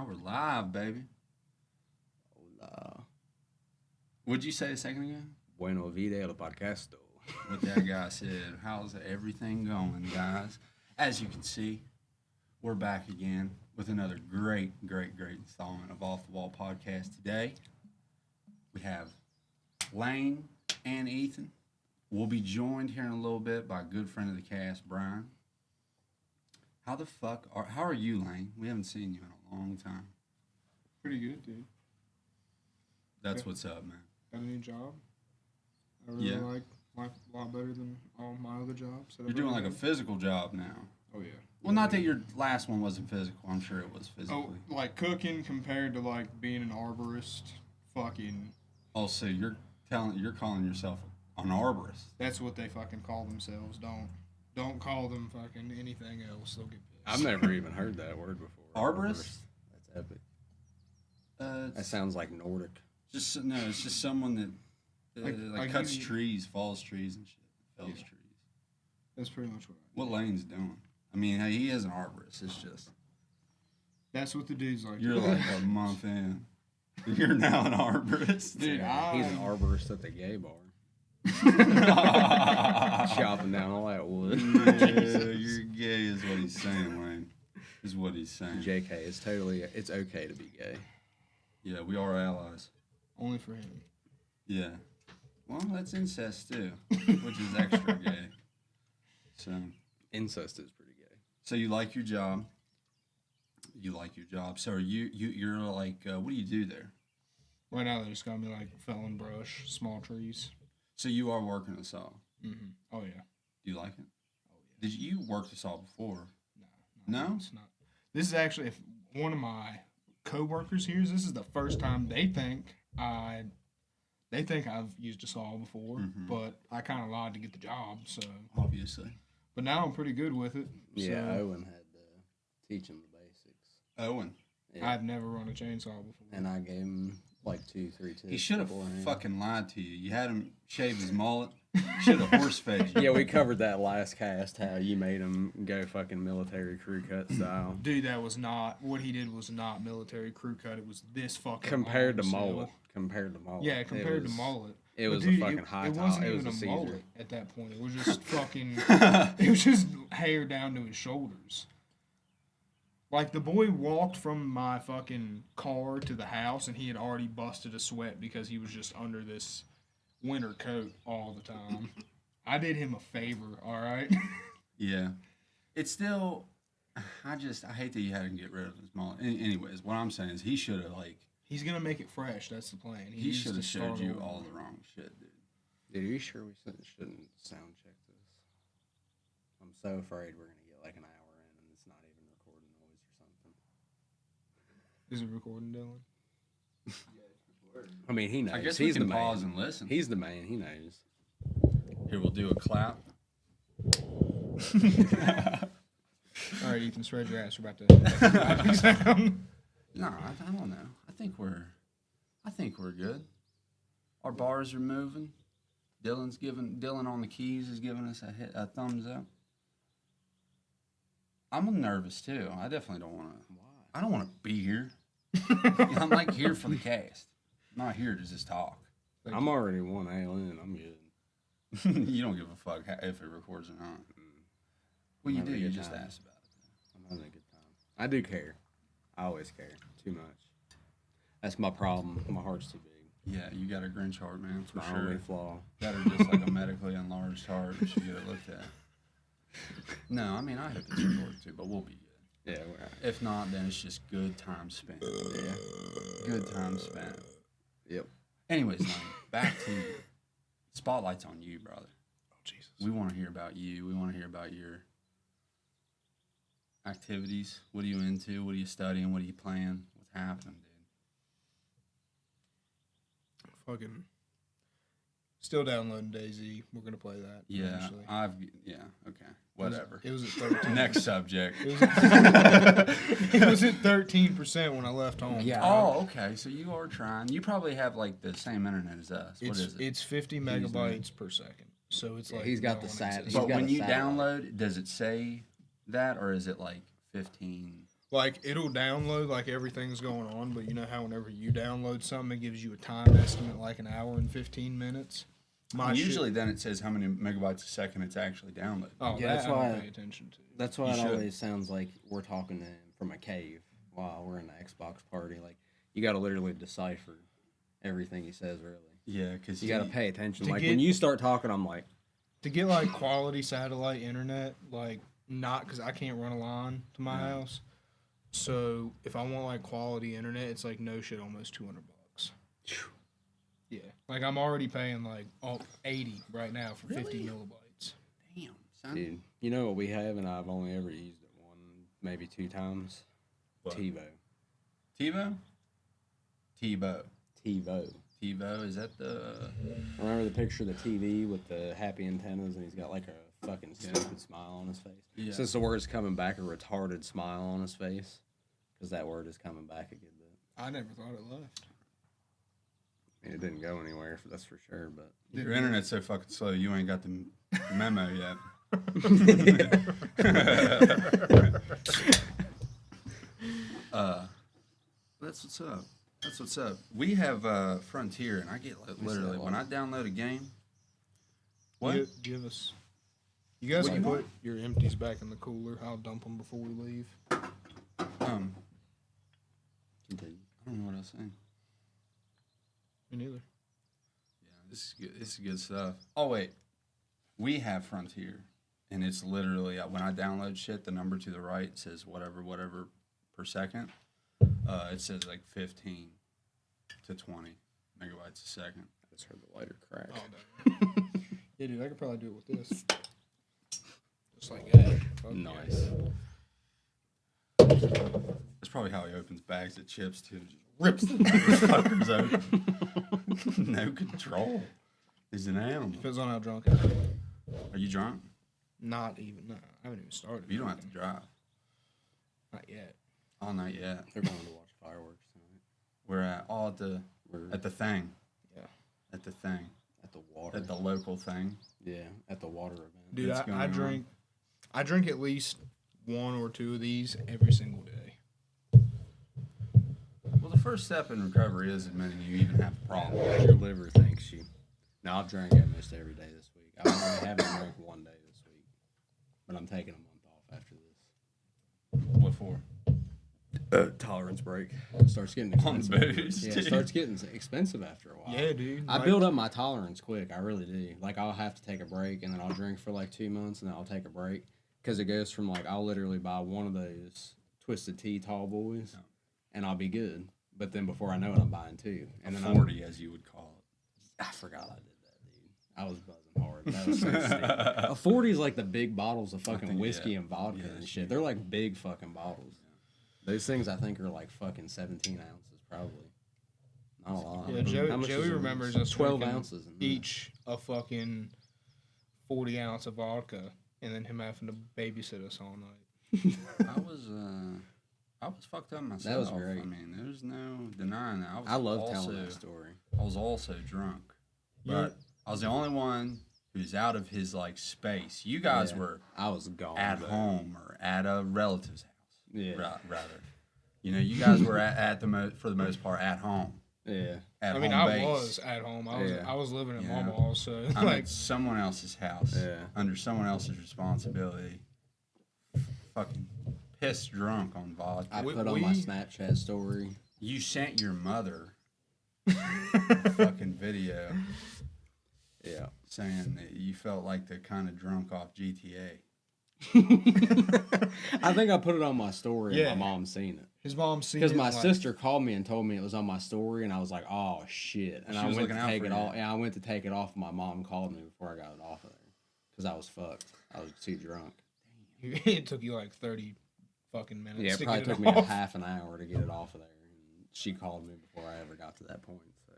Now we're live, baby. Hola. What'd you say a second ago? Bueno vide el podcasto. What that guy said. How's everything going, guys? As you can see, we're back again with another great installment of Off the Wall Podcast today. We have Lane and Ethan. We'll be joined here in a little bit by a good friend of the cast, Brian. How are you, Lane? We haven't seen you in a long time. Pretty good, dude. That's what's up, man. Got a new job. I really like life a lot better than all my other jobs. You're doing like a physical job now. Oh, yeah. Well, not that your last one wasn't physical. I'm sure it was physically. Oh, like cooking compared to like being an arborist. Fucking. Oh, so you're calling yourself an arborist. That's what they fucking call themselves. Don't call them fucking anything else. They'll get pissed. I've never even heard that word before. Arborist? That's epic. That sounds like Nordic. It's just someone that cuts trees, falls trees and shit. Fells trees. That's pretty much what Lane's doing. I mean, he is an arborist. It's just. That's what the dude's like. You're like a month in. You're now an arborist. Dude, He's an arborist at the gay bar. Chopping down all that wood. Yeah, you're gay is what he's saying, Lane. Is what he's saying. JK, it's okay to be gay. Yeah, we are allies. Only for him. Yeah. Well, that's incest too, which is extra gay. So Incest is pretty gay. So you like your job. So are you're like, what do you do there? Right now, they just got me like felling brush, small trees. So you are working a saw. Mm-hmm. Oh, yeah. Do you like it? Oh, yeah. Did you work the saw before? No? It's not. This is actually one of my co-workers here. This is the first time they think I've used a saw before, but I kind of lied to get the job, so. Obviously. But now I'm pretty good with it. Yeah, so. Owen had to teach him the basics. Owen. Yeah. I've never run a chainsaw before. And I gave him like 2-3 tips. He should have fucking lied to you. You had him shave his mullet. Should have horse fed you. Yeah, we covered that last cast, how you made him go fucking military crew cut style. Dude, that was not, what he did was not military crew cut. It was this fucking Compared to long mullet. still. Compared to mullet. Yeah, compared to mullet. It was dude, a fucking high top. It wasn't It even was a a Caesar. mullet at that point. It was just fucking, it was just hair down to his shoulders. Like, the boy walked from my fucking car to the house, and he had already busted a sweat because he was just under this winter coat all the time. I did him a favor, all right? Yeah. It's still, I hate that you had to get rid of his mullet. Anyways, what I'm saying is he should have, like. He's going to make it fresh. That's the plan. He should have showed you all the wrong shit, dude. Dude, are you sure we shouldn't sound check this? I'm so afraid we're going to get like an hour in and it's not even recording noise or something. Is it recording, Dylan? Yeah, it's recording. I mean, he knows. I guess he's we can the pause man. and listen. He's the man. He knows. Here, we'll do a clap. All right, Ethan, spread your ass. We're about to. No, I don't know. I think we're good. Our bars are moving. Dylan on the keys is giving us a thumbs up. I'm nervous too. I definitely don't want to. Why? I don't want to be here. I'm like here for the cast. I'm not here to just talk. I'm already 1 ale in. I'm good. You don't give a fuck if it records or not. Well, you do. You just asked about it. I'm having a good time. I do care. I always care. Too much. That's my problem. My heart's too big. Yeah, you got a Grinch heart, man, for My sure. only flaw. That or just like a medically enlarged heart. You should get it looked at. No, I mean, I hope it's recorded too, but we'll be good. Yeah, we're out. If not, then it's just good time spent. Yeah. Good time spent. Yep. Anyways, Lane, back to you. Spotlight's on you, brother. Oh, Jesus. We want to hear about you. We want to hear about your activities. What are you into? What are you studying? What are you playing? What's happening, dude? Fucking. Still downloading DayZ. We're going to play that. Yeah, eventually. okay. Whatever. It was at 13. Next subject. It was at 13% when I left home. Yeah. Oh, okay. So you are trying. You probably have like the same internet as us. What is it? It's 50 megabytes per second. So it's like he's got the no one sat- exists. he's But got when a you satellite. download, does it say that or is it like 15? Like, it'll download like everything's going on, but you know how whenever you download something, it gives you a time estimate like an hour and 15 minutes? Usually then it says how many megabytes a second it's actually downloaded. Oh, Yeah, that that's I don't why- pay attention to. That's why You it should. always sounds like we're talking to him from a cave while we're in the Xbox party. Like, you got to literally decipher everything he says, really. Yeah, because You got to pay attention. to Like, get- when you start talking, I'm like, To get like quality satellite internet, like not because I can't run a line to my Yeah. house. So if I want like quality internet, it's like no shit, almost $200. Yeah, like I'm already paying like 80 right now for 50 Really? millibytes. damn, son. dude, you know what we have, and I've only ever used it one, maybe two times? What? TiVo. TiVo? TiVo. TiVo. TiVo, is that the... Remember the picture of the TV with the happy antennas, and he's got like a fucking stupid smile on his face? Yeah. Since the word's coming back, a retarded smile on his face, because that word is coming back a good bit. I never thought it left. I mean, it didn't go anywhere, that's for sure, but... Your internet's so fucking slow, you ain't got the memo yet. That's what's up. That's what's up. We have Frontier, and I get literally when I download a game. What? Give us. You guys What can do you put your empties back in the cooler. I'll dump them before we leave. Continue. I don't know what I was saying. Me neither. Yeah, this is good. This is good stuff. Oh wait, we have Frontier, and it's literally when I download shit, the number to the right says whatever per second. It says like 15 to 20 megabytes a second. I just heard the lighter crack. Oh, no. Yeah, dude, I could probably do it with this. Just like that. Fuck yeah. Nice. That's probably how he opens bags of chips too. Just rips the motherfuckers open. No control. He's an animal. Depends on how drunk I am. Are you drunk? Not even. No, I haven't even started. You don't have to drinking. drive. Not yet. All night yet. They're going to watch fireworks tonight. We're at We're at the thing. Yeah. At the thing. at the water. At the local thing. Yeah, at the water event. Dude, That's I going on. drink at least one or two of these every single day. Well, the first step in recovery is admitting you even have a problem. Your liver thanks you. Now, I've drank almost every day this week. I only haven't drank one day this week. But I'm taking a month off after this. What for? Tolerance break. It starts getting On expensive. booze, Yeah, dude. it starts getting expensive after a while. Yeah, dude. I like- build up my tolerance quick. I really do. Like, I'll have to take a break, and then I'll drink for like 2 months, and then I'll take a break. Because it goes from, like, I'll literally buy one of those Twisted Tea tall boys, and I'll be good. But then before I know it, I'm buying two. And then 40, as you would call it. I forgot I did that, dude. I was buzzing hard. That was so stupid. A 40 is like the big bottles of fucking think, whiskey yeah. and vodka Yeah, and that's shit. They're like big fucking bottles. Those things I think are like fucking 17 ounces, probably. Not a lot. Yeah, How much Joey is it? remembers us 12 drinking ounces in there. each a fucking 40 ounce of vodka, and then him having to babysit us all night. I was fucked up myself. That was great. I mean, there's no denying that. I love telling that story. I was also drunk, but Yeah. I was the only one who's out of his like space. You guys Yeah. were I was gone. at though. home or at a relative's house. Yeah. Rather, you know, you guys were at for the most part at home. Yeah. At I mean, home I base. was at home. Yeah. I was living at Yeah. Mama's, so I'm like at someone else's house. Yeah. Under someone else's responsibility. Fucking pissed drunk on vodka. I We- put on my we- Snapchat story. You sent your mother a fucking video Yeah. saying that you felt like the kind of drunk off GTA. I think I put it on my story Yeah. and my mom seen it. his mom seen Because it, my like, sister called me and told me it was on my story, and I was like, "Oh shit!" And She I was went looking to out take for it you. off. Yeah, I went to take it off. And my mom called me before I got it off of there because I was fucked. I was too drunk. It took you like 30 fucking minutes. Yeah, it to probably get took it me a off. half an hour to get it off of there. And she called me before I ever got to that point. So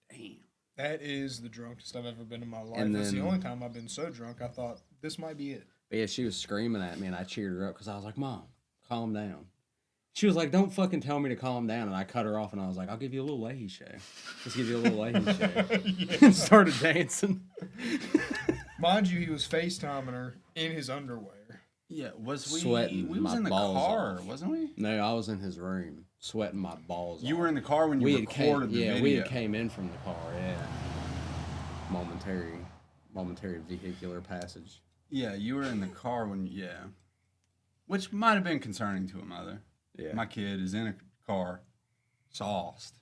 Damn. That is the drunkest I've ever been in my life. And That's the then- only time I've been so drunk. I thought this might be it. but yeah, she was screaming at me, and I cheered her up because I was like, "Mom, calm down." She was like, "Don't fucking tell me to calm down," and I cut her off, and I was like, "I'll give you a little Leahy shake. Just give you a little Leahy shake." And started dancing. Mind you, he was FaceTiming her in his underwear. Yeah, was Sweating we was my in the balls car, off. wasn't we? No, I was in his room, sweating my balls You off. were in the car when you recorded the video. we had came in from the car, yeah. Momentary vehicular passage. Yeah, you were in the car when, yeah. Which might have been concerning to a mother. Yeah. My kid is in a car, sauced,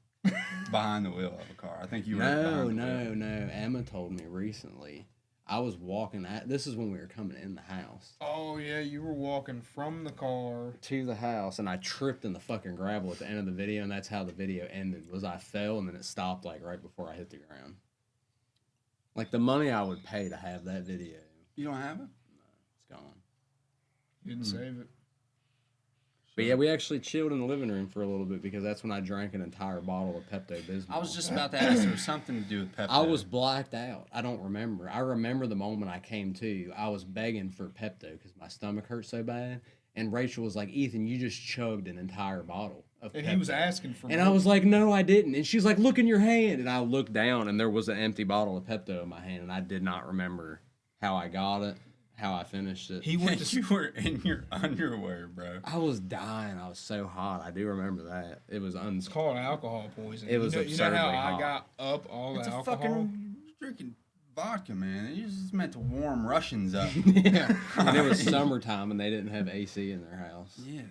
behind the wheel of a car. I think you were No. behind the wheel. Emma told me recently. I was walking this is when we were coming in the house. Oh yeah, you were walking from the car. To the house, and I tripped in the fucking gravel at the end of the video, and that's how the video ended. Was I fell, and then it stopped like right before I hit the ground. Like the money I would pay to have that video. You don't have it? It's gone. You didn't save it. But yeah, we actually chilled in the living room for a little bit because that's when I drank an entire bottle of Pepto-Bismol. I was just about to ask. There was something to do with Pepto. I was blacked out. I don't remember. I remember the moment I came to. I was begging for Pepto because my stomach hurt so bad. And Rachel was like, Ethan, you just chugged an entire bottle of And Pepto. he was asking for And more. I was like, no, I didn't. And she's like, look in your hand. And I looked down, and there was an empty bottle of Pepto in my hand. And I did not remember how I got it, how I finished it. He went to You were in your underwear, bro. I was dying. I was so hot. I do remember that. It was It's called alcohol poisoning. It was you know how absurdly I hot. got up all It's the a alcohol? fucking drinking vodka, man. It's just meant to warm Russians up. Yeah. And it was summertime, and they didn't have AC in their house. Yeah, dude.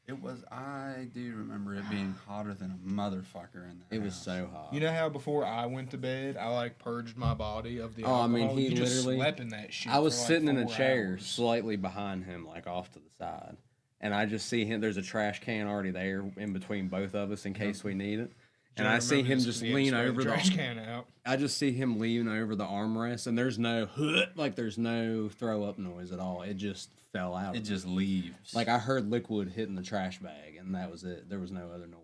It was. I do remember it being hotter than a motherfucker in there. It was so hot. You know how before I went to bed, I like purged my body of the Oh, I alcohol? mean, he you just literally- slept in that shit. I was for like sitting in a 4 chair hours. slightly behind him, like off to the side. And I just see him. There's a trash can already there in between both of us in case we need it. And I see him just lean over trash the. can out. I just see him lean over the armrest, and there's no there's no throw up noise at all. It just fell out. It just leaves. Like I heard liquid hitting the trash bag, and that was it. There was no other noise,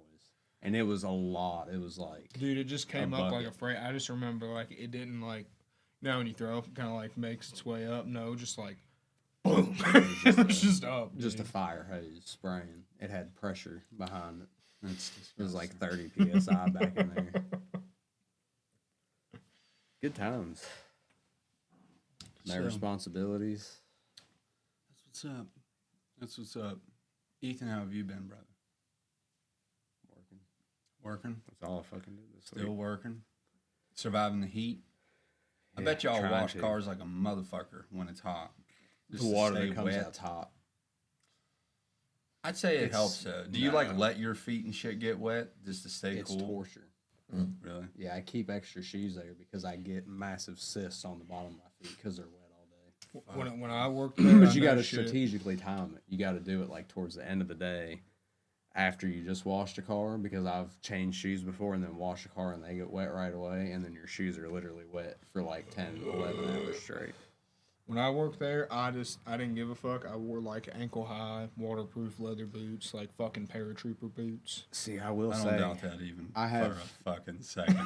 and it was a lot. It was like Dude, it just came up like bucket. a freight. I just remember like it didn't like, you know when you throw up, it kind of like makes its way up. No, just like, boom. It was just up. just a dude. fire hose spraying. It had pressure behind it. That's It was like 30 psi back in there. Good times. No So- responsibilities. That's what's up. That's what's up. Ethan, how have you been, brother? Working. Working? That's all I fucking did this Still week. working? Surviving the heat? I Yeah, bet y'all trying wash to. cars like a motherfucker when it's hot. Just The to water stay that comes wet. out's hot. I'd say it It's- helps though. Do you like no. let your feet and shit get wet just to stay It's cool? torture. Really? Yeah, I keep extra shoes there because I get massive cysts on the bottom of my feet because they're wet all day. When I worked there, But I you know got to shit. strategically time it. You got to do it like towards the end of the day after you just washed a car because I've changed shoes before and then washed a car and they get wet right away and then your shoes are literally wet for like 10, 11 hours straight. When I worked there, I didn't give a fuck. I wore like ankle high, waterproof leather boots, like fucking paratrooper boots. See, I will I don't say doubt that even I have- for a fucking second, dude.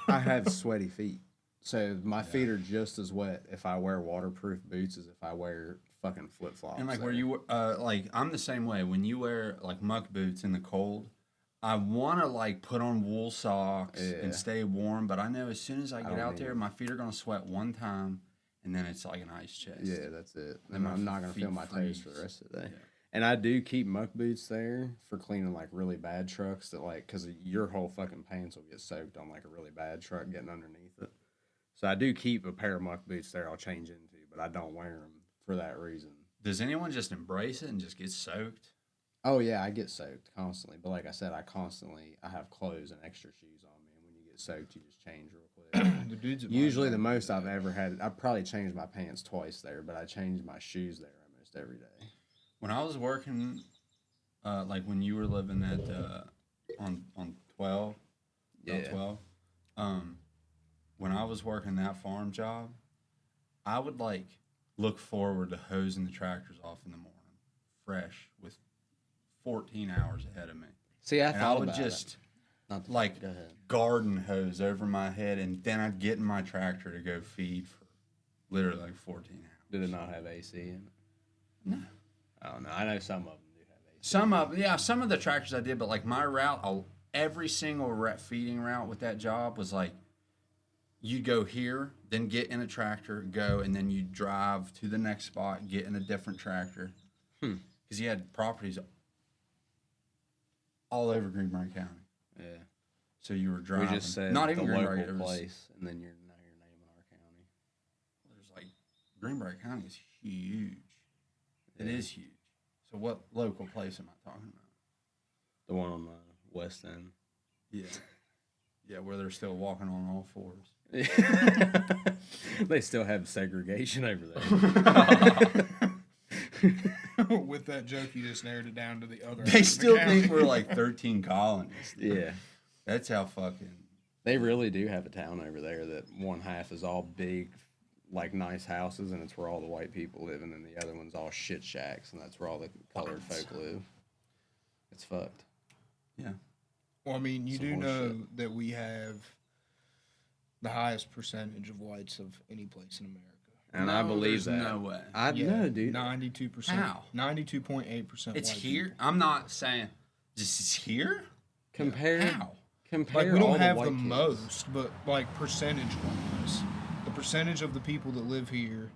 I have sweaty feet. So my feet are just as wet if I wear waterproof boots as if I wear fucking flip-flops. And like there. where you like I'm the same way. When you wear like muck boots in the cold, I want to like put on wool socks Yeah. and stay warm, but I know as soon as I get don't out need there, it. my feet are gonna sweat one time, and then it's like an ice chest. Yeah, that's it. Then And my I'm not gonna feet feel my toes for freeze. the rest of the day. Yeah. And I do keep muck boots there for cleaning like really bad trucks that like because your whole fucking pants will get soaked on like a really bad truck getting underneath it. So I do keep a pair of muck boots there. I'll change into, but I don't wear them for that reason. Does anyone just embrace it and just get soaked? Oh yeah, I get soaked constantly, but like I said, I have clothes and extra shoes on me, and when you get soaked, you just change real quick. The dudes at my Usually, job the do most that. I've ever had, I probably changed my pants twice there, but I changed my shoes there almost every day. When I was working, like when you were living at on 12, Yeah. 12, when I was working that farm job, I would like look forward to hosing the tractors off in the morning, fresh with 14 hours ahead of me. See, I And I thought would about just it. Not to- like go ahead. garden hose over my head, and then I'd get in my tractor to go feed for literally like 14 hours. Did it not have AC in it? No. Oh no, I know some of them do have AC. Some of the tractors I did, but like my route, every single feeding route with that job was like, you go here, then get in a tractor, go, and then you drive to the next spot, get in a different tractor. because he had properties all over Greenbrier County. Yeah. So you were We driving. just said not the even local Greenbrier. It was, place, and then now you're naming our county. there's like Greenbrier County is huge. It Yeah. is huge. So what local place am I talking about? The one on the west end. Yeah. Yeah, where they're still walking on all fours. They still have segregation over there. With that joke, you just narrowed it down to the other. They end still of the think county. we're like 13 colonies. Yeah. That's how fucking. They really do have a town over there that one half is all big, like nice houses, and it's where all the white people live, and then the other one's all shit shacks, and that's where all the colored folk live. It's fucked. Yeah. Well, I mean, you Some do horse know shit. that we have the highest percentage of whites of any place in America. And I believe there's that. No way. I know, dude. 92%. How? 92.8%. It's white here. people. I'm not saying just it's here. Compare. How? Compare. Like, we all don't have white the kids. most, but like percentage wise, the percentage of the people that live here,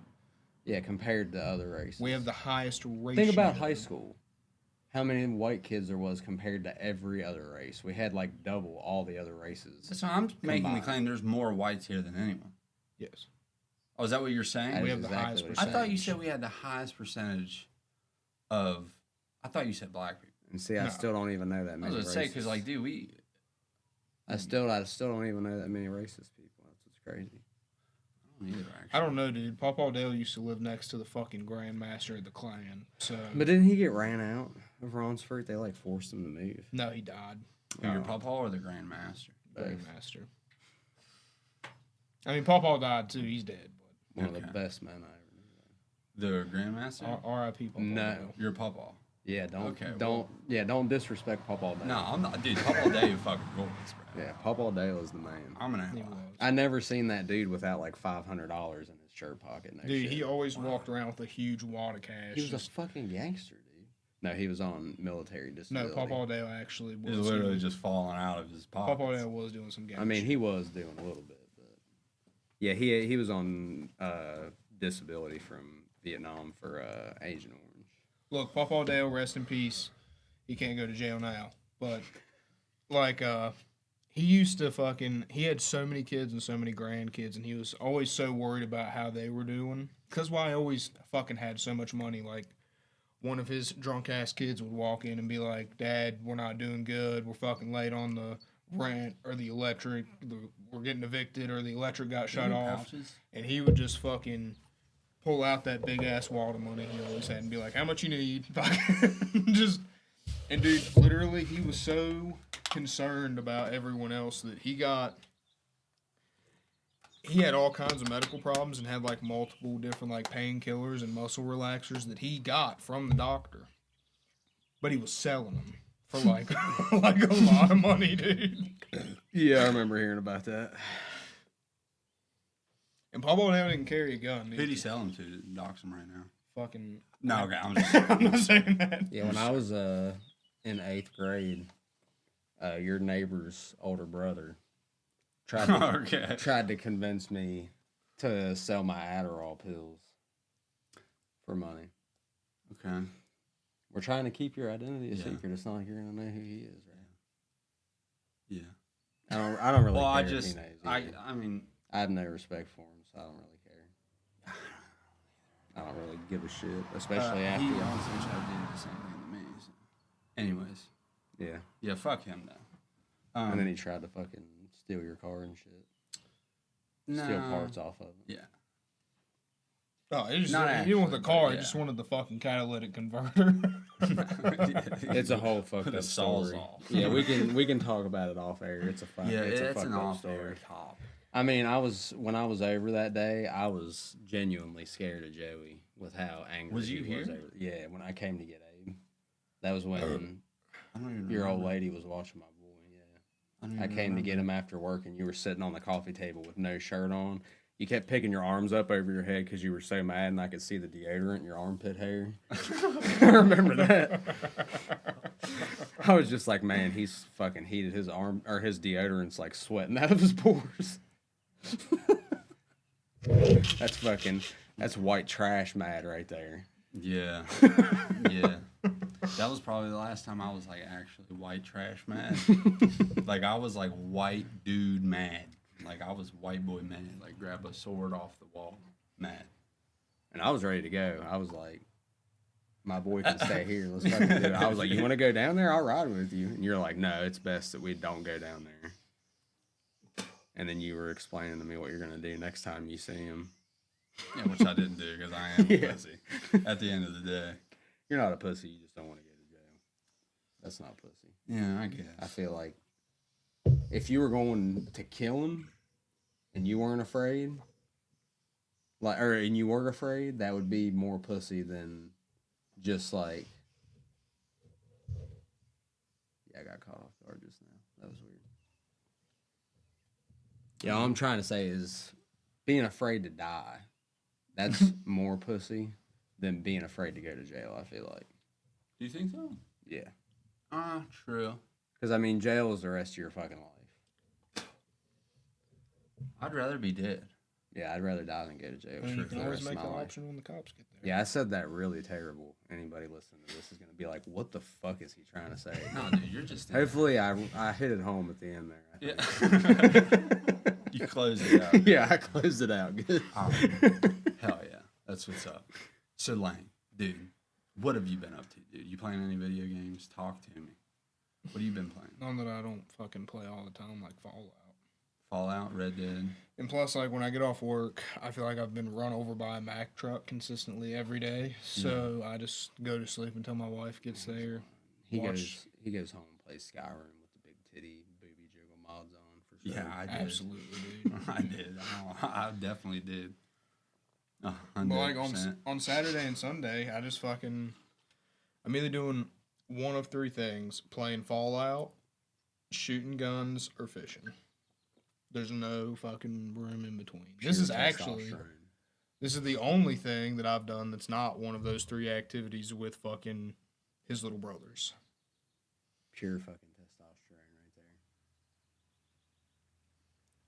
Yeah, compared to other races. we have the highest ratio. Think about high school. How many white kids there was compared to every other race? We had like double all the other races. So I'm making the Combined. claim there's more whites here than anyone. Yes. Oh, is that what you're saying? That We is have the exactly highest what I it's thought you saying. said we had the highest percentage of. I thought you said black people. And see, I No. still don't even know that I many was gonna say races. because like, dude, we. I still don't even know that many racist people. That's what's crazy. I don't either, actually. I don't know, dude. Papa Dale used to live next to the fucking Grandmaster of the Klan. So But didn't he get ran out of Ronsford? They like forced him to move. no, he died. Who, your papa or the Grandmaster? Both. Grandmaster. I mean, Papa died too. He's dead. One of the Okay. best men I ever knew. The Grandmaster? But R.I.P. Papa No. Dale. Your papa. Yeah, don't Okay, don't disrespect Papa Dale. No, I'm not. Dude, Papa Day fucking rules, bro. Yeah, Papa Dale is the man. I'm gonna. He was. I never seen that dude without like $500 in his shirt pocket. No Dude, shit. he always walked around with a huge wad of cash. He was a Just- fucking gangster, dude. No, he was on military no, disability. Papa Dale actually was. He's literally just falling out of his pockets. Papa Dale was doing some gang I mean, shit. he was doing a little bit, but yeah, he was on disability from Vietnam for Agent Orange. Look, Papa Dale, rest in peace. He can't go to jail now. But like he used to he had so many kids and so many grandkids, and he was always so worried about how they were doing. Because why I always fucking had so much money, like one of his drunk ass kids would walk in and be like, "Dad, we're not doing good. We're fucking late on the rent or the electric. We're getting evicted or the electric got shut off." Pouches? And he would just fucking pull out that big ass wad of money he always had and be like, "How much you need?" Just, and dude, literally, he was so concerned about everyone else that he had all kinds of medical problems and had like multiple different like painkillers and muscle relaxers that he got from the doctor, but he was selling them for like like a lot of money, dude. Yeah, I remember hearing about that. And Pablo Dale didn't carry a gun. Who'd he sell him to? Dox him right now. Fucking. No, okay, I'm just. I'm not saying that. Yeah, when I was in 8th grade, your neighbor's older brother Okay. tried to convince me to sell my Adderall pills for money. Okay. We're trying to keep your identity a Yeah. secret. It's not like you're gonna know who he is, right? Yeah. I don't really Well, care I if he just, knows I either. mean, I have no respect for him, so I don't really care. I don't really give a shit, especially after he y'all. honestly tried to do the same thing to me. So. Anyways, Yeah, yeah, fuck him though. and then he tried to fucking steal your car and shit. Steal no. parts off of it. Yeah. Oh, he just Not he didn't want the actually, car. but He yeah. just wanted the fucking catalytic converter. It's a whole fucked Put the up saws story. off. Yeah, we can talk about it off air. It's a fun. Yeah, it's a it's fucked an up off story. air top. I mean, when I was over that day, I was genuinely scared of Joey with how angry Was you he was here? over. Yeah, when I came to get Abe, that was when I don't even your old remember. lady was watching my boy. Yeah, don't I even came to get remember. him after work, and you were sitting on the coffee table with no shirt on. You kept picking your arms up over your head because you were so mad, and I could see the deodorant in your armpit hair. I remember that. I was just like, man, he's fucking heated. His arm or his deodorant's like sweating out of his pores. That's white trash mad right there. Yeah. Yeah. That was probably the last time I was like actually white trash mad. Like I was like white dude mad. Like I was white boy mad. Like grab a sword off the wall mad. And I was ready to go. I was like, my boy can stay here. Let's fucking do it. I was like, you want to go down there? I'll ride with you. And you're like, no, it's best that we don't go down there. And then you were explaining to me what you're going to do next time you see him. Yeah, which I didn't do because I am a pussy at the end of the day. You're not a pussy. You just don't want to go to jail. That's not pussy. Yeah, I guess. I feel like if you were going to kill him and you weren't afraid, and you were afraid, that would be more pussy than just like. Yeah, I got caught off guard just now. That was weird. Yeah, all I'm trying to say is being afraid to die. That's more pussy than being afraid to go to jail, I feel like. Do you think so? Yeah. True. Because, I mean, jail is the rest of your fucking life. I'd rather be dead. Yeah, I'd rather die than go to jail. I mean, you for can the always rest of make my the life. option when the cops get there. Yeah, I said that really terrible. Anybody listening to this is going to be like, what the fuck is he trying to say? No, dude, you're just. Hopefully, I hit it home at the end there. I think. Yeah. You closed it out. Yeah, I closed it out. Good. Hell yeah. That's what's up. So, Lane, dude, what have you been up to, dude? You playing any video games? Talk to me. What have you been playing? None that I don't fucking play all the time, like Fallout. Fallout, Red Dead. And plus, like, when I get off work, I feel like I've been run over by a Mack truck consistently every day. So I just go to sleep until my wife gets there. He goes home and plays Skyrim with the big titty booby jiggle mods on for sure. Yeah, I did. Absolutely, dude. I did. I definitely did. 100%. But like on Saturday and Sunday, I'm either doing one of three things: playing Fallout, shooting guns, or fishing. There's no fucking room in between. This is the only thing that I've done that's not one of those three activities with fucking his little brothers. Pure fucking testosterone right there.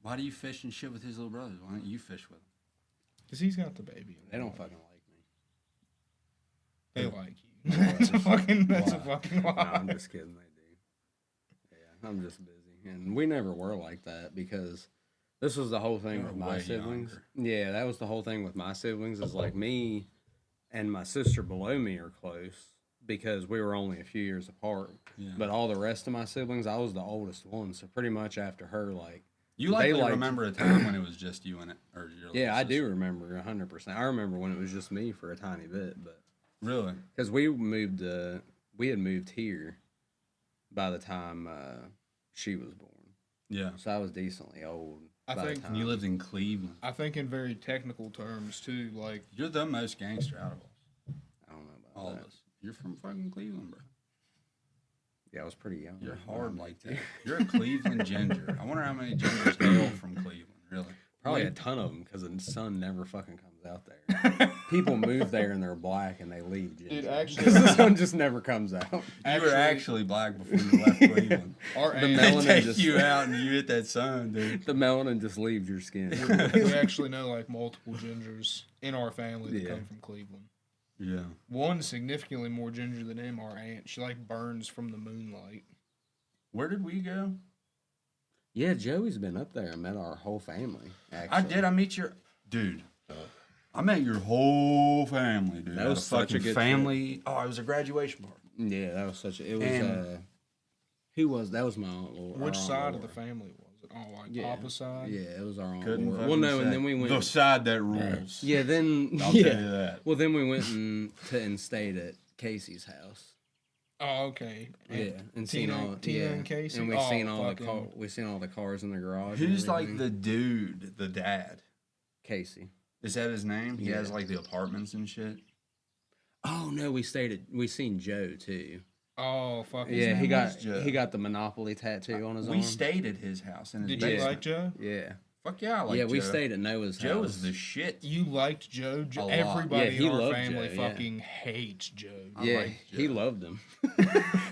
Why do you fish and shit with his little brothers? Why don't you fish with him? Because he's got the baby. They don't fucking like me. They like you. That's a fucking lie. No, I'm just kidding. They do. Yeah, I'm just busy. And we never were like that because this was the whole thing with my siblings. Younger. Yeah, that was the whole thing with my siblings is like me and my sister below me are close because we were only a few years apart. Yeah. But all the rest of my siblings, I was the oldest one. So pretty much after her, like, You remember a time when it was just you and it, or your yeah, I sister? do remember 100%. I remember when it was just me for a tiny bit, but Really? because we had moved here by the time she was born, Yeah. so I was decently old. I by the think- time. And you lived in Cleveland. I think in very technical terms too, like You're the most gangster out of us. I don't know about All that. of us. You're from fucking Cleveland, bro. Yeah, I was pretty young. You're when I hard moved like here. that. You're a Cleveland ginger. I wonder how many gingers hail from Cleveland, really. Probably a ton of them because the sun never fucking comes out there. People move there and they're black and they leave. Dude, ginger. actually- 'Cause the sun just never comes out. You were actually black before you left Cleveland. our The aunt, They melanin take just- you out and you hit that sun, dude. The melanin just leaves your skin. we actually know like multiple gingers in our family that Yeah. come from Cleveland. Yeah. One significantly more ginger than him, our aunt. She like burns from the moonlight. Where did we go? Yeah, Joey's been up there and met our whole family. Actually. I did. I met your dude. I met your whole family, dude. That At was such a fucking good family. Oh, it was a graduation party. Yeah, that was such a. It was. And- Who was that? Was my aunt Laura. Which our Aunt side of Laura. the family was it? Oh, like Yeah. Papa's side? Yeah, it was our aunt Couldn't Laura. fucking Well, no, say. and then we went. The side that rules. Yeah, then I'll yeah. tell you that. Well, then we went and stayed at Casey's house. Oh, okay. Yeah, and seen Tina- all Tina yeah, and Casey? and we Oh, seen all fucking- we seen all the cars in the garage. and Who's like everything. the dude, the dad? Casey? Is that his name? He Yeah. has like the apartments and shit. Oh no, we seen Joe too. Oh, fuck. Yeah, name he was Joe. got the Monopoly tattoo on his arm. We stayed at his house in his Did you basement. like Joe? Yeah, Fuck yeah, I like yeah, we Joe. stayed at Noah's house. Joe is the shit. You liked Joe? A lot. Everybody Yeah, he in our loved family Joe, yeah. fucking hates Joe. Yeah, like he Joe. loved him. I'll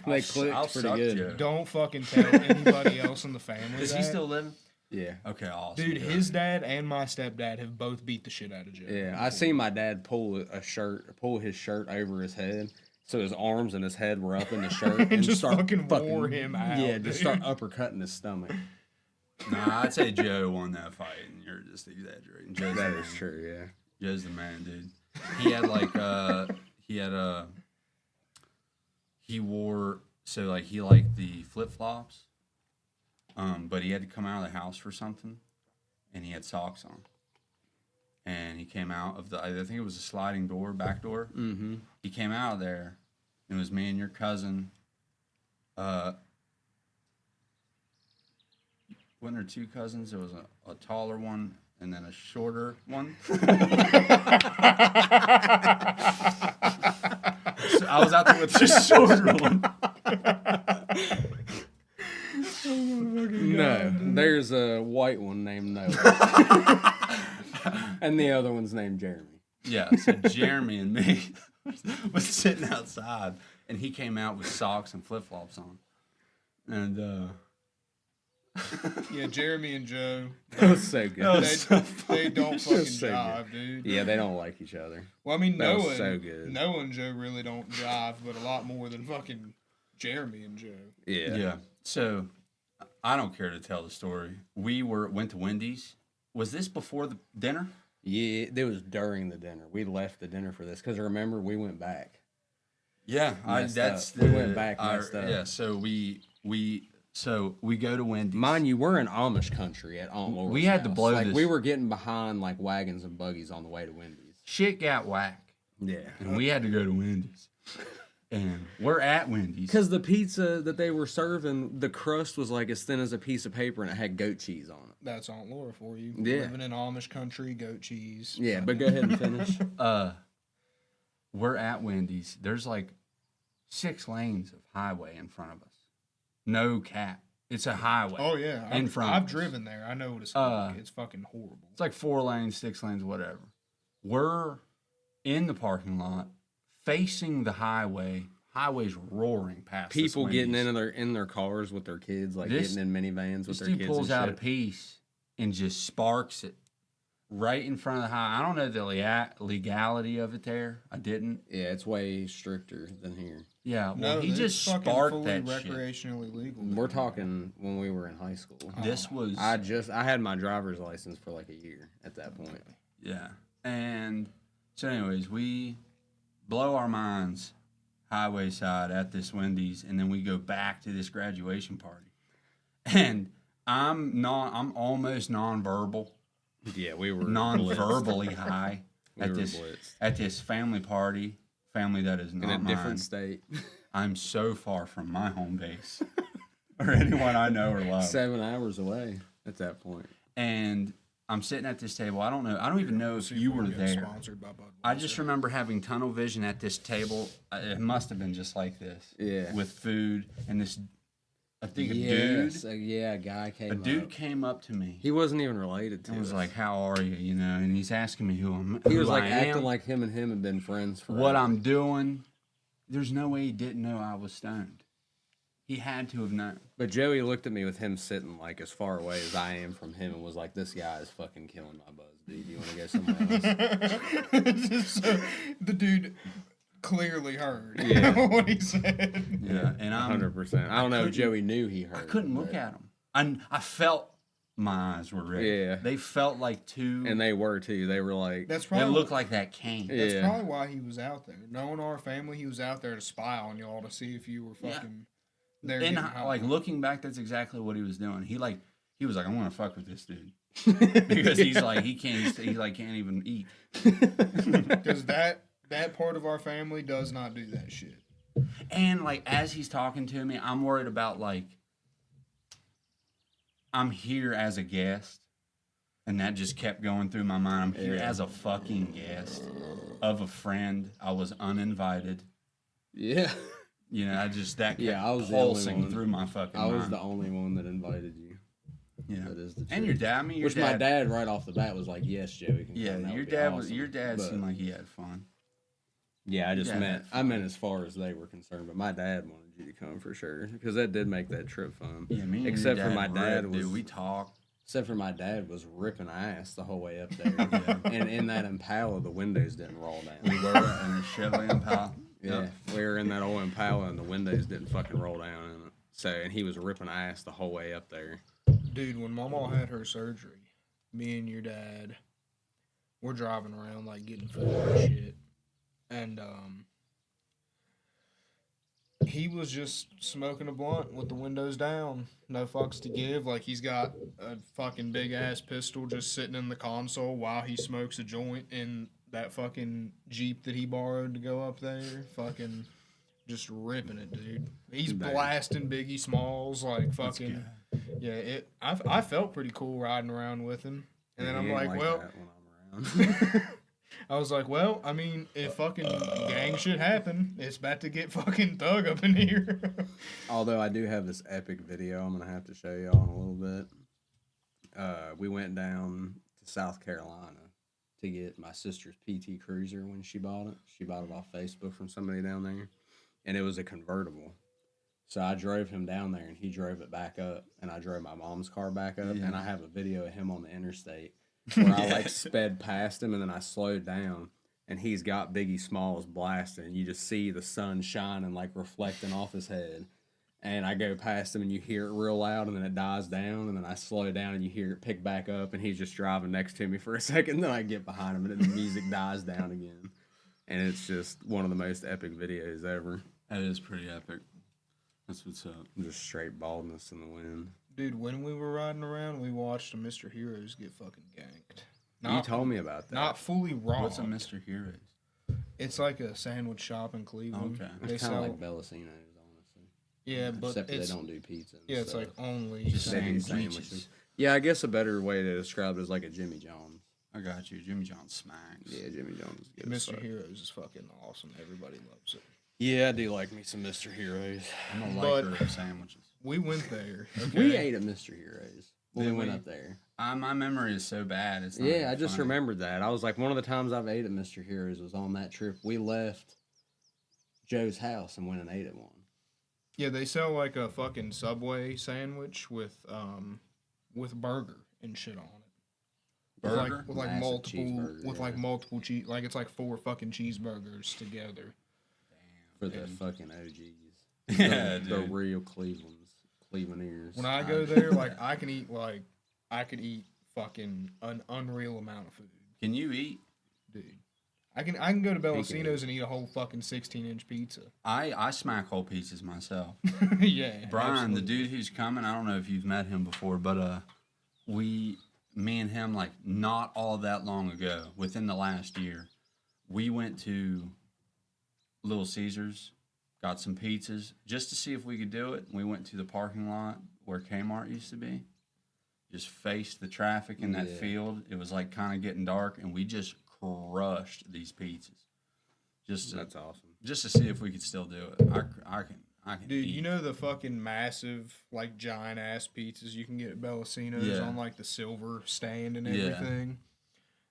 They clicked I'll pretty suck good. Joe. Don't fucking tell anybody else in the family Is that. he still living? Yeah. Okay, awesome. Dude, good. his dad and my stepdad have both beat the shit out of Joe. Yeah, I seen my dad pull his shirt over his head, so his arms and his head were up in the shirt, And just start fucking wore him out, Yeah, dude. just start uppercutting his stomach. Nah, I'd say Joe won that fight, and you're just exaggerating. Joe's That the is man. true. Yeah. Joe's the man, dude. He had like he wore he liked the flip flops, but he had to come out of the house for something, and he had socks on. And he came out of I think it was a sliding door, back door. Mm-hmm. He came out of there, and it was me and your cousin. Wasn't there two cousins? There was a taller one and then a shorter one. So I was out there with the shorter one. No, there's a white one named Noah, and the other one's named Jeremy. Yeah, so Jeremy and me was sitting outside, and he came out with socks and flip flops on, and Yeah, Jeremy and Joe, That was so good. they don't fucking so jive, dude. Yeah, they don't like each other. Well, I mean, That was Noah, so good. Noah and Joe really don't jive, but a lot more than fucking Jeremy and Joe. Yeah. yeah. So I don't care to tell the story. We went to Wendy's. Was this before the dinner? Yeah, it was during the dinner. We left the dinner for this because remember we went back. Yeah, Messed that's up. We went back, messed up. Yeah, so we go to Wendy's. Mind you, we're in Amish country at Aunt Laura's We had to house. blow like this- we were getting behind like wagons and buggies on the way to Wendy's. Shit got whack, Yeah. and we had to go to Wendy's. And we're at Wendy's. Because the pizza that they were serving, the crust was like as thin as a piece of paper and it had goat cheese on it. That's Aunt Laura for you. Yeah. Living in Amish country, goat cheese. Yeah, but go ahead and finish. We're at Wendy's. There's like 6 lanes of highway in front of us. No cap. It's a highway. Oh yeah, In front I've of us. driven there. I know what it's like. It's fucking horrible. It's like 4 lanes, 6 lanes, whatever. We're in the parking lot, facing the highway. Highway's roaring past. this People getting Wendy's. in their cars with their kids, like This- getting in minivans with This their dude kids. pulls and out a shit. piece and just sparks it right in front of the high. I don't know the legality of it there. I didn't. Yeah, it's way stricter than here. Yeah, well, No, he it's just fucking sparked fully that shit. recreationally legal. We're talking when we were in high school. This was I had my driver's license for like a year at that point. yeah. And so, anyways, we blow our minds highway side at this Wendy's, and then we go back to this graduation party. And I'm almost nonverbal, Yeah, we were non-verbally high We at were this blitzed. at this family party. Family that is in not a different mine. state. I'm so far from my home base or anyone I know or love. 7 hours away at that point. And I'm sitting at this table. I don't even know if you were Get there. Sponsored by Budweiser. I just remember having tunnel vision at this table. It must have been just like this. Yeah. With food and this, I think Yes, yeah, a guy came a dude up. came up to me He wasn't even related to and was us. like, "How are you?" You know, and he's asking me who he was like I acting am, like him and him had been friends for what I'm doing. There's no way he didn't know I was stoned. He had to have known. But Joey looked at me with him sitting like as far away as I am from him and was like, "This guy is fucking killing my buzz, dude. You want to go somewhere else?" So, the dude clearly heard Yeah. what he said. Yeah, and I'm 100%. I don't know if couldn't- Joey knew he heard. I couldn't look at him. I felt my eyes were red. Yeah. They felt like two. And they were too. They were like, That's They probably looked like that cane. That's Yeah. probably why he was out there. Knowing our family, he was out there to spy on y'all to see if you were Yeah. fucking there. And getting high. like looking back, that's exactly what he was doing. He was like, I want to fuck with this dude because he can't even eat. because that part of our family does not do that shit. And like as he's talking to me, I'm worried about like I'm here as a guest, and that just kept going through my mind. I'm here Yeah. as a fucking guest of a friend. I was uninvited. yeah. You know, I just that kept Yeah, I was the only pulsing one. through my fucking I was mind. the only one that invited you. Yeah. That is the And your truth. dad, I mean, your Which dad, my dad right off the bat was like, "Yes, Joey can yeah, come. That your would be dad awesome." your dad But, seemed like he had fun. Yeah, I just Yeah, meant that's I meant as far as they were concerned, but my dad wanted you to come for sure because that did make that trip fun. Yeah, me and Except your for my dad ripped, was dude, we talked Except for my dad was ripping ass the whole way up there. And in that Impala, the windows didn't roll down. We were in a Chevy Impala. Yeah, we were in that old Impala, and the windows didn't fucking roll down in it. So, and he was ripping ass the whole way up there. Dude, when Mama had her surgery, me and your dad, we're driving around like getting food and shit, and he was just smoking a blunt with the windows down, no fucks to give. Like he's got a fucking big ass pistol just sitting in the console while he smokes a joint in that fucking Jeep that he borrowed to go up there. Fucking just ripping it, dude. He's blasting Biggie Smalls like fucking. Yeah, I felt pretty cool riding around with him, and then I'm like, well, that when I'm around. I was like, well, I mean, if fucking gang shit happen, it's about to get fucking thug up in here. Although I do have this epic video I'm gonna have to show y'all in a little bit. We went down to South Carolina to get my sister's PT Cruiser when she bought it. She bought it off Facebook from somebody down there, and it was a convertible. So I drove him down there, and he drove it back up, and I drove my mom's car back up, and I have a video of him on the interstate where I like sped past him, and then I slowed down, and he's got Biggie Smalls blasting, and you just see the sun shining, like reflecting off his head. And I go past him, and you hear it real loud, and then it dies down, and then I slow down, and you hear it pick back up, and he's just driving next to me for a second, then I get behind him, and then the music dies down again. And it's just one of the most epic videos ever. That is pretty epic. That's what's up. Just straight baldness in the wind. Dude, when we were riding around, we watched a Mr. Heroes get fucking ganked. You told me about that. Not fully robbed. What's a Mr. Heroes? It's like a sandwich shop in Cleveland. Okay. It's kind of like Bellacino's, honestly. Yeah, but except it's, they don't do pizza. Yeah, it's like only Just they do sandwiches. sandwiches. Yeah, I guess a better way to describe it is like a Jimmy John's. I got you. Jimmy John smacks. Yeah, Jimmy John's is good. as Mr. fuck. Heroes is fucking awesome. Everybody loves it. Yeah, I do like me some Mr. Heroes. I'm a But- liker of sandwiches. We went there. Okay? We ate at Mr. Heroes when we Did went we? up there. My memory is so bad. It's not Yeah, even I just funny. remembered that. I was like, one of the times I've ate at Mr. Heroes was on that trip. We left Joe's house and went and ate at one. Yeah, they sell like a fucking Subway sandwich with burger and shit on it. Burger? With like Massive multiple cheeseburger, with yeah. like multiple cheese, like it's like 4 fucking cheeseburgers together. For the dude. fucking OGs. Yeah, the dude. real Clevelanders. When I go there, like I could eat fucking an unreal amount of food, Can you eat? dude. I can go to Bellacino's and eat a whole fucking 16-inch pizza. I smack whole pizzas myself. Yeah, Brian, absolutely. the dude who's coming, I don't know if you've met him before, but me and him, like not all that long ago, within the last year, we went to Little Caesars, got some pizzas just to see if we could do it. We went to the parking lot where Kmart used to be, just faced the traffic in that Yeah. field. It was like kind of getting dark, and we just crushed these pizzas. That's awesome. Just to see if we could still do it. I can. Dude, eat. you know the fucking massive, like, giant-ass pizzas you can get at Bellacino's Yeah. on, like, the silver stand and Yeah. everything?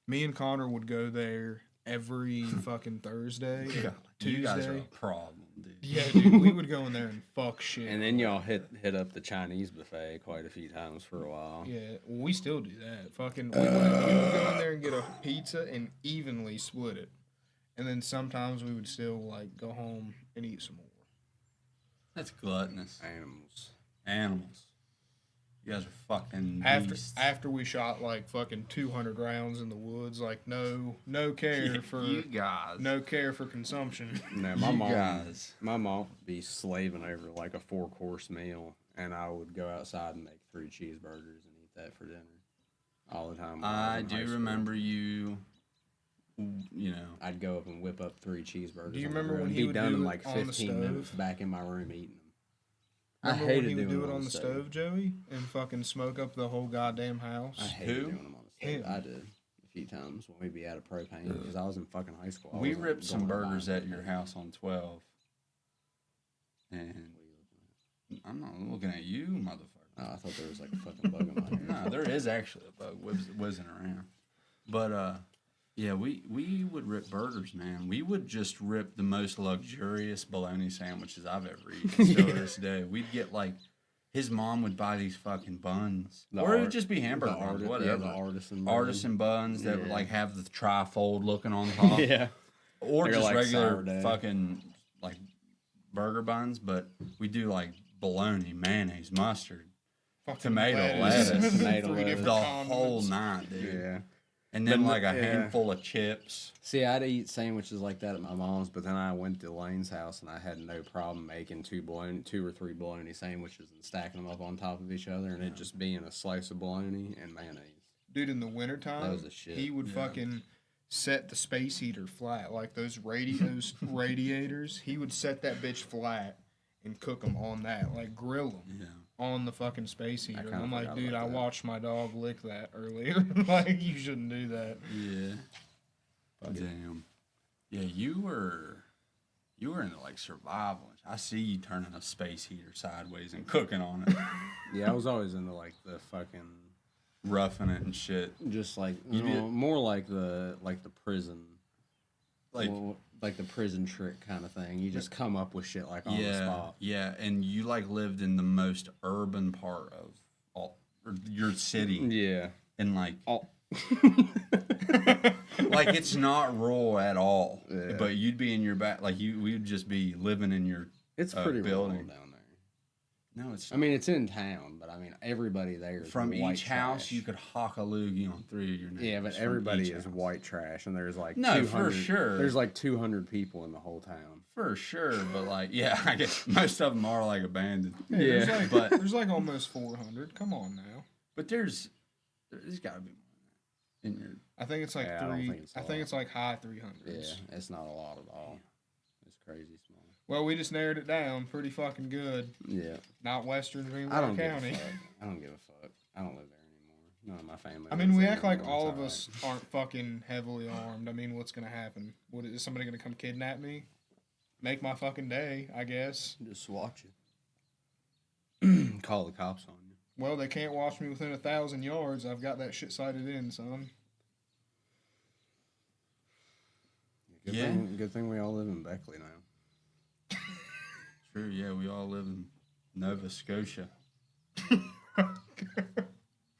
Me and Connor would go there every fucking Thursday, God, Tuesday. you guys are a problem, dude. Yeah, dude, we would go in there and fuck shit. And then y'all hit up the Chinese buffet quite a few times for a while. Yeah, well, we still do that. Fucking, we would go in there and get a pizza and evenly split it. And then sometimes we would still, like, go home and eat some more. That's gluttonous. Animals. You guys are fucking beasts. After we shot, like, fucking 200 rounds in the woods, like, no care for... you guys. No care for consumption. No, You guys. my mom would be slaving over like a 4-course meal, and I would go outside and make 3 cheeseburgers and eat that for dinner all the time. when was I in high do school. remember you. You know, I'd go up and whip up 3 cheeseburgers. Do you on the remember grill when and he be would done do in it like on the 15 minutes stove? back in my room eating them? Remember I hated when he would doing do it on the stove, Joey? And fucking smoke up the whole goddamn house? I hated Who? doing them on the stove. Him. I did a few times when we'd be out of propane because I was in fucking high school. I we wasn't ripped some going to buy burgers at your propane. house on 12. And I'm not looking at you, motherfucker. Oh, I thought there was like a fucking bug in my hair. No, there is actually a bug whizzing around. But yeah, we would rip burgers, man. We would just rip the most luxurious bologna sandwiches I've ever eaten. Still to this day, we'd get like his mom would buy these fucking buns, The or it would art- just be hamburger buns, whatever. the artisan bun. Artisan buns that would Yeah. like have the trifold looking on top, Yeah. or They're just like regular sourdough. fucking like burger buns. But we do like bologna, mayonnaise, mustard, Fucking tomato, lettuce. lettuce, tomato Three lettuce. different the whole condiments. night, dude. Yeah. And then But like a yeah. handful of chips. See, I'd eat sandwiches like that at my mom's, but then I went to Lane's house and I had no problem making two or three bologna sandwiches and stacking them up on top of each other, and it just being a slice of bologna and mayonnaise. Dude, in the wintertime, That was the shit. he would fucking set the space heater flat. Like those radiators, he would set that bitch flat and cook them on that. Like grill them Yeah. on the fucking space heater. And kinda I'm like, forgot dude, about I that. watched my dog lick that earlier. Like, you shouldn't do that. Yeah. Damn. Yeah, you were into like survival. I see you turning a space heater sideways and cooking on it, Yeah, I was always into like the fucking, roughing it and shit. just like You did- more like the prison, Like like the prison trick kind of thing. You just come up with shit like on the yeah, spot. yeah, and you like lived in the most urban part of your city, Yeah. and like Oh. like it's not rural at all. Yeah. But you'd be in your back, like we'd just be living in your. It's pretty rural building. down there. No, it's I mean, it's in town, but I mean, everybody there is from white each house trash. you could hawk a loogie on 3 of your neighbors. Yeah, but from everybody each is house. white trash, and there's like No, 200, for sure. There's like 200 people in the whole town. For sure, but like, yeah, I guess most of them are like abandoned. Hey, Yeah. but there's like almost 400. Come on now. but there's got to be more than that in your. I think it's like Yeah, I don't three. think it's a I think lot. it's like high Yeah, 300s. it's not a lot at all. It's crazy small. Well, we just narrowed it down pretty fucking good. Yeah, Not Western I Greenville don't give County. a fuck. I don't give a fuck. I don't live there anymore. None of my family. I mean, lives we there act like anymore. all It's of all us aren't fucking heavily armed. I mean, what's gonna happen? What is somebody gonna come kidnap me? Make my fucking day, I guess. right. Just watch it. Call the cops on you. Well, they can't watch me within 1,000 yards. I've got that shit sighted in, son. Yeah. Good thing we all live in Beckley now. True, yeah, we all live in Nova Scotia.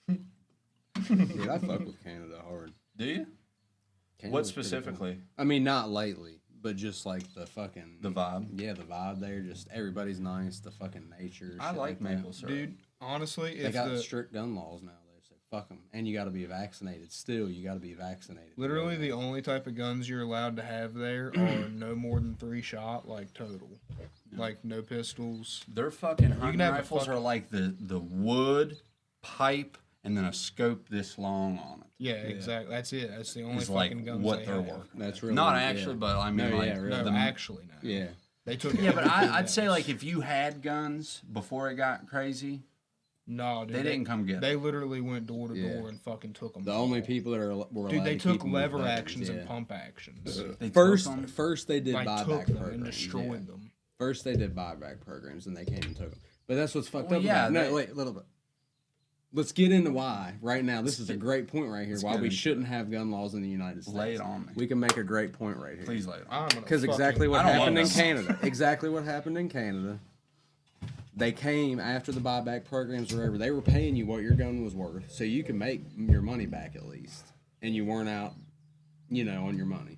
Dude, I fuck with Canada hard. Do you? Canada's What pretty cool. specifically? I mean, not lately, but just like the fucking The vibe. Yeah, the vibe there. Just everybody's nice. The fucking nature. I shit like that. maple syrup. Dude, honestly, They if got the strict gun laws now. They say fuck them, and you got to be vaccinated. Still, you got to be vaccinated. literally the only type of guns you're allowed to have there are no more than 3 shot, like total. Like no pistols. Their fucking hunting have a rifles fucking- are like the wood pipe and then a scope this long on it. Yeah, exactly. That's it. That's the only It's fucking like guns what they they're have. working. That's with. really Not yeah. actually, but I mean No, like yeah, really. No, the- actually, no. Yeah, They took. Yeah, but everything I'd say else. like if you had guns before it got crazy, No, dude. they didn't come get They them. literally went door to Yeah. door and fucking took them. the only people that were allowed Dude, they to took keep 'em was lever veterans, actions yeah. and pump actions. They took First, 'em. first they did Like buyback took them programs. and destroyed yeah. them. First they did buyback programs, and they came and took them. But that's what's fucked Well, up. yeah, about it. they- No, wait, a little bit. Let's get into why right now. This is a great point right here. let's Why get we into shouldn't have gun laws in the United States. Lay it on me. We can make a great point right here. Please lay it on. I'm gonna Because fucking- exactly what I don't happened love in them. Canada. Exactly what happened in Canada. They came after the buyback programs were over. They were paying you what your gun was worth, so you can make your money back at least, and you weren't out, on your money.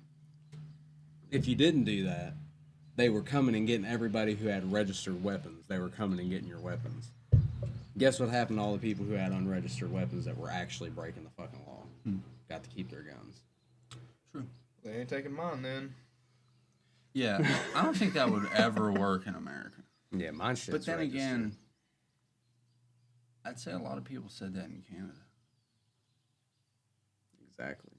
If you didn't do that, they were coming and getting everybody who had registered weapons. They were coming and getting your weapons. Guess what happened to all the people who had unregistered weapons that were actually breaking the fucking law? Got to keep their guns. True. They ain't taking mine then. Yeah, I don't think that would ever work in America. Yeah, mine shit's But then registered. again, I'd say a lot of people said that in Canada. Exactly.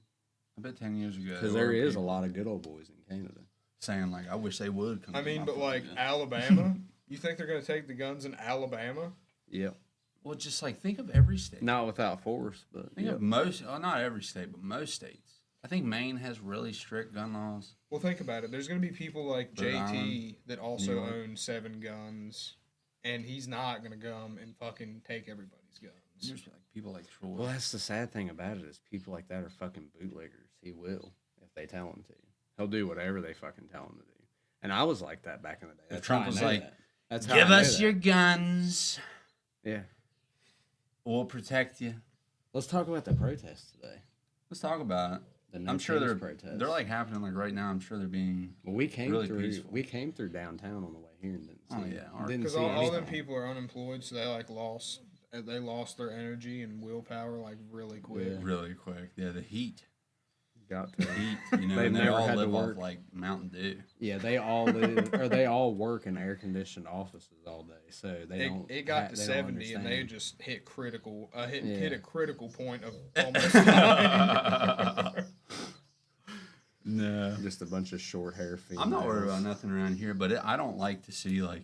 I bet 10 years ago. Because there is a lot of good old boys in Canada. saying like, I wish they would come. I to mean, my but fucking like gun. Alabama, you think they're gonna take the guns in Alabama? Yep. Well, just like think of every state. Not without force, but Think of most, well, not every state, but most states. I think Maine has really strict gun laws. Well, think about it. There's gonna be people like Rhode JT Island, that also New York. own 7 guns, and he's not gonna come and fucking take everybody's guns. There's like people like Troy. Well, that's the sad thing about it is people like that are fucking bootleggers. He will if they tell him to. He'll do whatever they fucking tell him to do. And I was like that back in the day. That's Trump how I was know like, that. That's how Give I know us that. your guns. Yeah. We'll protect you. Let's talk about the protests today. Let's talk about it. The no I'm sure change they're protests. like happening like right now. I'm sure they're being Well, we came really through. peaceful. We came through downtown on the way here and didn't see. Oh, yeah. Didn't Because see all them anything. people are unemployed, so they lost their energy and willpower like really quick. Yeah. really quick. Yeah, the heat. Got to. Heat. You know, They've and they never all had to live off work. like Mountain Dew. Yeah, they all live or they all work in air conditioned offices all day, so they don't. It got to they don't 70 and they understand. just hit critical. Yeah. Hit a critical point of almost dying. No. Just a bunch of short hair females. I'm not worried about nothing around here, but I don't like to see like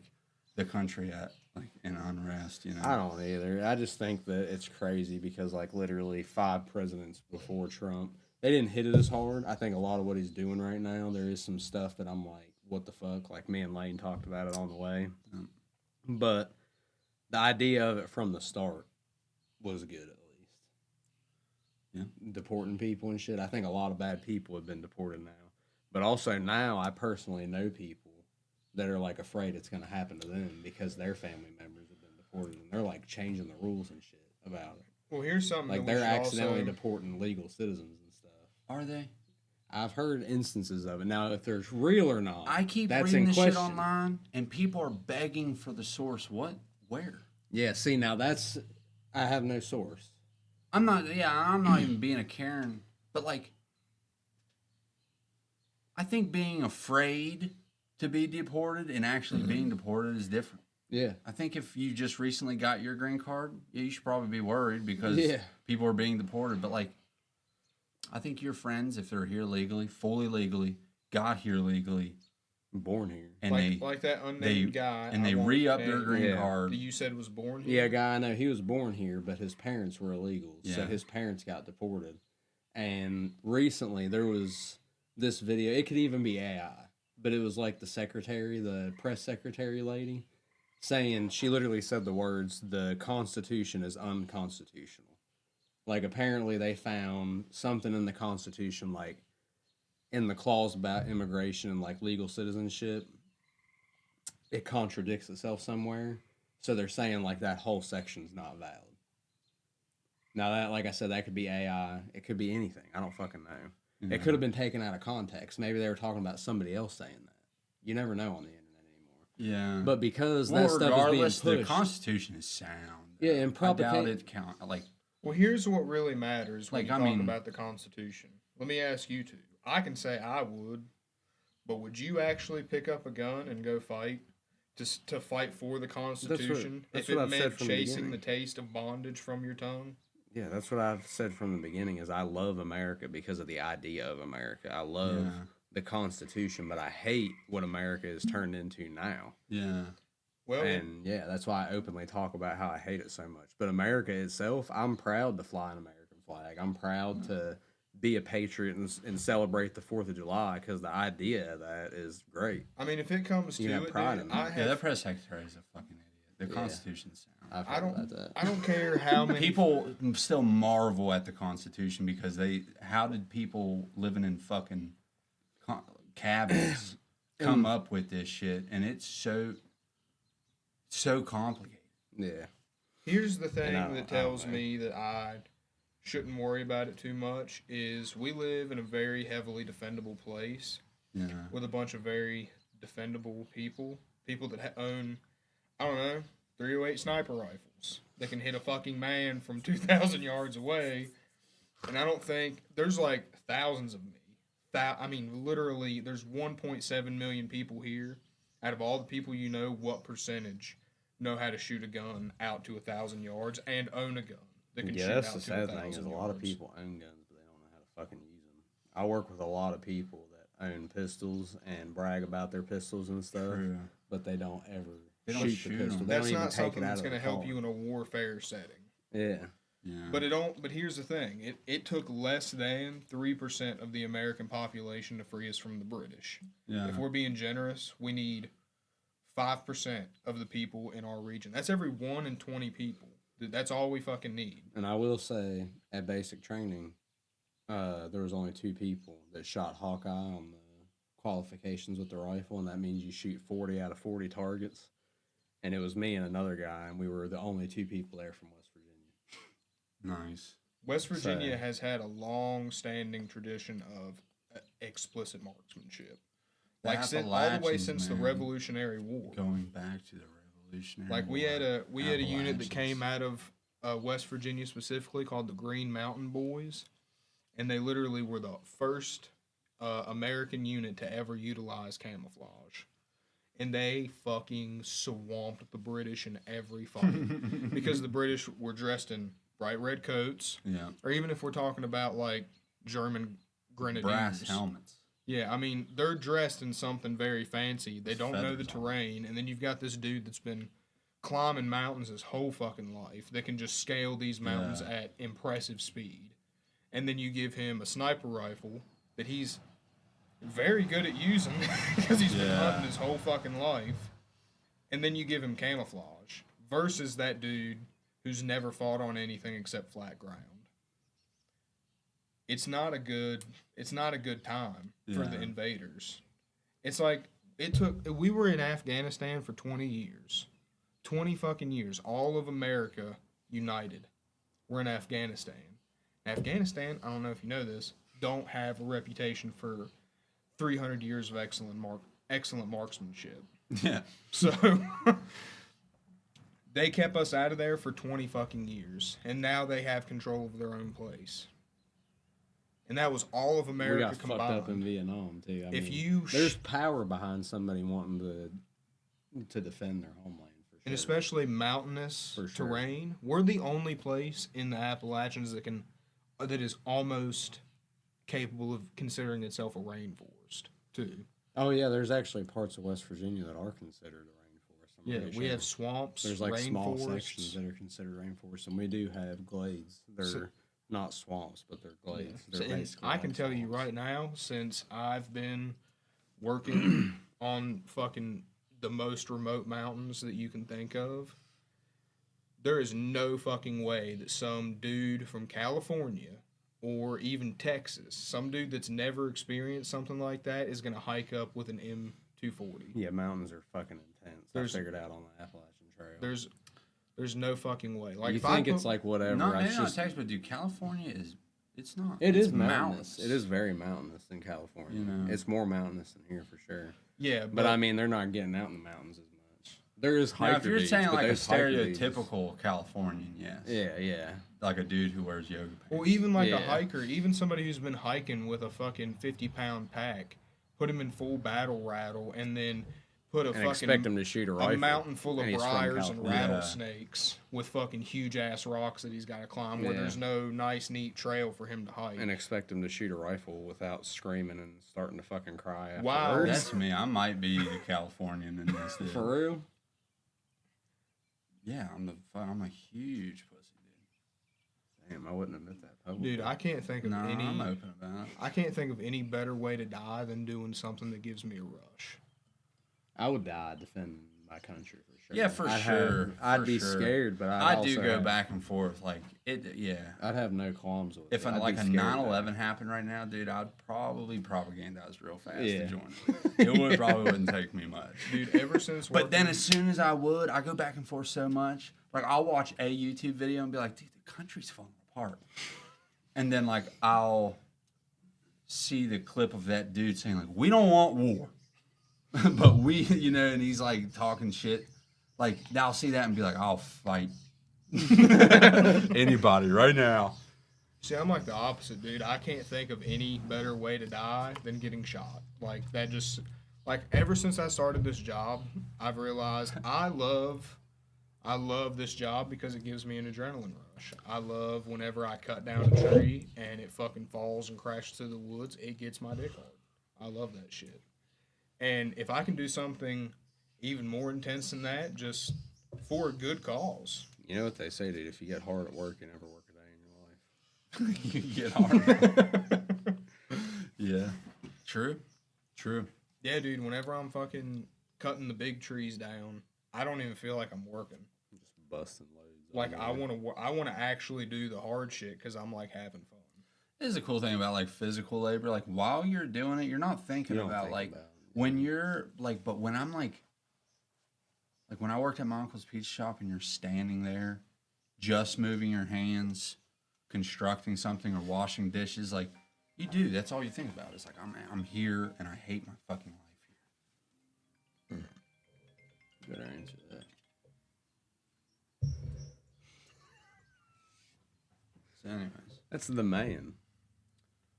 the country at like in unrest. You know. I don't either. I just think that it's crazy because like literally 5 presidents before Trump, they didn't hit it as hard. I think a lot of what he's doing right now, there is some stuff that I'm like, what the fuck? Like me and Lane talked about it on the way. But the idea of it from the start was good at least. Yeah. Deporting people and shit. I think a lot of bad people have been deported now. But also now I personally know people that are like afraid it's going to happen to them because their family members have been deported and they're like changing the rules and shit about it. Well, here's something Like that we they're should accidentally also, deporting legal citizens and stuff. Are they? I've heard instances of it. Now, if there's real or not, I keep that's reading in this question. shit online, and people are begging for the source. What? Where? Yeah, see, now that's I have no source. I'm not. Yeah, I'm not even being a Karen, but like, I think being afraid to be deported and actually being deported is different. Yeah, I think if you just recently got your green card, yeah, you should probably be worried because Yeah. people are being deported. But like, I think your friends, if they're here legally, fully legally, got here legally, I'm born here. and like that unnamed they guy. and I they won't re-up their name, green Yeah. card. that you said was born here. Yeah, guy, I know he was born here, but his parents were illegals, so Yeah. his parents got deported. And recently there was this video. It could even be AI, but it was like the press secretary lady, saying she literally said the words, "The Constitution is unconstitutional." Like apparently they found something in the Constitution, like in the clause about immigration and like legal citizenship, it contradicts itself somewhere. So they're saying like that whole section's not valid. Now that, like I said, that could be AI. It could be anything. I don't fucking know. Yeah. It could have been taken out of context. Maybe they were talking about somebody else saying that. You never know on the internet anymore. Yeah. But because Well, that stuff is being regardless, the pushed, Constitution is sound. Yeah, and I doubt propagate- it count. Like, Well, here's what really matters when Like, you I talk mean- about the Constitution. Let me ask you two. I can say I would, but would you actually pick up a gun and go fight to fight for the Constitution that's if what it I've said meant from the chasing beginning. the taste of bondage from your tongue? yeah, that's what I've said from the beginning. Is I love America because of the idea of America. I love Yeah. the Constitution, but I hate what America is turned into now. yeah. Well, And yeah, that's why I openly talk about how I hate it so much. But America itself, I'm proud to fly an American flag. I'm proud to be a patriot and celebrate the 4th of July because the idea of that is great. I mean, if it comes You to have it, pride dude, in I that. have. Yeah, that press secretary is a fucking idiot. The Yeah. Constitution's sound. I've I heard don't. about that. I don't care how many People still marvel at the Constitution because how did people living in fucking cabins come up with this shit? And it's so complicated. Yeah. Here's the thing I don't that tells know. me that I shouldn't worry about it too much is we live in a very heavily defendable place Yeah. with a bunch of very defendable people that own, I don't know, 308 sniper rifles that can hit a fucking man from 2,000 yards away. And I don't think there's like thousands of me. I mean, literally, there's 1.7 million people here. Out of all the people you know, what percentage know how to shoot a gun out to 1,000 yards and own a gun that can shoot Yeah, that's out the to sad 1,000 thing is yards? a lot of people own guns, but they don't know how to fucking use them. I work with a lot of people that own pistols and brag about their pistols and stuff, True. but they don't ever They don't shoot shoot the pistol. 'em. They That's don't even not take something it out that's of going to the help car. you in a warfare setting. Yeah. Yeah. But it don't. But here's the thing: it took less than 3% of the American population to free us from the British. yeah. If we're being generous, we need 5% of the people in our region. That's every 1 in 20 people. That's all we fucking need. And I will say, at basic training, there was only 2 people that shot Hawkeye on the qualifications with the rifle, and that means you shoot 40 out of 40 targets. and it was me and another guy, and we were the only 2 people there from West Virginia. Nice. West Virginia So- has had a long-standing tradition of explicit marksmanship, The all the way Appalachians, since the man. Revolutionary War. Going back to the Revolutionary Like we War, had a unit that Appalachians. came out of West Virginia specifically called the Green Mountain Boys, and they literally were the first American unit to ever utilize camouflage. And they fucking swamped the British in every fight because the British were dressed in bright red coats, Yeah. or even if we're talking about like German grenadiers, Brass helmets. Yeah, I mean they're dressed in something very fancy. They don't know the Feathers on terrain, and then you've got this dude that's been climbing mountains his whole fucking life that can just scale these mountains Yeah. at impressive speed. And then you give him a sniper rifle that he's very good at using because he's been Yeah. hunting his whole fucking life. And then you give him camouflage versus that dude who's never fought on anything except flat ground. It's not a good time for the Yeah. invaders. It's like we were in Afghanistan for 20 years. 20 fucking years. All of America united. We're in Afghanistan. Afghanistan, I don't know if you know this, don't have a reputation for 300 years of excellent marksmanship. Yeah. So they kept us out of there for 20 fucking years, and now they have control of their own place. And that was all of We America got combined. fucked up in Vietnam too. I If mean, you there's power behind somebody wanting to defend their homeland for sure. and especially mountainous For sure. terrain, we're the only place in the Appalachians that is almost capable of considering itself a rainforest too. Oh yeah, there's actually parts of West Virginia that are considered a rainforest. I'm Yeah, pretty we sure. have swamps. There's like small sections rainforests. that are considered rainforests, and we do have glades. They're So- not swamps, but they're glades. So, They're and basically I can like tell you swamps. right now, since I've been working on fucking the most remote mountains that you can think of, there is no fucking way that some dude from California or even Texas, some dude that's never experienced something like that, is gonna hike up with an M240. Yeah, mountains are fucking intense. There's- I figured out on the Appalachian Trail. There's no fucking way. Like you if I think it's put- like whatever? Not it's maybe not just, Texas, but dude, California it's not. it it's is mountainous. It is very mountainous in California. You know. It's more mountainous than here for sure. yeah, But I mean, they're not getting out in the mountains as much. There is Now, hiker if you're dudes, saying but like a those hiker dudes- stereotypical Californian, yes. Yeah. Like a dude who wears yoga pants. Well, even like a Yeah. hiker, even somebody who's been hiking with a fucking 50-pound pack, put him in full battle rattle, and then put a And fucking expect them to shoot a rifle. a mountain full of and he's from briars and California. Yeah. rattlesnakes with fucking huge ass rocks that he's got to climb where Yeah. there's no nice neat trail for him to hike. And expect them to shoot a rifle without screaming and starting to fucking cry Wow, afterwards. That's me. I might be the Californian in this. Dude. For real? Yeah, I'm a huge pussy, dude. Damn, I wouldn't admit that publicly. Dude, I can't think of No, any. I'm open about it. I can't think of any better way to die than doing something that gives me a rush. I would die defending my country for sure. Yeah, for I'd sure, I'd for be sure. scared, but I I'd do also go have- back and forth. Like it, yeah. I'd have no qualms with If it. I'd like be a scared of 9/11 happened right now, dude, I'd probably propagandize real fast Yeah. to join it. It probably wouldn't take me much. Dude, ever since But then working- as soon as I go back and forth so much. Like I'll watch a YouTube video and be like, dude, the country's falling apart. And then like I'll see the clip of that dude saying like, we don't want war. But we, and he's like talking shit. Like I'll see that and be like, I'll fight anybody right now. See, I'm like the opposite, dude. I can't think of any better way to die than getting shot. Like that just like ever since I started this job, I've realized I love this job because it gives me an adrenaline rush. I love whenever I cut down a tree and it fucking falls and crashes through the woods, it gets my dick hard. I love that shit. And if I can do something even more intense than that, just for a good cause. You know what they say, dude? If you get hard at work, you never work a day in your life. You get hard. Yeah. True. Yeah, dude, whenever I'm fucking cutting the big trees down, I don't even feel like I'm working. Just busting loads. Like all the way. I want to actually do the hard shit because I'm like having fun. This is a cool thing about like physical labor. Like while you're doing it, you're not thinking You don't about think like about it. when you're like, but when I'm like Like when I worked at my uncle's pizza shop and you're standing there, just moving your hands, constructing something or washing dishes, like you do. That's all you think about. It's like I'm here and I hate my fucking life here. Good answer to that. So, anyways, That's the man.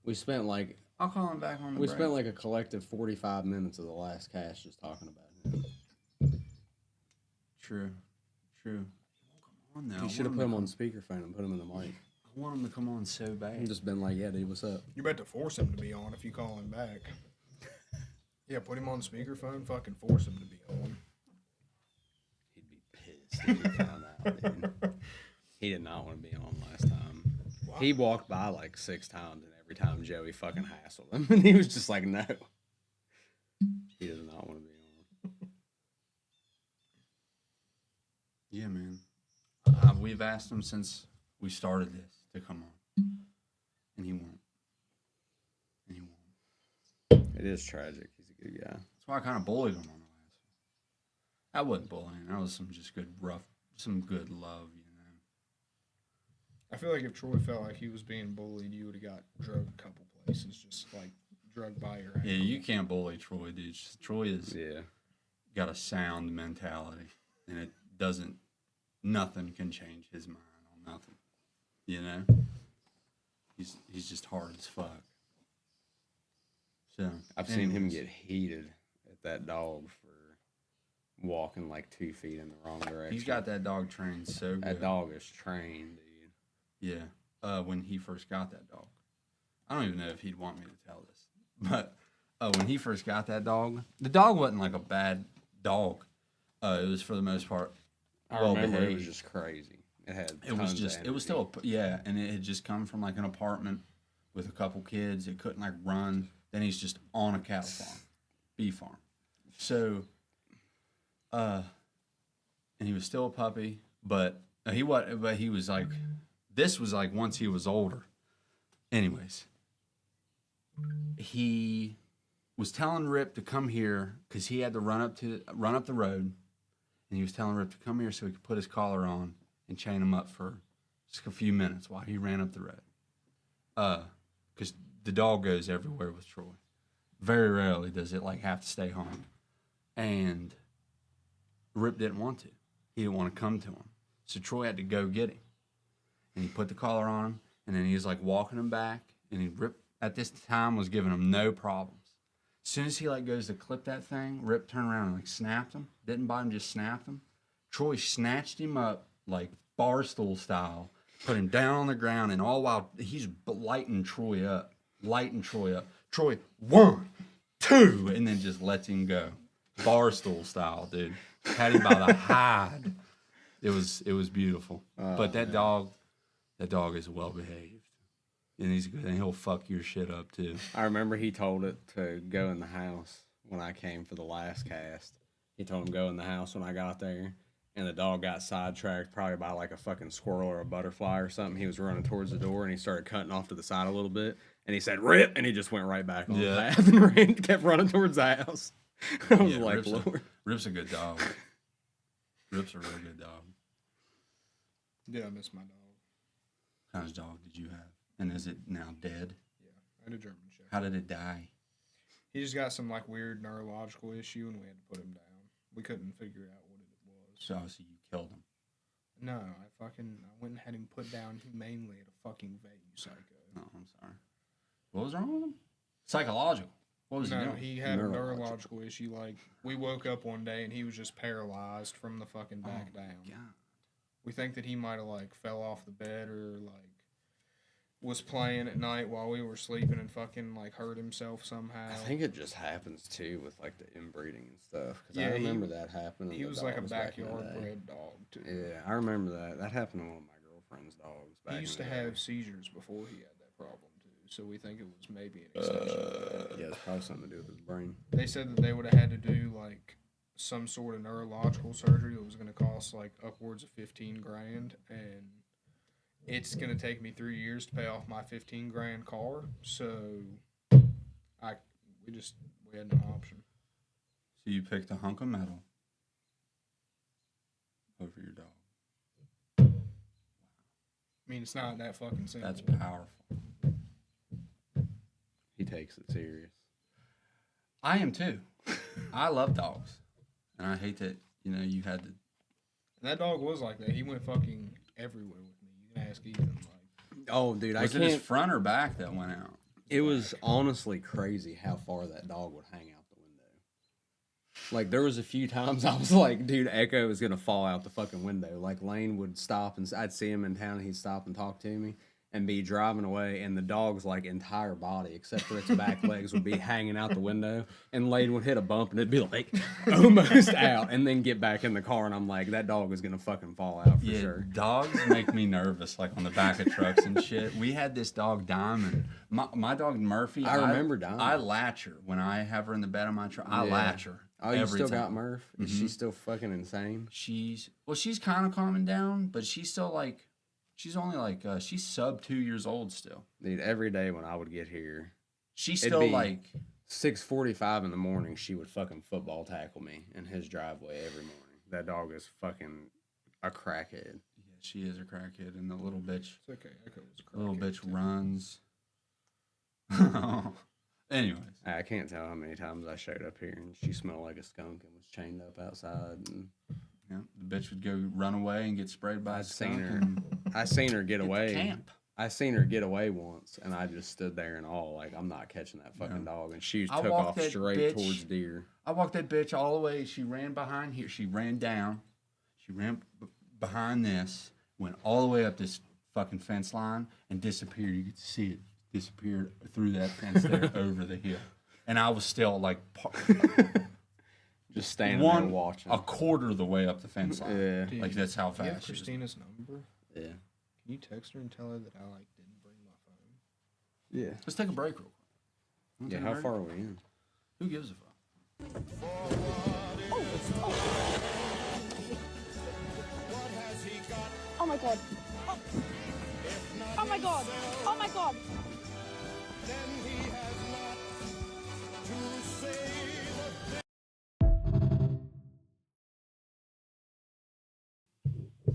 We spent like I'll call him back on the we break. spent like a collective 45 minutes of the last cast just talking about him. True. Come on now. You should have put him on speakerphone and put him in the mic. I want him to come on so bad. And just been like, yeah, dude, what's up? You're about to force him to be on if you call him back. Yeah, put him on speakerphone. Fucking force him to be on. He'd be pissed if he found out, dude. He did not want to be on last time. Wow. He walked by like 6 times, and every time Joey fucking hassled him, and he was just like, no. He does not want to be on. Yeah, man. We've asked him since we started this to come on, and he won't. It is tragic. He's a good guy. That's why I kind of bullied him on the last one. That wasn't bullying. That was some just some good love, you know. I feel like if Troy felt like he was being bullied, you would have got drugged a couple places, just like drugged by your ankle. Yeah, you can't bully Troy, dude. Troy is Yeah. got a sound mentality, and it doesn't. Nothing can change his mind on nothing. You know, he's just hard as fuck. So I've seen him anyways. get heated at that dog for walking like 2 feet in the wrong direction. He's got that dog trained so good. That dog is trained, dude. Yeah. When he first got that dog, I don't even know if he'd want me to tell this, but when he first got that dog, the dog wasn't like a bad dog. It was for the most part. I remember it well-behaved. was just crazy. It had. It was tons of just. It was energy. still and it had just come from like an apartment with a couple kids. It couldn't like run. Then he's just on a cattle farm, beef farm. So, and he was still a puppy, but he was like, this was like once he was older. Anyways, he was telling Rip to come here because he had to run up the road, and he was telling Rip to come here so he could put his collar on and chain him up for just a few minutes while he ran up the road. Because the dog goes everywhere with Troy. Very rarely does it like have to stay home. And Rip didn't want to. He didn't want to come to him. So Troy had to go get him. And he put the collar on him, and then he was like walking him back, and Rip at this time was giving him no problems. As soon as he like goes to clip that thing, Rip turned around and like snapped him. Didn't bite him, just snapped him. Troy snatched him up like barstool style, put him down on the ground, and all while he's lighting Troy up. Troy, 1, 2, and then just lets him go. Barstool style, dude. Had him by the hide. It was beautiful. But that dog is well behaved. And he's good, and he'll fuck your shit up too. I remember he told it to go in the house when I came for the last cast. He told him go in the house when I got there, and the dog got sidetracked probably by like a fucking squirrel or a butterfly or something. He was running towards the door, and he started cutting off to the side a little bit, and he said "Rip," and he just went right back on the path and kept running towards the house. I was like, Lord. Rip's a good dog. Rip's a really good dog. Did I miss my dog? What kind of dog did you have? And is it now dead? Yeah, I had a German Shepherd. How did it die? He just got some like weird neurological issue, and we had to put him down. We couldn't figure out what it was. So obviously you killed him. No, I went and had him put down humanely at a fucking vet, you psycho. Oh, I'm sorry. What was wrong with him? Psychological. What was he No, doing? he had a Neurological. neurological issue. Like, we woke up one day and he was just paralyzed from the fucking back down. God. We think that he might have like fell off the bed or like was playing at night while we were sleeping and fucking like hurt himself somehow. I think it just happens too with like the inbreeding and stuff. Because Yeah, I remember that happening. He with was like a dogs back in the backyard day. bred dog too. Yeah, I remember that. That happened to one of my girlfriend's dogs. Back He used in to the day. have seizures before he had that problem too. So we think it was maybe an extension of that. Yeah, it's probably something to do with his brain. They said that they would have had to do like some sort of neurological surgery that was going to cost like upwards of $15,000, and it's going to take me 3 years to pay off my $15,000 car. So we had no option. So you picked a hunk of metal over your dog. I mean, it's not that fucking simple. That's powerful. He takes it serious. I am too. I love dogs, and I hate that you had to. And that dog was like that. He went fucking everywhere with me. You can ask Ethan. Like, Oh, dude, Was it his front or back that went out? It was honestly crazy how far that dog would hang out the window. Like, there was a few times I was like, dude, Echo is going to fall out the fucking window. Like, Lane would stop, and I'd see him in town, and he'd stop and talk to me, and be driving away, and the dog's, like, entire body, except for its back legs, would be hanging out the window, and Lane would hit a bump, and it'd be, like, almost out, and then get back in the car, and I'm like, that dog is going to fucking fall out for sure. Dogs make me nervous, like on the back of trucks and shit. We had this dog, Diamond. My dog, Murphy. I remember Diamond. I latch her. When I have her in the bed of my truck, I latch her. Oh, you every still time. got Murph? Is she still fucking insane? She's kind of calming down, but she's still like, she's only like, she's sub 2 years old still. Dude, every day when I would get here, She's It'd still be- like, 6:45 in the morning, she would fucking football tackle me in his driveway every morning. That dog is fucking a crackhead. yeah, she is a crackhead, and the little bitch, it's okay. Echo was a little crackhead, bitch too. runs. Anyways, I can't tell how many times I showed up here and she smelled like a skunk and was chained up outside. And yeah, the bitch would go run away and get sprayed by a I'd skunk. seen her. and I seen her get get to away. camp. I seen her get away once, and I just stood there in awe, like I'm not catching that fucking dog. And she I took walked off that straight bitch- towards deer. I walked that bitch all the way. She ran behind here. She ran down. She ran behind this, went all the way up this fucking fence line and disappeared. You could see it disappeared through that fence there over the hill. And I was still like Just standing there one watching. a quarter of the way up the fence line. Yeah, Dude, Like that's how Do you have fast she was. Christina's number? yeah, Can you text her and tell her that I like didn't bring my phone? yeah. Let's take a break real quick. Yeah, how far are we in? Who gives a fuck? Oh my god. Oh. Oh my god. Oh my god.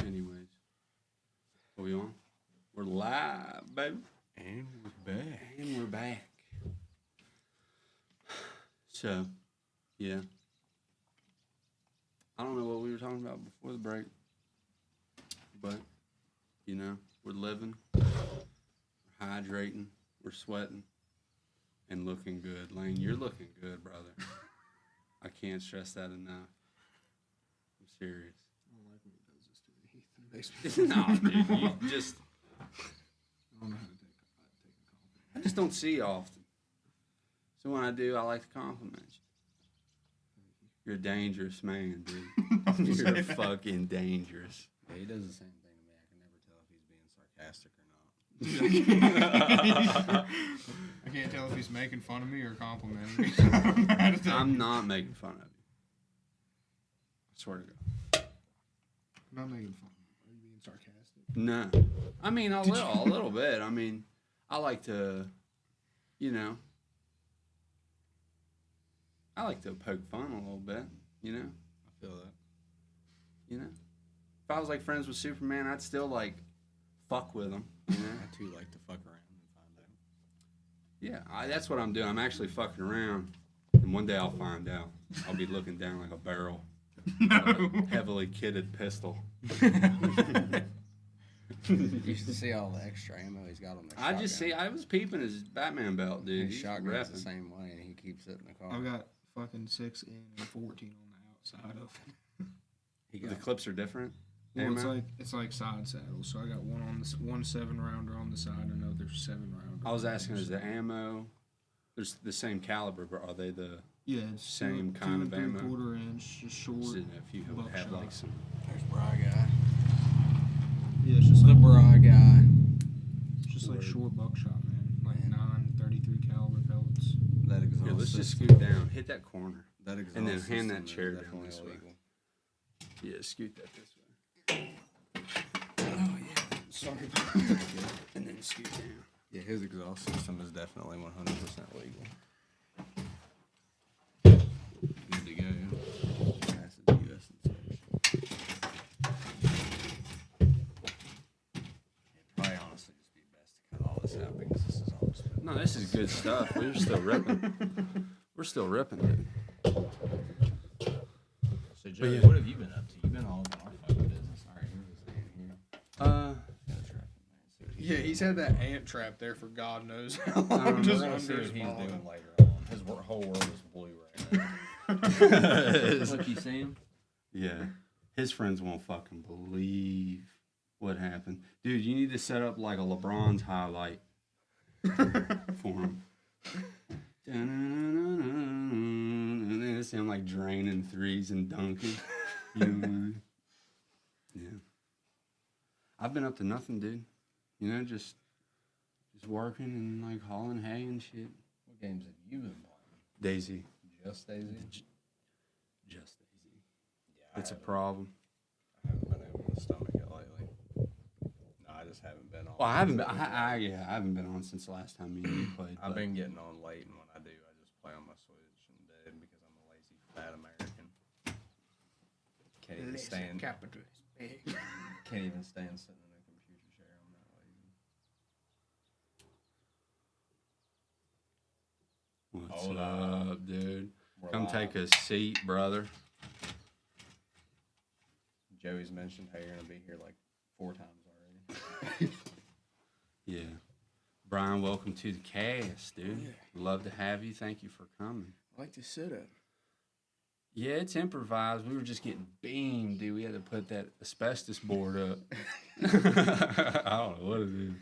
Anyways, are we on? We're live, baby. And we're back. And we're back. So, yeah. I don't know what we were talking about before the break, but, we're living, we're hydrating, we're sweating, and looking good. Lane, you're looking good, brother. I can't stress that enough. I'm serious. I don't like when he does this to me. Makes me No, dude, you just, I don't know how to take a I just don't see you often. So when I do, I like to compliment you. You're a dangerous man, dude. You're fucking dangerous. Yeah, he does the same thing to me. I can never tell if he's being sarcastic or not. I can't tell if he's making fun of me or complimenting me. I don't know how to tell. I'm not making fun of you. I swear to God. I'm not making fun. Are you being sarcastic? No. I mean, a little bit. I mean, I like to, I like to poke fun a little bit, I feel that. If I was like friends with Superman, I'd still like fuck with him, I too like to fuck around and find out. Yeah, that's what I'm doing. I'm actually fucking around, and one day I'll find out. I'll be looking down like a barrel. No. Heavily kitted pistol. You should see all the extra ammo he's got on the shotgun. I was peeping his Batman belt, dude. His He's shotgun's the repping. same way, and he keeps it in the car. I've got fucking 6 in and 14 on the outside of it. He The got clips are different. Well, Ammo? it's like side saddles. So I got one on the 1 7-rounder on the side, another 7-rounder. I was asking, is the ammo? There's the same caliber, but are they the it's same two, kind two of and ammo? 3/4 inch, just short. Just didn't know if you would have buckshot. like some. There's Bry Guy. Yeah, it's just The like Bry Guy. it's just like Word. short buckshot, man. Like 9.33 caliber pellets. That exhaust Here, let's just system. scoot down, hit that corner. That exhaust and then hand that system is chair down definitely this way. illegal. Yeah, scoot that this way. Oh yeah. Sorry. And then scoot down. Yeah, his exhaust system is definitely 100% legal. Good to go. Passes US inspection. No, this is good stuff. We're still ripping. We're still ripping, dude. So, Joe, yeah. what have you been up to? You've been all up in our fucking business. All right, here's this ant here. Got a trap in there. See what Yeah, he's had that ant trap there for God knows how long. We're Just gonna see under what his he's ball. doing later on. His whole world is blue right now. Look, you see him? Yeah. His friends won't fucking believe what happened. Dude, you need to set up like a LeBron's highlight for him. And then it's him like draining threes and dunking. You know what I mean? Yeah. I've been up to nothing, dude. You know, just working and like hauling hay and shit. What games have you been playing? Daisy. Just Daisy? Just Daisy. Yeah, It's a problem. I haven't been able to stomach it lately. No, I just haven't been on. Well, I haven't been. I haven't been on since the last time me and you played. I've but- been getting on late, and when I do, I just play on my Switch and dead because I'm a lazy fat American. Can't even stand. Capitalist. Can't even stand sitting in a computer chair. I'm that lazy. What's Hold up, dude? We're Come live. take a seat, brother. Joey's mentioned how you're gonna be here like 4 times already. Yeah. Brian, welcome to the cast, dude. Yeah. Love to have you. Thank you for coming. I like to sit up. Yeah, it's improvised. We were just getting beamed, dude. We had to put that asbestos board up. I don't know what it is.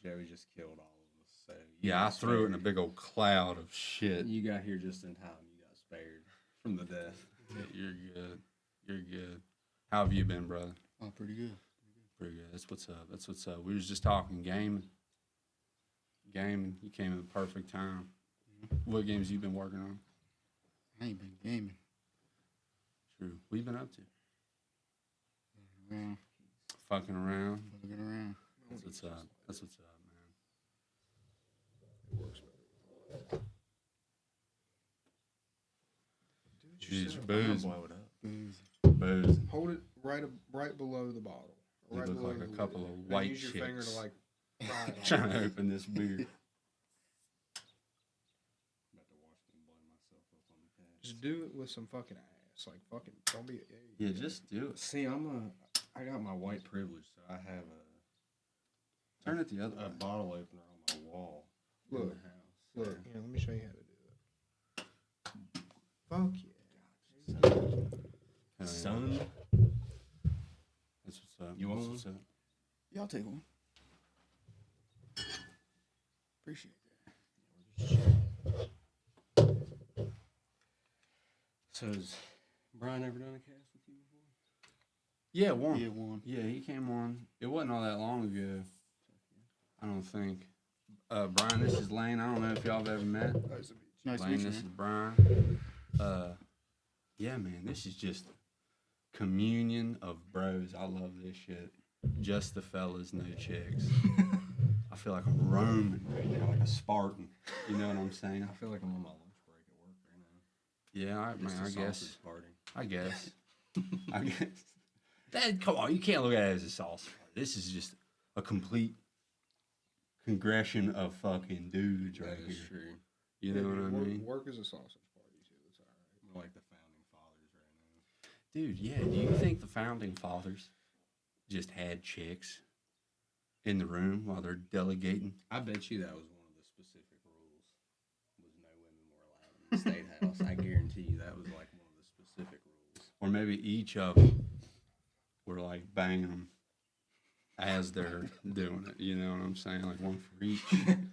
Yeah, Joey just killed all of us. So Yeah, I threw it in a big old cloud of shit. You got here just in time. You got spared from the death. Yeah, you're good. You're good. How have you been, brother? Oh, pretty good. Pretty good. That's what's up. That's what's up. We was just talking gaming. Gaming. You came at the perfect time. What games you been working on? I ain't been gaming. True. What you been up to? Around, Fucking around. looking around. That's what's up. That's what's up, man. Jeez, booze. Blow it up. Booze. Booze. Hold it right below the bottle. They Right look below like a the couple lid. of And white use your finger chicks. to like pry it off. Trying to open this beer. About to wash and blow myself up on the cast. Just do it with some fucking ass. Like fucking don't be. Yeah, just do it. See, I got my white privilege, so I have Turn it the other a way. bottle opener on my wall in Look, the house. Look, here, let me show you how to do it. Fuck yeah. Hell yeah. Son, That's what's up. You want That's one? what's up. Yeah, I'll take one. Appreciate so has Brian ever done a cast with you before? Yeah, one. that. Yeah, one. Yeah, he came on. It wasn't all that long ago. I don't think. Brian, this is Lane. I don't know if y'all have ever met. Nice to meet Lane, you, this is man. Brian. Yeah, man, this is just communion of bros. I love this shit. Just the fellas, no chicks. I feel like I'm Roman right now, like a Spartan. You know what I'm saying? I feel like I'm on my lunch break at work right now. Yeah, all right, man, Just a I guess. sausage party. I guess. I guess. That, come on, you can't look at it as a sausage party. This is just a complete congression of fucking dudes right That is here. true. You know what I mean? Work is a sausage party too. It's all right. We're like the founding fathers right now. Dude, yeah. Do you think the founding fathers just had chicks in the room while they're delegating? I bet you that was one of the specific rules. Was no women were allowed in the state house. I guarantee you that was like one of the specific rules. Or maybe each of them were like banging them as they're doing it. You know what I'm saying? Like one for each. And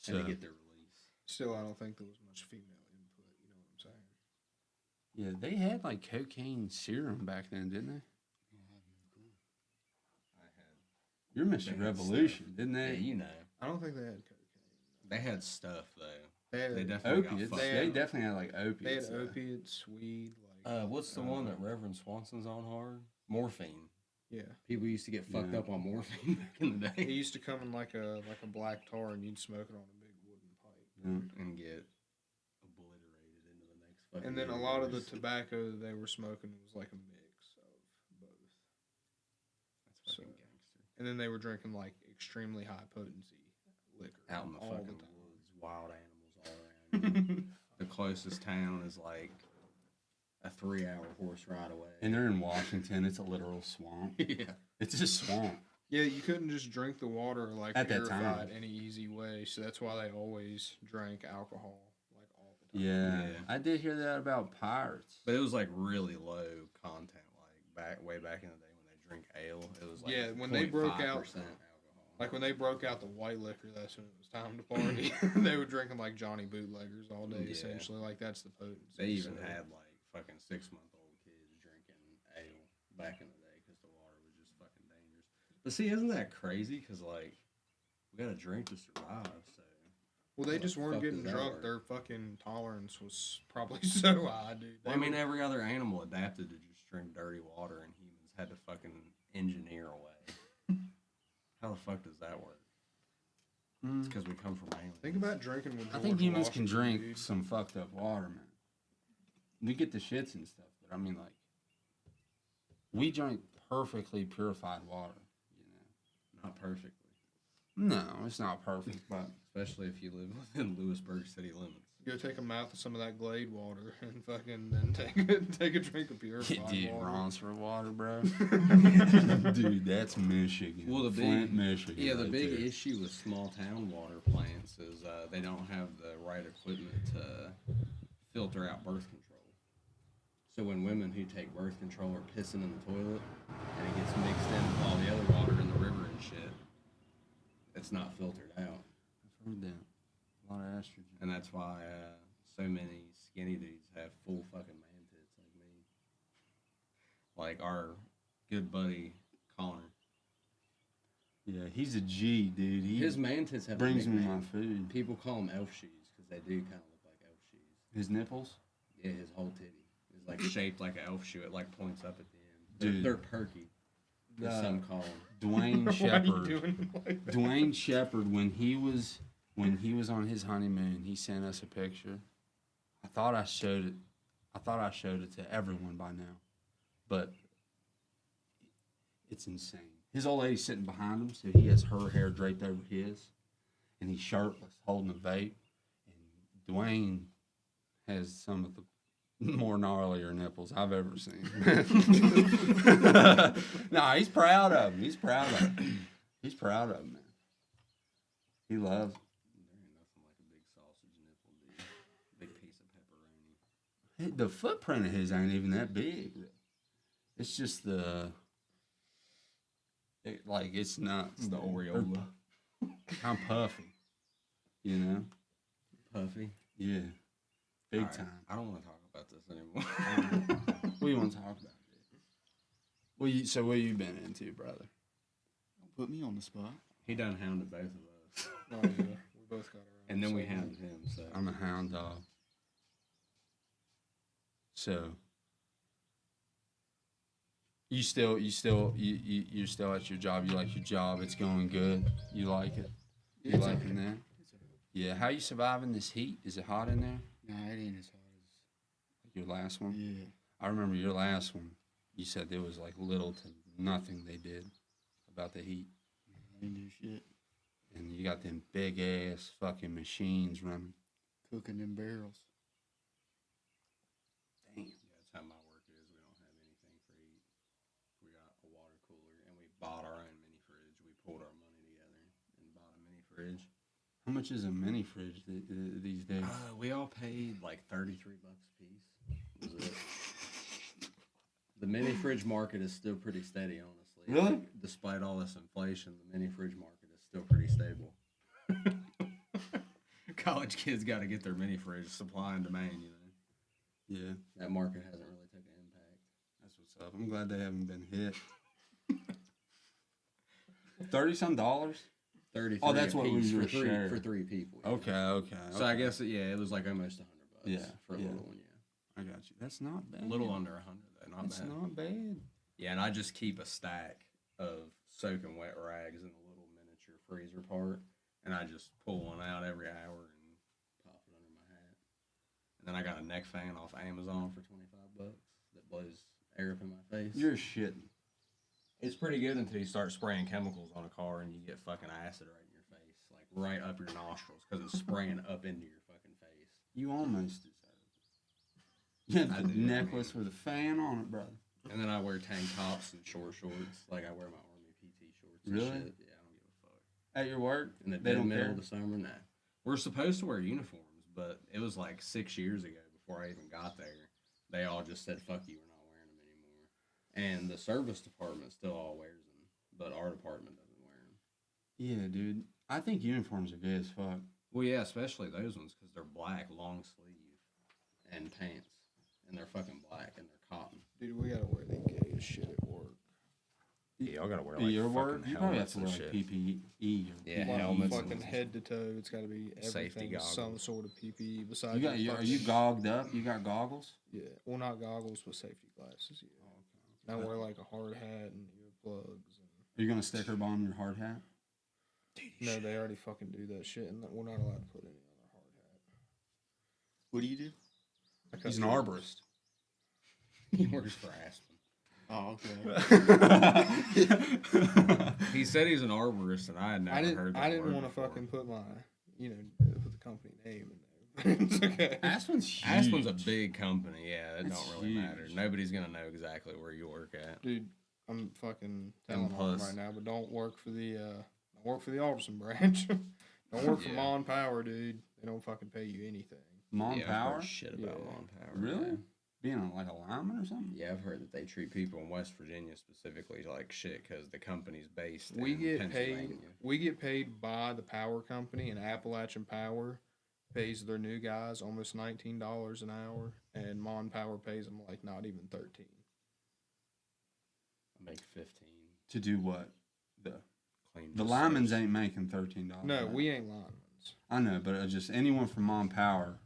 to get their release. Still, I don't think there was much female input. You know what I'm saying? Yeah, they had like cocaine serum back then, didn't they? I had. You're Mr. They had Revolution, stuff. didn't Yeah, they? you know. I don't think they had cocaine. They had stuff though. They had, They definitely Opiates. got They fucked. They had- definitely had like they had opiates. opiates, weed, like What's the one that Reverend Swanson's on hard? Morphine. yeah. People used to get fucked Yeah. up on morphine back in the It day used to come in like a black tar, and you'd smoke it on a big wooden pipe. Yeah. and get oblitterated into the next fucking. And then a lot of the universe. tobacco that they were smoking was like a mix of both. That's so- fucking gangster. And then they were drinking like extremely high potency liquor out in the all fucking the time. woods, wild animals all around you. The closest town is like a 3-hour horse ride away. And they're in Washington. It's a literal swamp. Yeah. It's a swamp. Yeah, you couldn't just drink the water like At that time. purified any easy way, so that's why they always drank alcohol like all the time. Yeah. Yeah. I did hear that about pirates. But it was like really low content, like way back in the day when they drink ale. It was like Yeah, when they broke out- 0.5% alcohol. Like when they broke out the white liquor, that's when it was time to party. They were drinking like Johnny bootleggers all day, Yeah. essentially. Like that's the potency. They even so- had like fucking 6-month-old kids drinking ale back in the day because the water was just fucking dangerous. But see, isn't that crazy? Because like we got to drink to survive. So Well, they What just the weren't fuck getting does that drunk. work? Their fucking tolerance was probably so high, dude. I mean, every other animal adapted to just drink dirty water, and humans had to fucking engineer a way. How the fuck does that work? It's because we come from aliens. Think about drinking with I think George humans can Washington, drink dude. some fucked up water, man. We get the shits and stuff, but I mean, like, we drink perfectly purified water. You Not perfectly, know, no, it's not perfect, but especially if you live within Lewisburg city limits. Go take a mouth of some of that Glade water and fucking then take a drink of purified dude, water. Ronsford water, bro. Dude, that's Michigan. Well, the Flint, big Michigan. Yeah, the right big there. issue with small town water plants is they don't have the right equipment to filter out birth control. So when women who take birth control are pissing in the toilet and it gets mixed in with all the other water in the river and shit, it's not filtered out. I've heard that. A lot of estrogen. And that's why so many skinny dudes have full fucking man tits like me. Like our good buddy Connor. Yeah, he's a G, dude. He His man tits have brings a me nickname. my food. People call him elf shoes because they do kind of look like elf shoes. His nipples? Yeah, his whole titty is like shaped like an elf shoe. It like points up at the end. Dude. They're perky. As some call them. Dwayne Why are you Shepard. doing like that? Dwayne Shepard, when he was on his honeymoon, he sent us a picture. I thought I showed it to everyone by now, but it's insane. His old lady's sitting behind him, so he has her hair draped over his, and he's shirtless, holding a vape. And Dwayne has some of the more gnarlier nipples I've ever seen. Nah, he's proud of him. He's proud of him. He's proud of him, man. He loves. There ain't nothing like a big sausage nipple, dude. Big piece of pepperoni. The footprint of his ain't even that big. It's just it's not. It's the Oreo. I'm puffy. You know? Puffy. Yeah. Big All right, time. I don't want to talk about this anymore. What do you want to talk about, dude? So what you been into, brother? Don't put me on the spot. He done hounded both of us. Oh yeah, we both got our own. And then we segment. hounded him, so. I'm a hound dog. So you're still at your job. You like your job. It's going good. You like it. You It's liking okay. that? It's okay. Yeah. How you surviving this heat? Is it hot in there? Nah, it ain't as hard Your last one. as. Yeah. I remember your last one. You said there was like little to nothing they did about the heat, I ain't do shit. and you got them big ass fucking machines running. Cooking them barrels. Damn. Yeah, that's how my work is. We don't have anything for heat. We got a water cooler, and we bought our own mini fridge. We pulled our money together and bought a mini fridge. How much is a mini fridge these days? We all paid like $33 a piece. Was it? The mini fridge market is still pretty steady, honestly. Really? Despite all this inflation, the mini fridge market is still pretty stable. College kids got to get their mini fridge, supply and demand, you know. Yeah, That market hasn't really taken impact. that's what's up. I'm glad they haven't been hit. $30-some. 33 Oh, that's a what piece was your for three share. for 3 people. yeah. Okay. So I guess it was like almost $100 Yeah, for a yeah. little one, I got you. That's not bad. A little under 100 though, not That's bad. not bad. Yeah, and I just keep a stack of soaking wet rags in a little miniature freezer part, and I just pull one out every hour and pop it under my hat. And then I got a neck fan off Amazon for $25 that blows air up in my face. You're shitting. It's pretty good until you start spraying chemicals on a car and you get fucking acid right in your face, like right up your nostrils because it's spraying up into your fucking face. You almost deserve it. You I had the do, I necklace mean- with a fan on it, brother. And then I wear tank tops and short shorts. Like I wear my Army PT shorts and Really? shit. Yeah, I don't give a fuck. At your work, In the they dead don't middle care. of the summer, nah. We're supposed to wear uniforms, but it was like 6 years ago before I even got there. They all just said, fuck you, we're not wearing them anymore. And the service department still all wears them, but our department doesn't wear them. Yeah, dude. I think uniforms are good as fuck. Well, yeah, especially those ones because they're black, long sleeve, and pants. And they're fucking black and they're cotton. Dude, we gotta wear the gayest shit at work. Yeah, y'all gotta wear At your work, you probably have to wear like PPE. Or Yeah, Like, helmets fucking and- head to toe. It's gotta be Safety everything. Some goggles. sort of PPE besides. You got, your are you fucking- gogged up? You got goggles? Yeah, well, not goggles, but safety glasses. Yeah. I wear like a hard hat and earplugs. And Are you gonna sticker bomb your hard hat? no, they already fucking do that shit, and we're not allowed to put any other hard hat. What do you do? I cut He's an trees. arborist. He works for Aspen. Oh, okay. He said he's an arborist, and I had never heard that I didn't word want to before. fucking put my, put the company name in there. It's okay. Aspen's huge. Aspen's a big company, yeah. It It's don't really matter. huge. Nobody's gonna know exactly where you work at. Dude, I'm fucking And telling on them plus- right now, but don't work for the Alderson branch. Don't work for Yeah. Mon Power, dude. They don't fucking pay you anything. Mon Yeah, I've heard Power? shit about Yeah. Mon Power. Really? Being like a lineman or something? Yeah, I've heard that they treat people in West Virginia specifically like shit because the company's based We in get Pennsylvania. paid. We get paid by the power company, and Appalachian Power pays their new guys almost $19 an hour, and Mon Power pays them like not even 13. I make 15. To do what? Clean The just linemen saves- ain't making $13. No, an we ain't linemen. I know, but just anyone from Mon Power.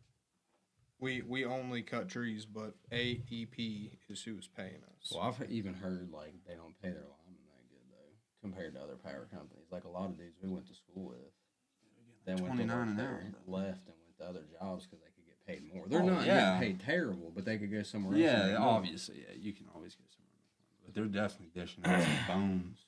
We only cut trees, but AEP is who is paying us. Well, I've even heard like they don't pay their linemen that good though, compared to other power companies. Like a lot of dudes we went to school with, they went to 29 work an there, hour, bro. left and went to other jobs because they could get paid more. They're Oh, not yeah. getting paid terrible, but they could go somewhere else. and Yeah, make more. obviously. Yeah, you can always get someone. But they're definitely dishing out some bones.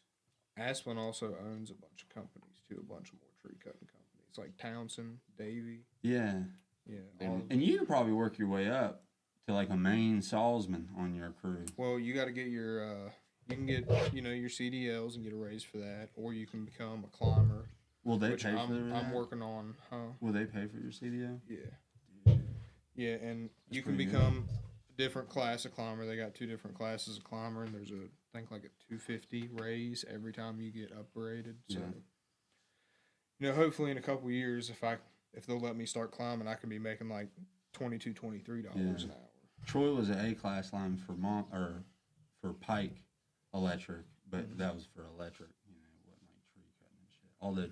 Aspen also owns a bunch of companies too, a bunch of more tree cutting companies like Townsend, Davy. Yeah. Yeah. They- all of And you could probably work your way up to like a main salesman on your crew. Well, you got to get your, you can get, your CDLs and get a raise for that, or you can become a climber, Will they which pay for I'm that? working on, huh? Will they pay for your CDO? Yeah. Yeah, and you can pretty good. become a different class of climber. They got two different classes of climber, and there's I think like a 250 raise every time you get upgraded. So, hopefully in a couple years, if they'll let me start climbing, I can be making like $22, $23 Yeah. an hour. Troy was an A-class lineman for Pike Electric, but that was for electric. It wasn't like tree cutting and shit. Although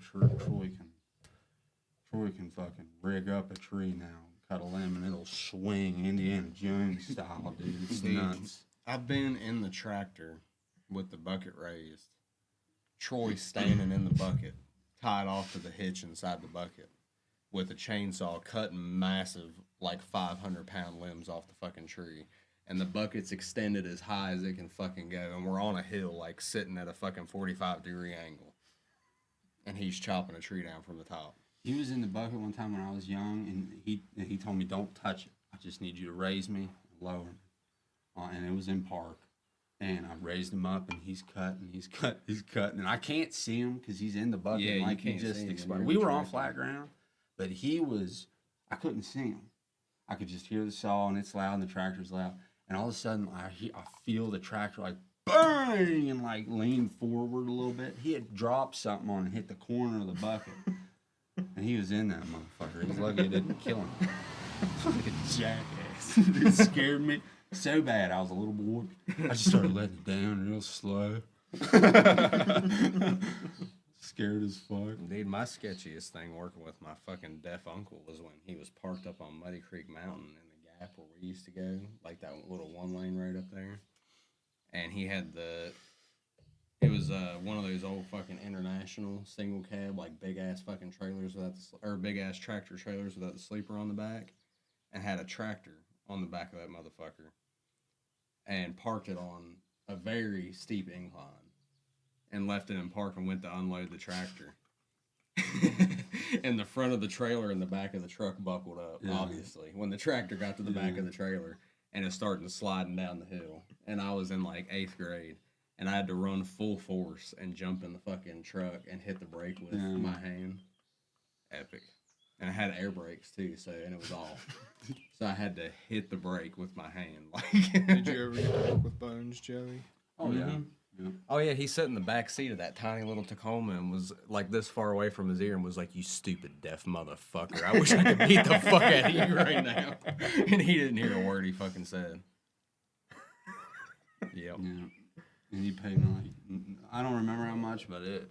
Troy can fucking rig up a tree now, cut a limb, and it'll swing Indiana Jones style, dude. It's Dude. nuts. I've been in the tractor with the bucket raised. Troy standing in the bucket, tied off to the hitch inside the bucket, with a chainsaw cutting massive, like 500-pound limbs off the fucking tree. And the bucket's extended as high as it can fucking go. And we're on a hill, like sitting at a fucking 45-degree angle. And he's chopping a tree down from the top. He was in the bucket one time when I was young, and he told me, "Don't touch it. I just need you to raise me and lower me." And it was in park, and I raised him up, and he's cutting, and I can't see him because he's in the bucket, Yeah, you like he can't see just him when expired. you're We were on tracking. flat ground, but I couldn't see him. I could just hear the saw, and it's loud, and the tractor's loud, and all of a sudden I feel the tractor like bang and like lean forward a little bit. He had dropped something on and hit the corner of the bucket. And he was in that motherfucker. He was lucky it didn't kill him. Like a jackass. It scared me so bad. I was a little boy. I just started letting it down real slow. Scared as fuck. Dude, my sketchiest thing working with my fucking deaf uncle was when he was parked up on Muddy Creek Mountain in the gap where we used to go, like that little one-lane road up there. And he had it was one of those old fucking international single cab, like big ass fucking trailers or big ass tractor trailers without the sleeper on the back, and had a tractor on the back of that motherfucker, and parked it on a very steep incline, and left it in park and went to unload the tractor. and the front of the trailer and the back of the truck buckled up, Yeah. obviously, when the tractor got to the back of the trailer and it's starting sliding down the hill. And I was in like 8th grade and I had to run full force and jump in the fucking truck and hit the brake with my hand. Epic. And I had air brakes too, and it was off. So I had to hit the brake with my hand. Like, Did you ever get to work with Bones, Joey? Oh, yeah. Oh yeah, he sat in the back seat of that tiny little Tacoma and was like this far away from his ear and was like, "You stupid deaf motherfucker! I wish I could beat the fuck out of you right now." And he didn't hear a word he fucking said. Yep. Yeah. And he paid me like, I don't remember how much, but it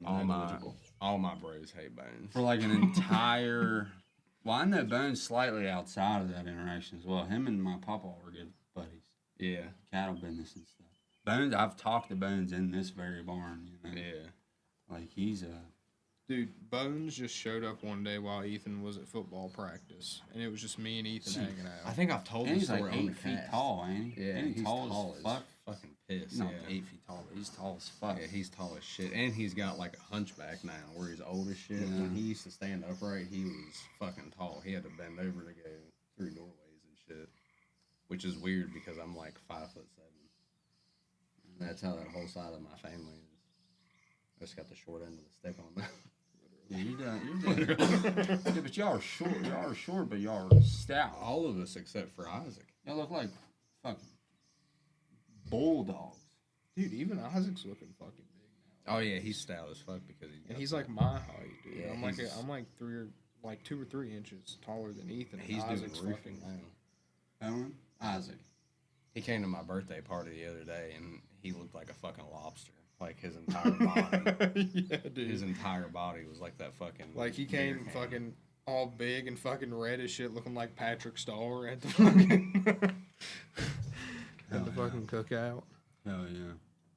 was negligible. All my bros hate Bones. For like an entire, well, I know Bones slightly outside of that interaction as well. Him and my papa were good buddies. Yeah. Cattle business and stuff. Bones, I've talked to Bones in this very barn, you know. Yeah. Like, he's a... Dude, Bones just showed up one day while Ethan was at football practice, and it was just me and Ethan hanging out. I think I've told And this he's story like on 8 the feet cast. tall, ain't he? Yeah, Ain't he he's tall as fuck? fucking piss. Not Yeah. 8 feet tall, but he's tall as fuck. Yeah, he's tall as shit. And he's got like a hunchback now where he's old as shit. Yeah. When he used to stand upright, he was fucking tall. He had to bend over to go through doorways and shit. Which is weird because I'm like 5'7". That's how that whole side of my family is. I just got the short end of the stick on that. Yeah, you're done. Yeah, but y'all are short. Y'all are short, but y'all are stout. All of us except for Isaac. Y'all look like fucking bulldogs. Dude, even Isaac's looking fucking big now. Oh yeah, he's stout as fuck because And he's like my height, dude. Yeah, I'm like 2 or 3 inches taller than Ethan. he's and doing Isaac's roofing now. Owen? Isaac. He came to my birthday party the other day and he looked like a fucking lobster. Like his entire body. Yeah, dude. His entire body was like that fucking. Like he beer came can. fucking all big and fucking red as shit, looking like Patrick Starr at the fucking fucking cookout. Hell yeah.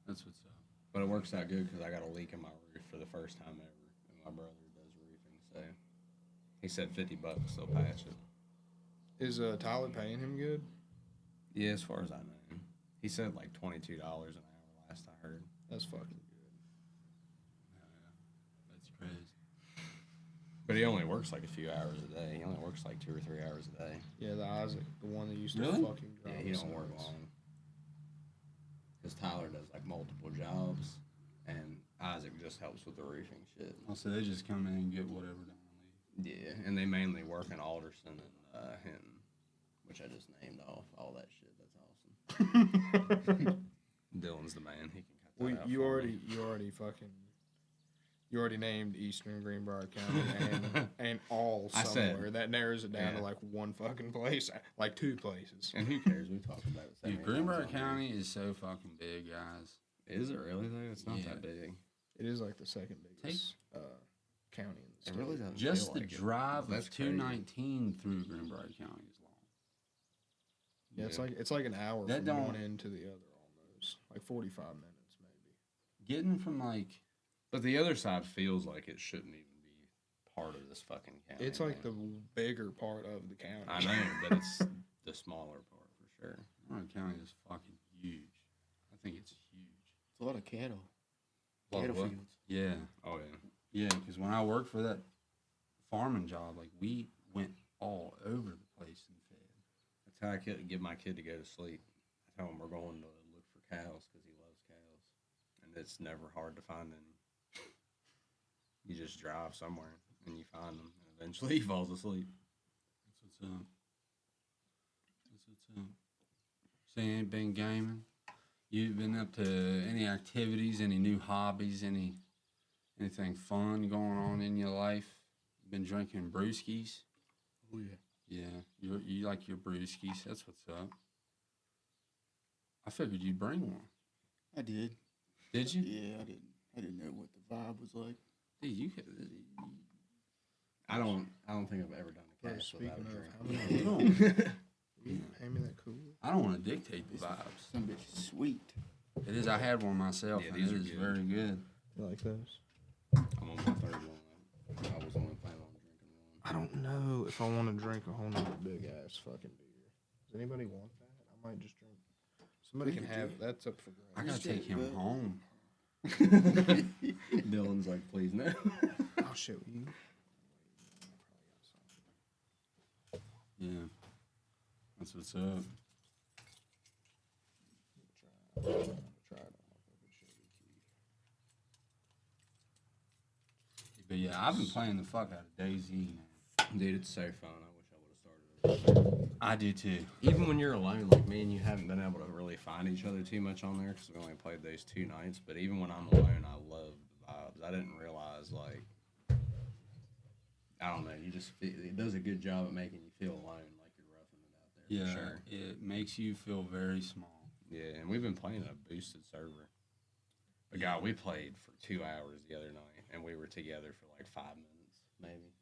That's what's up. But it works out good because I got a leak in my roof for the first time ever, and my brother does roofing, so he said $50 they'll patch it. Is Tyler paying him good? Yeah, as far as I know, he said like $22 an hour last I heard. That's fucking good. That's crazy. But he only works like a few hours a day. He only works like 2 or 3 hours a day. Yeah, the Isaac, the one that used to Really? fucking Yeah, drive he us don't work nuts. long. Because Tyler does like multiple jobs, and Isaac just helps with the roofing shit. Also, they just come in and get whatever done and leave. Yeah, and they mainly work in Alderson and Hinton, which I just named off all that shit. That's awesome. Dylan's the man. He can cut that Well, out you for me. already named Eastern Greenbrier County and all I said- somewhere. That narrows it down yeah. to like one fucking place, like 2 places. And who cares? We talked about it. so Dude, many Greenbrier times on County is so fucking big, guys. here. Is it really though? It's not Yeah. that big. It is like the second biggest county in the It state. really doesn't. Just feel the like it. drive That's of crazy. 219 through Greenbrier County is long. Yeah, it's like an hour That from don't- one end to the other, almost like 45 minutes maybe. Getting from like But the other side feels like it shouldn't even be part of this fucking county. It's like the man. bigger part of the county. I know, but it's the smaller part for sure. Greenbrier County is fucking huge. I think it's huge. It's a lot of cattle. Lot of Cattle what? fields. Yeah, Oh yeah. yeah. Because when I worked for that farming job, like we went all over the place and fed. That's how I get my kid to go to sleep. I tell him we're going to look for cows because he loves cows, and it's never hard to find any. You just drive somewhere and you find them, and eventually he falls asleep. That's what's up. That's what's up. So you ain't been gaming? You been up to any activities, any new hobbies, anything fun going on in your life? Been drinking brewskis? Oh yeah. Yeah, you like your brewskis. That's what's up. I figured you'd bring one. I did. Did you? Yeah, I didn't know what the vibe was like. Dude, you could. I don't think I've ever done a Bro, cast without a speaking drink. of, how many You don't, you hand me that cooler? I don't want to dictate the vibes. Some bitch is sweet. It is. I had one myself, Yeah, and these it are is good. very good. You like those? I'm on my third one. I was only planning on drinking one. I don't know if I want to drink a whole nother big ass fucking beer. Does anybody want that? I might just drink. Somebody We can could have. do That's up for I grabs. gotta take him good. home. Dylan's like, please no. Oh shit. Yeah. That's what's up. Try it on my fucking But yeah, I've been playing the fuck out of DayZ, man. Dude, it's so fun. I wish I would have started it. I do too. Even when you're alone, like me and you haven't been able to really find each other too much on there because we only played those 2 nights. But even when I'm alone, I love the vibes. I didn't realize, like, I don't know, it does a good job at making you feel alone, like you're roughing it out there. Yeah, For sure. it makes you feel very small. Yeah, and we've been playing a boosted server. But God, we played for 2 hours the other night, and we were together for like 5 minutes, maybe.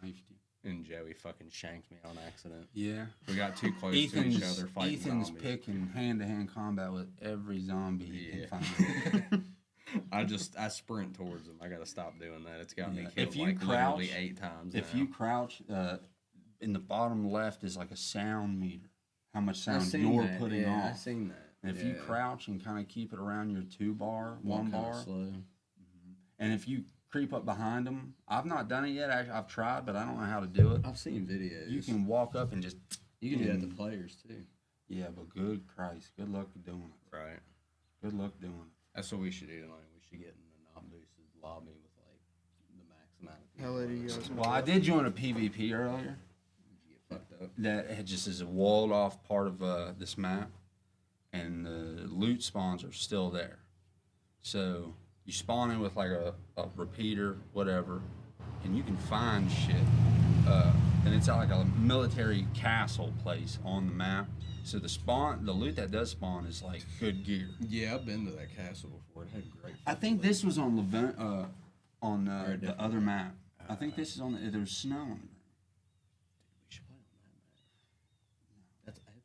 I knifed you. And Joey fucking shanked me on accident. Yeah. We got too close to each other fighting Ethan's zombies. picking hand-to-hand combat with every zombie he Yeah. can find. I sprint towards him. I gotta stop doing that. It's got me Yeah. killed If you like crouch- literally 8 times. If now. you crouch, in the bottom left is like a sound meter. How much I sound seen you're that, putting yeah, I off. seen that. And if you yeah. crouch and kind of keep it around your 2 bar, 1 Walk kinda bar, slow. and if you creep up behind them, I've not done it yet. I've tried, but I don't know how to do it. I've seen videos. You can walk up and just. do that to players too. Yeah, but good Christ, good luck doing it. Right. Good luck doing it. That's what we should do tonight. We should get in the not boosted lobby with like the max amount of people. How late are you guys? Well, I did join a PvP earlier. Did you get fucked up? That had just is a walled off part of this map, and the loot spawns are still there. So you spawn in with like a repeater, whatever, and you can find shit. And it's like a military castle place on the map. So the loot that does spawn is like good gear. Yeah, I've been to that castle before. It had great. I think this was on Very the different. other map. I think this is on there's snow on it. We should play on that map. That's epic.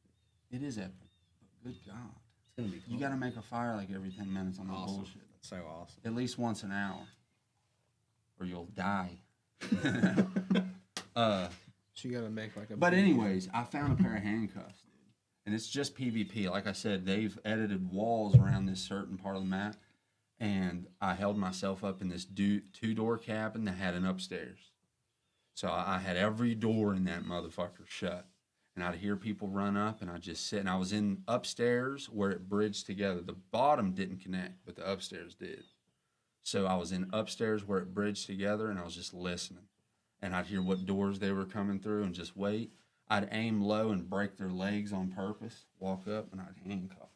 It is epic. But good God. It's gonna be. You got to make a fire like every 10 minutes on that awesome. bullshit. That's so awesome. At least once an hour. Or you'll die. So you gotta make like a. But anyways, I found a pair of handcuffs, dude. And it's just PvP. Like I said, they've edited walls around this certain part of the map. And I held myself up in this 2-door cabin that had an upstairs. So I had every door in that motherfucker shut. And I'd hear people run up, and I'd just sit. And I was in upstairs where it bridged together. The bottom didn't connect, but the upstairs did. So I was in upstairs where it bridged together, and I was just listening. And I'd hear what doors they were coming through and just wait. I'd aim low and break their legs on purpose, walk up, and I'd handcuff.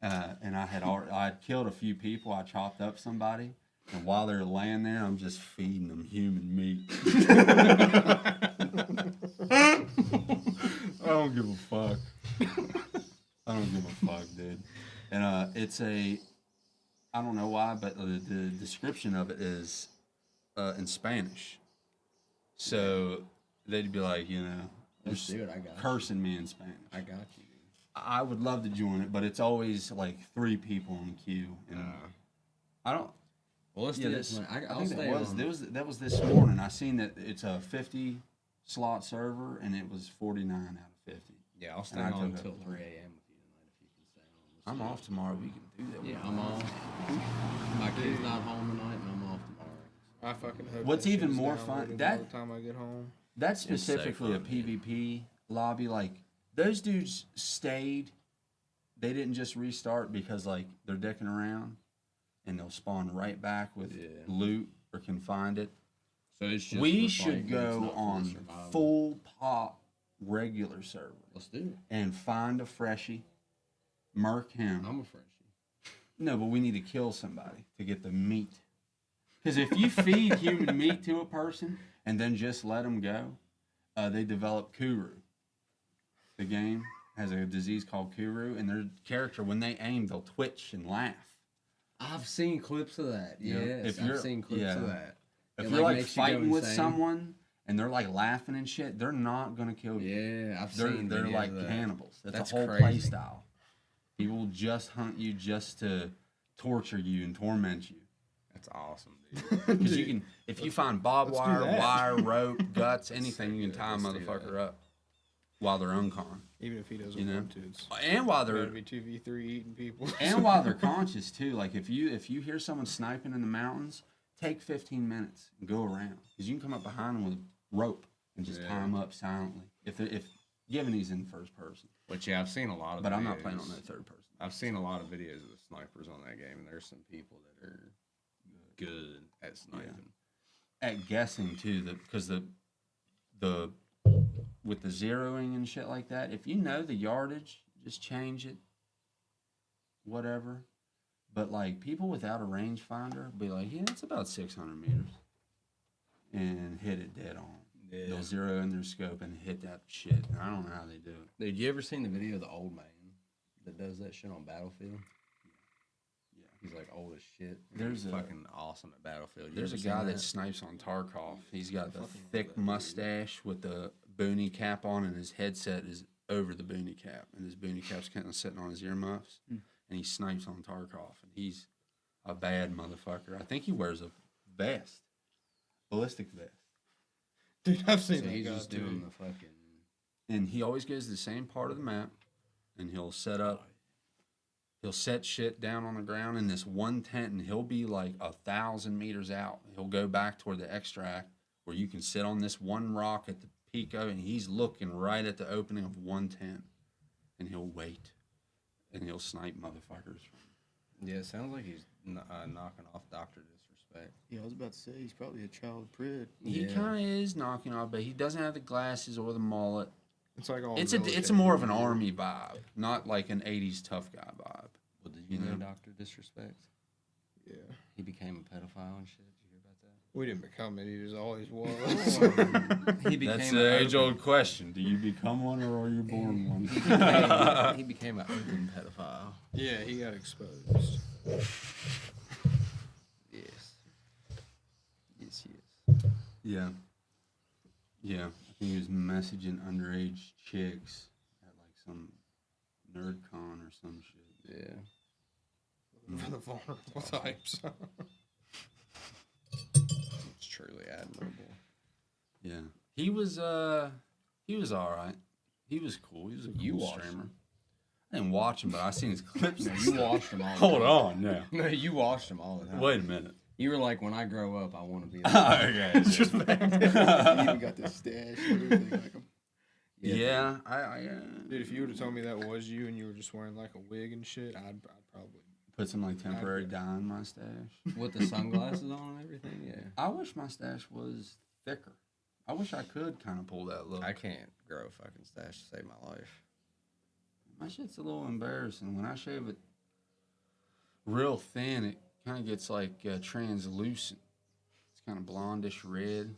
And I'd killed a few people. I chopped up somebody. And while they're laying there, I'm just feeding them human meat. I don't give a fuck. I don't give a fuck, dude. And I don't know why, but the description of it is in Spanish. So they'd be like, Let's do it. I got you. cursing me in Spanish. I got you. I would love to join it, but it's always like 3 people in the queue. And I don't. Well, let's Yeah, do this, this. I I'll think stay that was, on. that was this morning. I seen that it's a 50 slot server, and it was 49 out of 50. Yeah, I'll stay And I on took until it. 3 a.m. with you tonight if you can stay on. I'm off tomorrow. We can do that. Yeah, I'm off. My kid's not home tonight, and I'm off tomorrow. I fucking hope. What's that even shit's more downloaded fun- by that- the time I get home. That's It's so specifically a fun, man. PvP lobby. Like, those dudes stayed. They didn't just restart because, like, they're dicking around, and they'll spawn right back with Yeah. loot or can find it. So it's just We for should fighting, it's go not for on survival. full pop regular server Let's do it. and find a freshie, murk him. I'm a Frenchie. No, but we need to kill somebody to get the meat. Because if you feed human meat to a person and then just let them go, they develop kuru. The game has a disease called kuru, and their character, when they aim, they'll twitch and laugh. I've seen clips of that. Yeah. Yes, If I've you're- seen clips yeah. of that. If It, you're like makes you go fighting with insane. someone and they're like laughing and shit, they're not gonna kill you. Yeah, I've They're seen. they're videos like of that. cannibals. That's That's a whole crazy. play style. He will just hunt you just to torture you and torment you. That's awesome, dude. Because you can, if you find barbed Let's do wire, that. wire, rope, guts, anything, you can good. tie a Let's do motherfucker up while they're uncon. Even if he doesn't You know? want to, it's And while gotta they're be 2v3 eating people. and while they're conscious too. Like if you hear someone sniping in the mountains, take 15 minutes and go around. Because you can come up behind them with a rope and just tie them up silently. If given he's in first person. Which, yeah, I've seen a lot of But videos. I'm not playing on that third person. I've seen a lot of videos of the snipers on that game, and there's some people that are good at sniping. At guessing, too, because the with the zeroing and shit like that, if you know the yardage, just change it, whatever. But, like, people without a rangefinder be like, yeah, it's about 600 meters. And hit it dead on. Yeah. They'll zero in their scope and hit that shit. And I don't know how they do it. Dude, you ever seen the video of the old man that does that shit on Battlefield? Yeah. He's like old as shit. There's He's a- fucking awesome at Battlefield. There's a guy that snipes on Tarkov. He's got the thick mustache with the boonie cap on, and his headset is over the boonie cap. And his boonie cap's kind of sitting on his earmuffs. And he snipes on Tarkov. And he's a bad motherfucker. I think he wears a vest. Ballistic vest. Dude, I've seen So that he's guy just too. doing the fucking... And he always goes to the same part of the map, and he'll set shit down on the ground in this one tent, and he'll be like 1,000 meters out. He'll go back toward the extract where you can sit on this one rock at the Pico, and he's looking right at the opening of one tent, and he'll wait, and he'll snipe motherfuckers. Yeah, it sounds like he's knocking off Dr. Disrespect. Yeah, I was about to say he's probably a child prid. He Yeah. kind of is knocking off, but he doesn't have the glasses or the mullet. It's like all It's military. a more of an army vibe, not like an 80s tough guy vibe. Well, did you You know know? Dr. Disrespect? Yeah. He became a pedophile and shit. Did you hear about that? We didn't become it. He just always was. He became That's an the open- age-old question. Do you become one or are you born one? He became an open pedophile. Yeah, he got exposed. Yes. Yes, yes. Yeah. Yeah. I think he was messaging underage chicks at like some nerd con or some shit. Yeah. For the vulnerable types. It's truly admirable. Yeah. He was all right. He was cool. He was a cool You watched streamer. him. I didn't watch him, but I seen his clips. No, you watched them all. the Hold time. on now. No, you watched them all the time. Wait a minute. You were like, when I grow up, I want to be like Okay. He even got the stash and everything like him. Yeah. I Dude, if you would have told me that was you and you were just wearing like a wig and shit, I'd probably. put some like temporary dye in my stash. with the sunglasses on and everything. Yeah. I wish my stash was thicker. I wish I could kind of pull that look. I can't grow a fucking stash to save my life. My shit's a little embarrassing. When I shave it real thin, it kind of gets like translucent. It's kind of blondish red.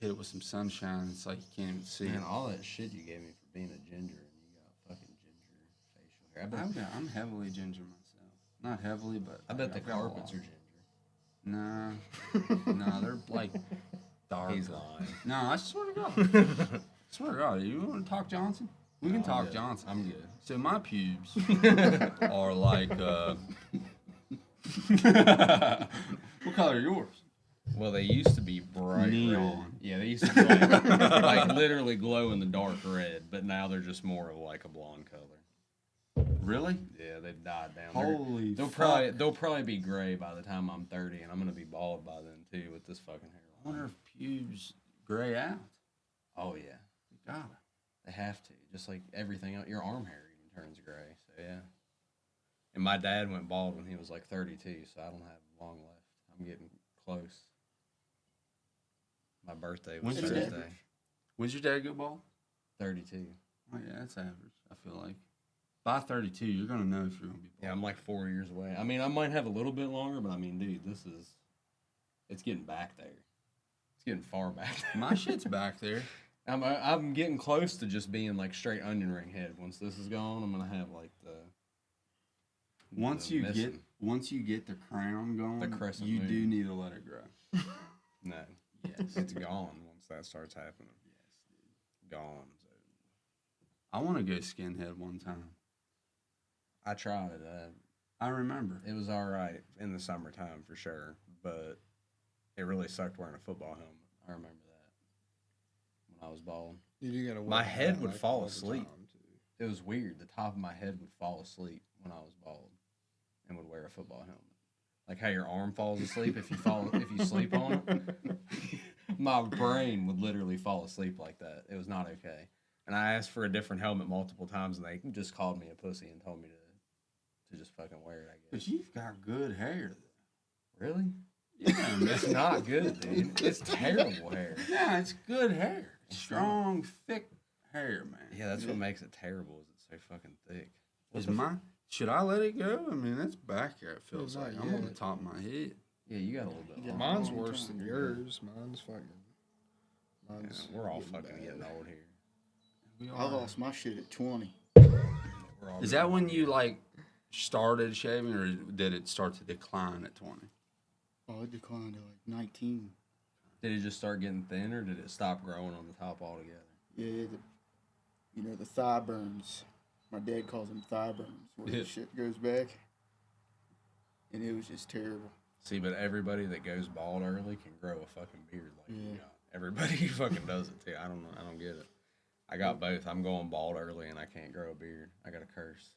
Hit it with some sunshine, it's like you can't even see Man, it. all that shit you gave me for being a ginger, and you got fucking ginger facial hair. I bet, I'm heavily ginger myself. Not heavily, but I bet the I've got a carpets lot. are ginger. Nah, nah, they're like dark. He's lying. No, I swear to God. Swear to God. You want to talk Johnson? We can I'm talk good. Johnson. I'm good. So my pubes are like. What color are yours? Well, they used to be bright Neon. red. Yeah, they used to be like literally glow in the dark red, but now they're just more of like a blonde color. Really? Yeah, they've died down. Holy they'll fuck. they'll probably be gray by the time I'm 30, and I'm gonna be bald by then too with this fucking I hairline. wonder if pubes gray out. Oh yeah, God. they have to. Just like everything else, your arm hair even turns gray. So yeah. And my dad went bald when he was like 32, so I don't have long left. I'm getting close. My birthday was When's your dad? Thursday. When's your dad go bald? 32. Oh yeah, that's average. I feel like by 32, you're gonna know if you're gonna be bald. Yeah, I'm like 4 years away. I mean, I might have a little bit longer, but I mean, dude, it's getting back there. It's getting far back there. My shit's back there. I'm getting close to just being like straight onion ring head. Once this is gone, I'm gonna have like the Once the you missing. get the crown going, The crescent you moon. do need to let it grow. No, Yes. it's gone once that starts happening. Yes, dude. Gone. I want to go skinhead one time. I tried it. I remember. It was all right in the summertime for sure, but it really sucked wearing a football helmet. I remember that when I was bald. Dude, you gotta My wear head that, would like, fall all the asleep. time, too. It was weird. The top of my head would fall asleep when I was bald and would wear a football helmet. like how your arm falls asleep if you sleep on it. My brain would literally fall asleep like that. It was not okay. And I asked for a different helmet multiple times, and they just called me a pussy and told me to just fucking wear it, I But guess. you've got good hair. Really? Yeah, It's not good, dude. It's terrible hair. yeah, it's good hair. Strong, thick hair, man. Yeah, that's what makes it terrible. Is it's so fucking thick. Is mine? Should I let it go? I mean, it's back here. It feels Not like I'm on the yet. top of my head. Yeah, you got a little bit. Yeah. Long. Mine's long worse time. than yours. Mine's fucking. Yeah, Mine's we're all getting fucking bad. getting old here. We I lost my shit at 20. We're all Is that when you like started shaving, or did it start to decline at 20? Oh, it declined to like 19. Did it just start getting thin, or did it stop growing on the top altogether? Yeah, the thigh burns. My dad calls them thigh burns, where Yeah. the shit goes back. And it was just terrible. See, but everybody that goes bald early can grow a fucking beard like you Yeah. got. Everybody fucking does it too. I don't know. I don't get it. I got both. I'm going bald early, and I can't grow a beard. I got a curse.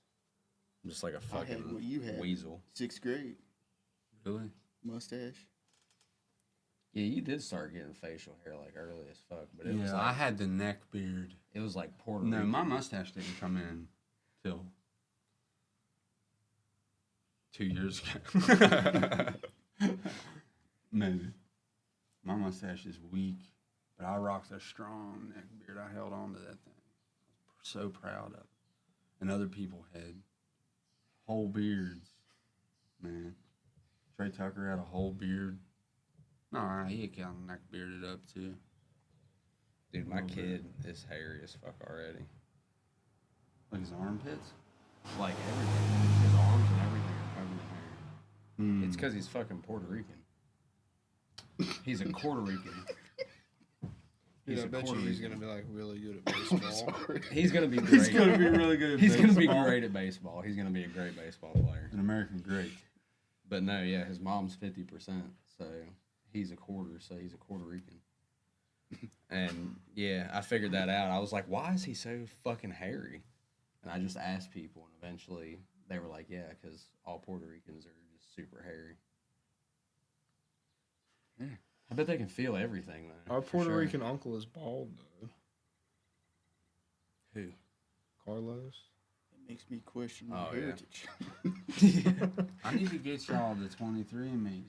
I'm just like a I had fucking what you had. weasel. 6th grade Really? mustache. Yeah, you did start getting facial hair like early as fuck, but it was Yeah, like I had the neck beard. it was like Puerto No, Rican. my mustache didn't come in till 2 years ago. Maybe. My mustache is weak, but I rocked a strong neck beard. I held on to that thing. I was so proud of it. And other people had whole beards. Man. Trey Tucker had a whole beard. No, he kind of neck bearded up too. Dude, my Little bit. kid is hairy as fuck already. Like his armpits. Like everything. His arms and everything are covered in hair. Mm. It's because he's fucking Puerto Rican. He's a Puerto Rican. Dude, I a bet you Puerto he's Rican. gonna be like really good at baseball. He's gonna be great. He's gonna be really good at He's gonna be baseball. great at baseball. He's gonna be a great baseball player. An American great. But no, yeah, his mom's 50%, so he's a quarter, so he's a Puerto Rican. And yeah, I figured that out. I was like, why is he so fucking hairy? And I just asked people, and eventually they were like, yeah, because all Puerto Ricans are just super hairy. Yeah. I bet they can feel everything, though. Our for Puerto sure. Rican uncle is bald though. Who? Carlos. It makes me question my Oh, yeah. heritage. I need to get y'all the 23andMe's or whatever.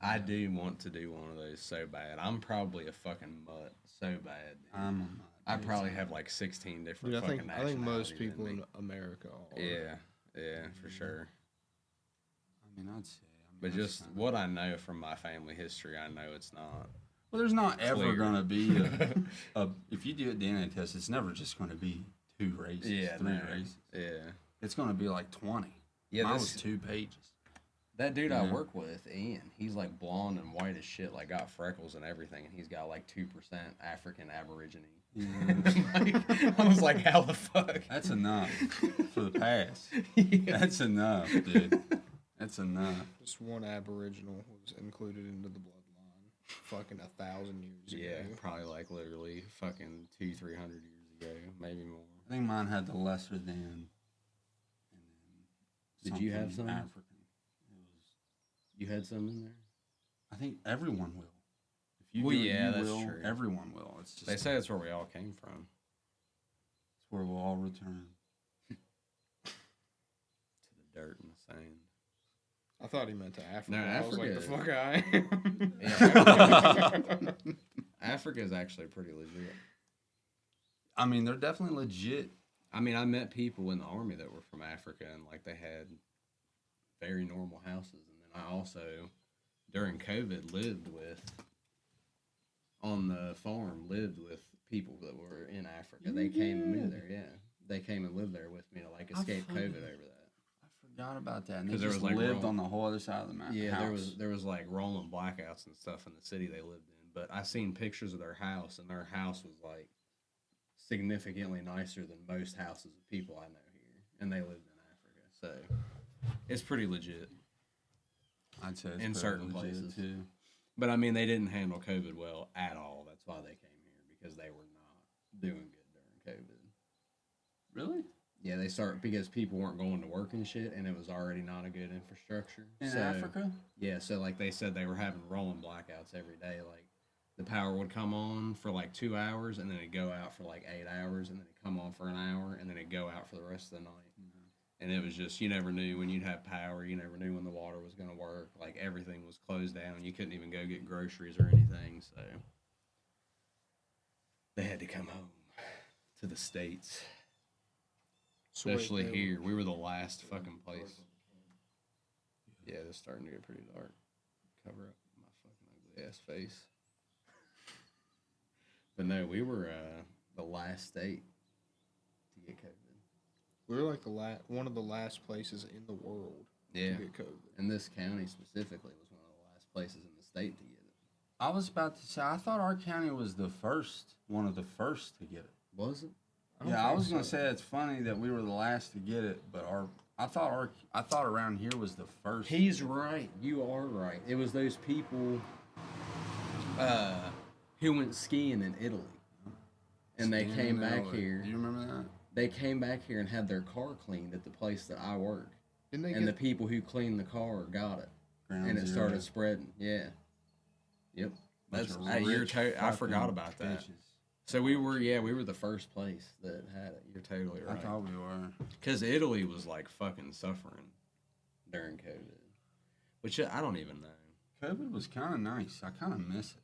I do want to do one of those so bad. I'm probably a fucking mutt so bad. Dude. I'm I probably have like 16 different Dude, fucking I think most nationalities people in me. in America are. Yeah, for sure. I mean, I'd say. But just what I know from my family history, I know it's not. Well, there's not ever clear. going to be if you do a DNA test, it's never just going to be 2 races, Yeah, 3 no. races. Yeah. It's going to be like 20. Yeah, Mine this- was 2 pages. That dude I Yeah. work with, Ian, he's like blonde and white as shit, like got freckles and everything, and he's got like 2% African Aborigine. Yeah. I was like, how the fuck? That's enough for the past. Yeah. That's enough, dude. That's enough. Just one Aboriginal was included into the bloodline. Fucking 1,000 years Yeah, ago. probably like literally fucking 200-300 years ago, maybe more. I think mine had the lesser than. And then Did you have something some? African. It was. You had some in there? I think everyone will. If you Well, do it, yeah, you that's will. true. Everyone will. It's just They say that's where we all came from. it's where we'll all return. To the dirt and the sand. I thought he meant to Africa. No, I was like, the Africa- fuck I am. Yeah, Africa is actually pretty legit. I mean, they're definitely legit. I mean, I met people in the army that were from Africa, and like they had very normal houses. And then I also, during COVID, on the farm, lived with people that were in Africa. They came and moved there. Yeah, they came and lived there with me to like escape I COVID forget. over that. I forgot about that. And they 'Cause there just was, like, lived real- on the whole other side of the mountain. Yeah, house. there was like rolling blackouts and stuff in the city they lived in. But I seen pictures of their house, and their house was like significantly nicer than most houses of people I know here, and they lived in Africa, so it's pretty legit. I'd say it's in pretty legit, places too. But I mean, they didn't handle COVID well at all. That's why they came here, because they were not doing good during COVID. Really? Yeah, they start because people weren't going to work and shit, and it was already not a good infrastructure. In Africa? Yeah, so like they said they were having rolling blackouts every day. Like the power would come on for like 2 hours, and then it'd go out for like 8 hours, and then it'd come on for an hour, and then it'd go out for the rest of the night. And it was just, you never knew when you'd have power. You never knew when the water was going to work. Like, everything was closed down. You couldn't even go get groceries or anything. So, they had to come home to the States. Especially Sweet, here. We were the last fucking place. Yeah, it's starting to get pretty dark. Cover up my fucking ugly ass face. But no, we were the last state to get COVID. We were like one of the last places in the world to get COVID. And this county specifically was one of the last places in the state to get it. I was about to say, I thought our county was one of the first to get it. Was it? I was gonna say it's funny that we were the last to get it, but I thought around here was the first. He's right. You are right. It was those people who went skiing in Italy, and they came back here. Do you remember that? They came back here and had their car cleaned at the place that I work. Didn't they And the people who cleaned the car got it. And it started spreading. Yeah. Yep. That's I forgot about that. Bitches. So we were the first place that had it. You're totally right. I thought we were. Because Italy was like fucking suffering during COVID. Which I don't even know. COVID was kind of nice. I kind of miss it.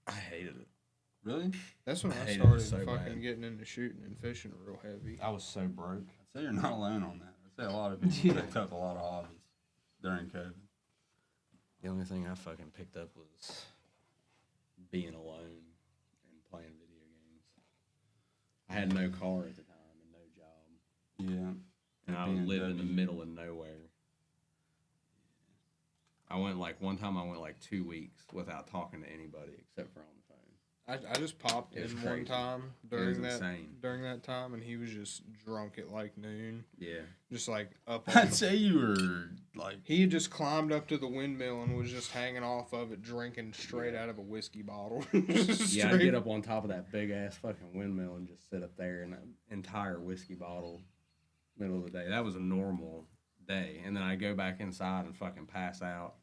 I hated it. Really? That's when I hated started it so fucking bad. getting into shooting and fishing real heavy. I was so broke. I'd say you're not alone on that. I'd say a lot of people picked up a lot of hobbies during COVID. The only thing I fucking picked up was being alone and playing video games. I had no car at the time and no job. Yeah. And I Being lived in the W. middle of nowhere. One time I went like 2 weeks without talking to anybody except for on the phone. I just popped It was in crazy. one time was insane. during that time, and he was just drunk at like noon. Yeah. Just like up on I'd say you were like. He had just climbed up to the windmill and was just hanging off of it, drinking straight out of a whiskey bottle. Yeah, I'd get up on top of that big ass fucking windmill and just sit up there in an entire whiskey bottle middle of the day. That was a normal day. And then I go back inside and fucking pass out,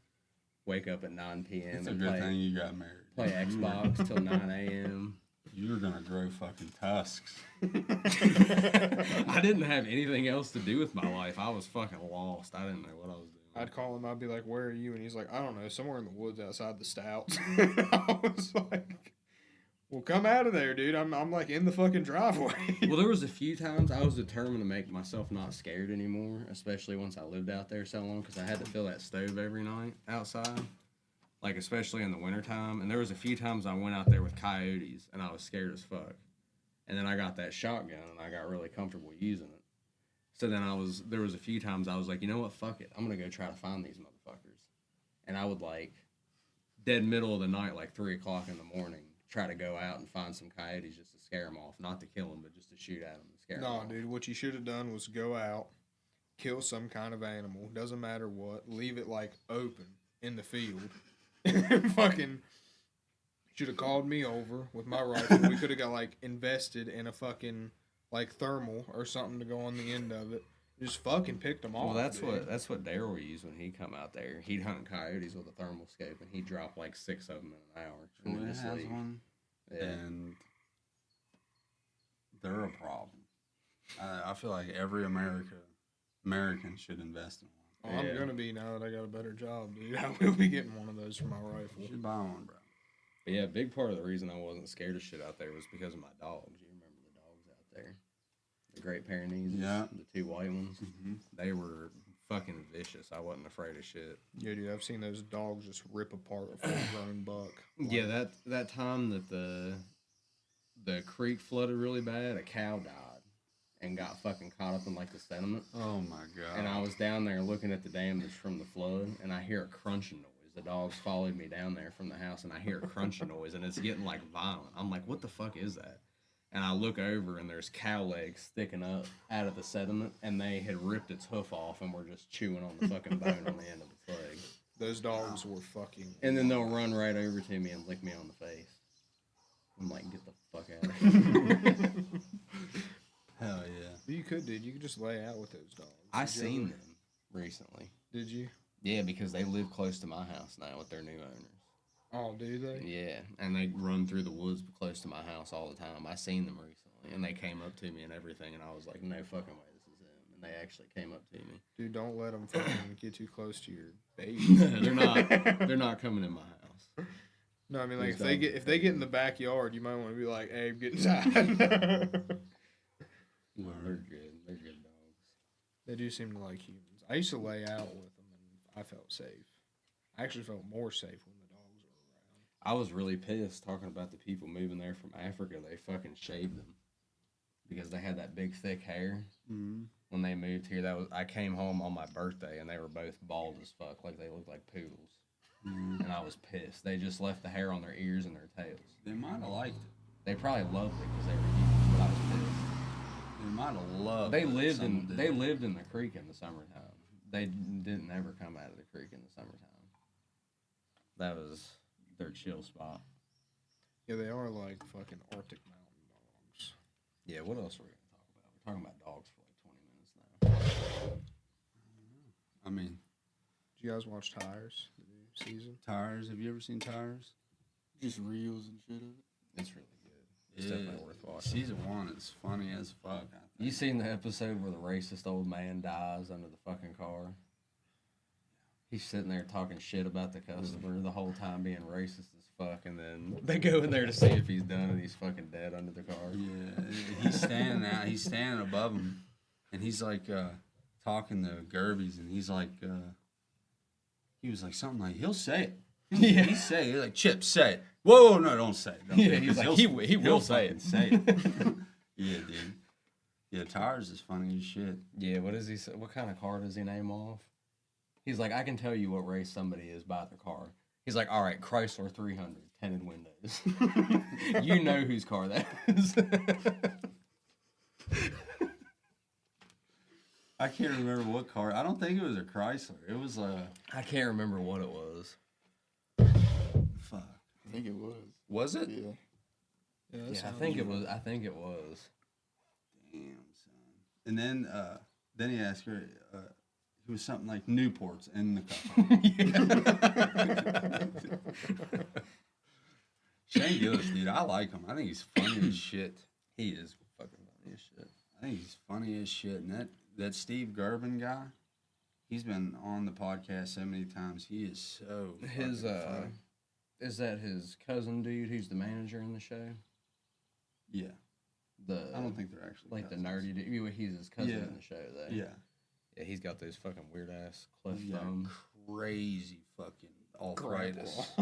wake up at 9 p.m. It's a and good thing you got married. play Xbox till 9 a.m. You're gonna grow fucking tusks. I didn't have anything else to do with my life. I was fucking lost. I didn't know what I was doing. I'd call him. I'd be like, "Where are you?" And he's like, "I don't know, somewhere in the woods outside the Stouts." I was like, "Well, come out of there, dude. I'm like in the fucking driveway." Well, there was a few times I was determined to make myself not scared anymore, especially once I lived out there so long, because I had to fill that stove every night outside, like especially in the wintertime. And there was a few times I went out there with coyotes, and I was scared as fuck. And then I got that shotgun, and I got really comfortable using it. So then there was a few times I was like, you know what, fuck it. I'm going to go try to find these motherfuckers. And I would like, dead middle of the night, like 3 o'clock in the morning, try to go out and find some coyotes just to scare them off. Not to kill them, but just to shoot at them and scare them off. No, dude, what you should have done was go out, kill some kind of animal, doesn't matter what, leave it like open in the field. Fucking should have called me over with my rifle. We could have got like invested in a fucking like thermal or something to go on the end of it. Just fucking picked them off. Well, that's dude. what Daryl used when he come out there. He'd hunt coyotes with a thermal scope, and he'd drop like 6 of them in an hour. And then It just has leave. one, Yeah. and they're a problem. I feel like every American should invest in one. Oh, I'm gonna be now that I got a better job, dude. I will be getting one of those for my rifle. You should buy one, bro. But yeah, a big part of the reason I wasn't scared of shit out there was because of my dogs. You remember the dogs out there? The Great Pyrenees, Yeah. the 2 white ones. Mm-hmm. They were fucking vicious. I wasn't afraid of shit. Yeah, dude, I've seen those dogs just rip apart a full-grown buck. Yeah, that time that the creek flooded really bad, a cow died and got fucking caught up in like the sediment. Oh my god! And I was down there looking at the damage from the flood, and I hear a crunching noise. The dogs followed me down there from the house, and I hear a crunching noise, and it's getting like violent. I'm like, what the fuck is that? And I look over, and there's cow legs sticking up out of the sediment, and they had ripped its hoof off and were just chewing on the fucking bone on the end of its leg. Those dogs were fucking. And then they'll run right over to me and lick me on the face. I'm like, get the fuck out of here. Hell yeah! You could, dude. You could just lay out with those dogs. I Did you seen ever- them recently. Did you? Yeah, because they live close to my house now with their new owners. Oh, do they? Yeah, and they run through the woods close to my house all the time. I seen them recently, and they came up to me and everything, and I was like, no fucking way, this is them. And they actually came up to me. Dude, don't let them fucking get too close to your baby. they're not. They're not coming in my house. No, I mean like Those if they get in the backyard, you might want to be like, "Hey, get inside." Well, they're good. They're good dogs. They do seem to like humans. I used to lay out with them, and I felt safe. I actually felt more safe when the dogs were around. I was really pissed talking about the people moving there from Africa. They fucking shaved them because they had that big thick hair. Mm-hmm. When they moved here, I came home on my birthday and they were both bald as fuck, like they looked like poodles. Mm-hmm. And I was pissed. They just left the hair on their ears and their tails. They might have liked it. They probably loved it because they were huge, but I was pissed. They might have loved. They it. lived Some in did. they lived in the creek in the summertime. They didn't ever come out of the creek in the summertime. That was their chill spot. Yeah, they are like fucking Arctic mountain dogs. Yeah, what else are we gonna talk about? We're talking about dogs for like 20 minutes now. I mean, Did you guys watch Tires, the new season? Tires. Have you ever seen Tires? Just reels and shit of it. It's really good. It's definitely worth watching. Season 1 is funny as fuck. I think. You seen the episode where the racist old man dies under the fucking car? He's sitting there talking shit about the customer the whole time, being racist as fuck, and then they go in there to see if he's done, and he's fucking dead under the car. Yeah, he's standing out. He's standing above him, and he's like talking to Gerbies, and he's like, he was like something like, he'll say it. Yeah. He say it. He's like, Chip, say it. Whoa, no, don't say it. Don't Yeah, say it, he's 'cause like, he will he'll say fucking it. Say it. Yeah, dude. Yeah, Tires is funny as shit. Yeah, what does he say? What kind of car does he name off? He's like, I can tell you what race somebody is by the car. He's like, all right, Chrysler 300, tinted windows. You know whose car that is. I can't remember what car. I don't think it was a Chrysler. It was a I can't remember what it was. fuck. I think it was. Was it? Yeah. that Yeah, I sounds think it right. was. I think it was. Damn, son. And then he asked her. It was something like Newport's in the car. Shane Gillis, dude, I like him. I think he's funny as shit. He is fucking funny as shit. I think he's funny as shit. And that Steve Gerben guy, he's been on the podcast so many times. He is so His fucking funny. is that his cousin dude who's the manager in the show? Yeah. The I don't think they're actually like the cousins. nerdy dude. He's his cousin Yeah. in the show though. Yeah. Yeah, he's got those fucking weird ass cleft He's got thumbs. crazy fucking arthritis.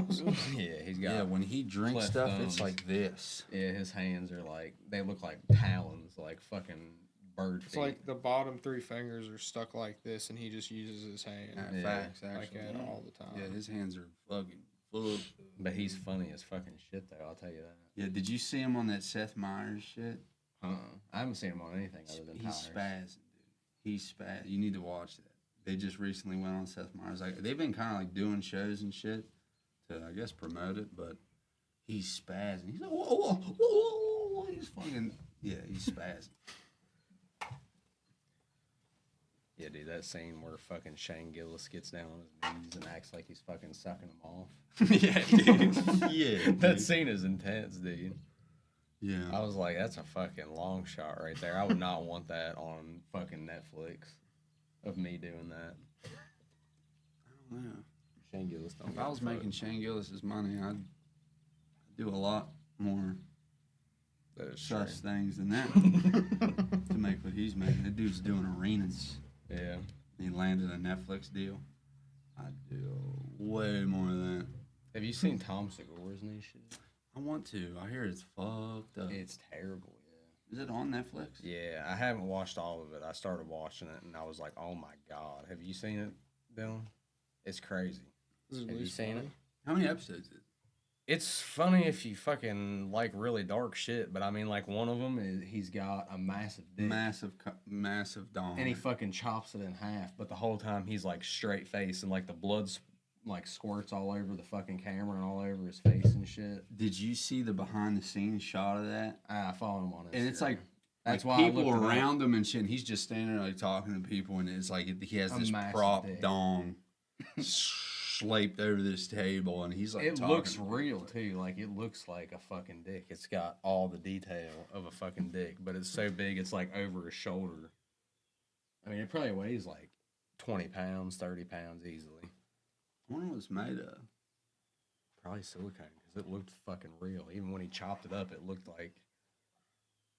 Yeah, he's got. Yeah, when he drinks cleft stuff, thumbs. it's like this. Yeah, his hands are like they look like talons, like fucking bird It's feet. like the bottom 3 fingers are stuck like this, and he just uses his hand Yeah. Facts, like actually. that all the time. Yeah, his hands are fucking full. But he's funny as fucking shit though. I'll tell you that. Yeah, did you see him on that Seth Meyers shit? I haven't seen him on anything other than He's Tires. spazzing, dude. He's spaz. You need to watch that. They just recently went on Seth Meyers. Like they've been kind of like doing shows and shit to, I guess, promote it. But he's spazzing. He's like, whoa, whoa, whoa, whoa, whoa. He's fucking, yeah, he's spazzing. Yeah, dude, that scene where fucking Shane Gillis gets down on his knees and acts like he's fucking sucking them off. Yeah, dude. Yeah, That dude. scene is intense, dude. Yeah. I was like, that's a fucking long shot right there. I would not want that on fucking Netflix of me doing that. I don't know. Shane Gillis don't If give I a was fuck. making Shane Gillis's money, I'd do a lot more That is such true. things than that to make what he's making. That dude's doing arenas. Yeah. He landed a Netflix deal. I'd do way more than that. Have you seen Tom Segura's new shit? I want to. I hear it's fucked up. It's terrible, yeah. Is it on Netflix? Yeah, I haven't watched all of it. I started watching it and I was like, oh my God. Have you seen it, Dylan? It's crazy. This is Have you really seen funny. it? How many episodes is it? It's funny if you fucking like really dark shit, but I mean, like one of them is he's got a massive dick. Massive dong. And he fucking chops it in half, but the whole time he's like straight face and like the blood like squirts all over the fucking camera and all over his face and shit. Did you see the behind the scenes shot of that? I follow him on Instagram. And it's like That's like why people I looked it up. around him and shit. And he's just standing there like talking to people, and it's like he has A this massive prop dick. dong slaped over this table, and he's like It talking looks to people, real like, too. Like it looks like a fucking dick. It's got all the detail of a fucking dick, but it's so big it's like over his shoulder. I mean, it probably weighs like 20 pounds, 30 pounds easily. I wonder what it's made of. Probably silicone because it looked fucking real. Even when he chopped it up, it looked like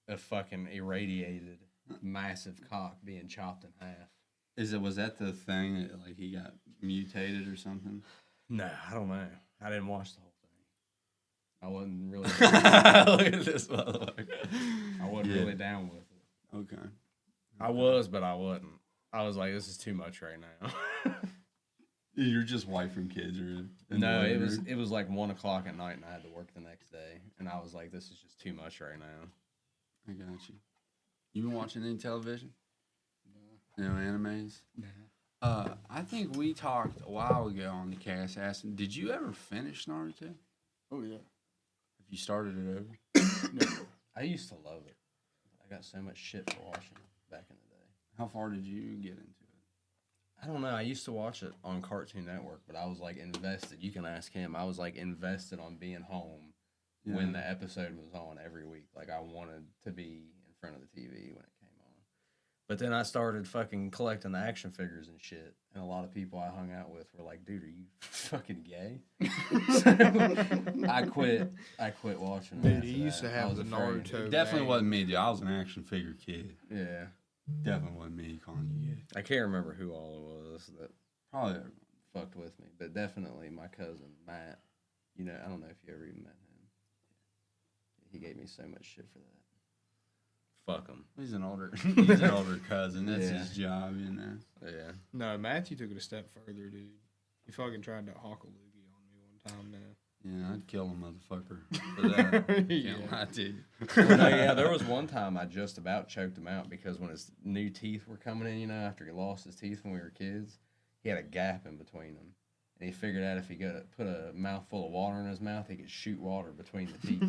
a fucking irradiated massive cock being chopped in half. Was that the thing that like he got mutated or something? No, I don't know. I didn't watch the whole thing. I wasn't really. Look at this motherfucker. I wasn't really down with it. Okay. I was, but I wasn't. I was like, this is too much right now. You're just wife and kids are in the No, living it room? was like 1 o'clock at night, and I had to work the next day, and I was like, this is just too much right now. I got you. You been watching any television? No. No animes? No. I think we talked a while ago on the cast asking, did you ever finish Naruto? Oh yeah. Have you started it over? No. I used to love it. I got so much shit for watching back in the day. How far did you get into it? I don't know. I used to watch it on Cartoon Network, but I was like invested. You can ask him. I was like invested on being home when the episode was on every week. Like I wanted to be in front of the TV when it came on. But then I started fucking collecting the action figures and shit. And a lot of people I hung out with were like, dude, are you fucking gay? So I quit watching Dude, after he used that. to I have was the afraid. Naruto. It definitely game. wasn't me, dude. I was an action figure kid. Yeah. Definitely wasn't me calling you gay. I can't remember who all it was that Probably everyone. fucked with me, but definitely my cousin Matt. You know, I don't know if you ever even met him. He gave me so much shit for that. Fuck him. He's an older cousin. That's Yeah. his job, you know. Yeah. No, Matthew took it a step further, dude. He fucking tried to hawk a loogie on me one time, man. Yeah, I'd kill a motherfucker for that. Yeah. Can't lie to you. Well, no, yeah, there was one time I just about choked him out because when his new teeth were coming in, you know, after he lost his teeth when we were kids, he had a gap in between them. And he figured out if he put a mouthful of water in his mouth, he could shoot water between the teeth.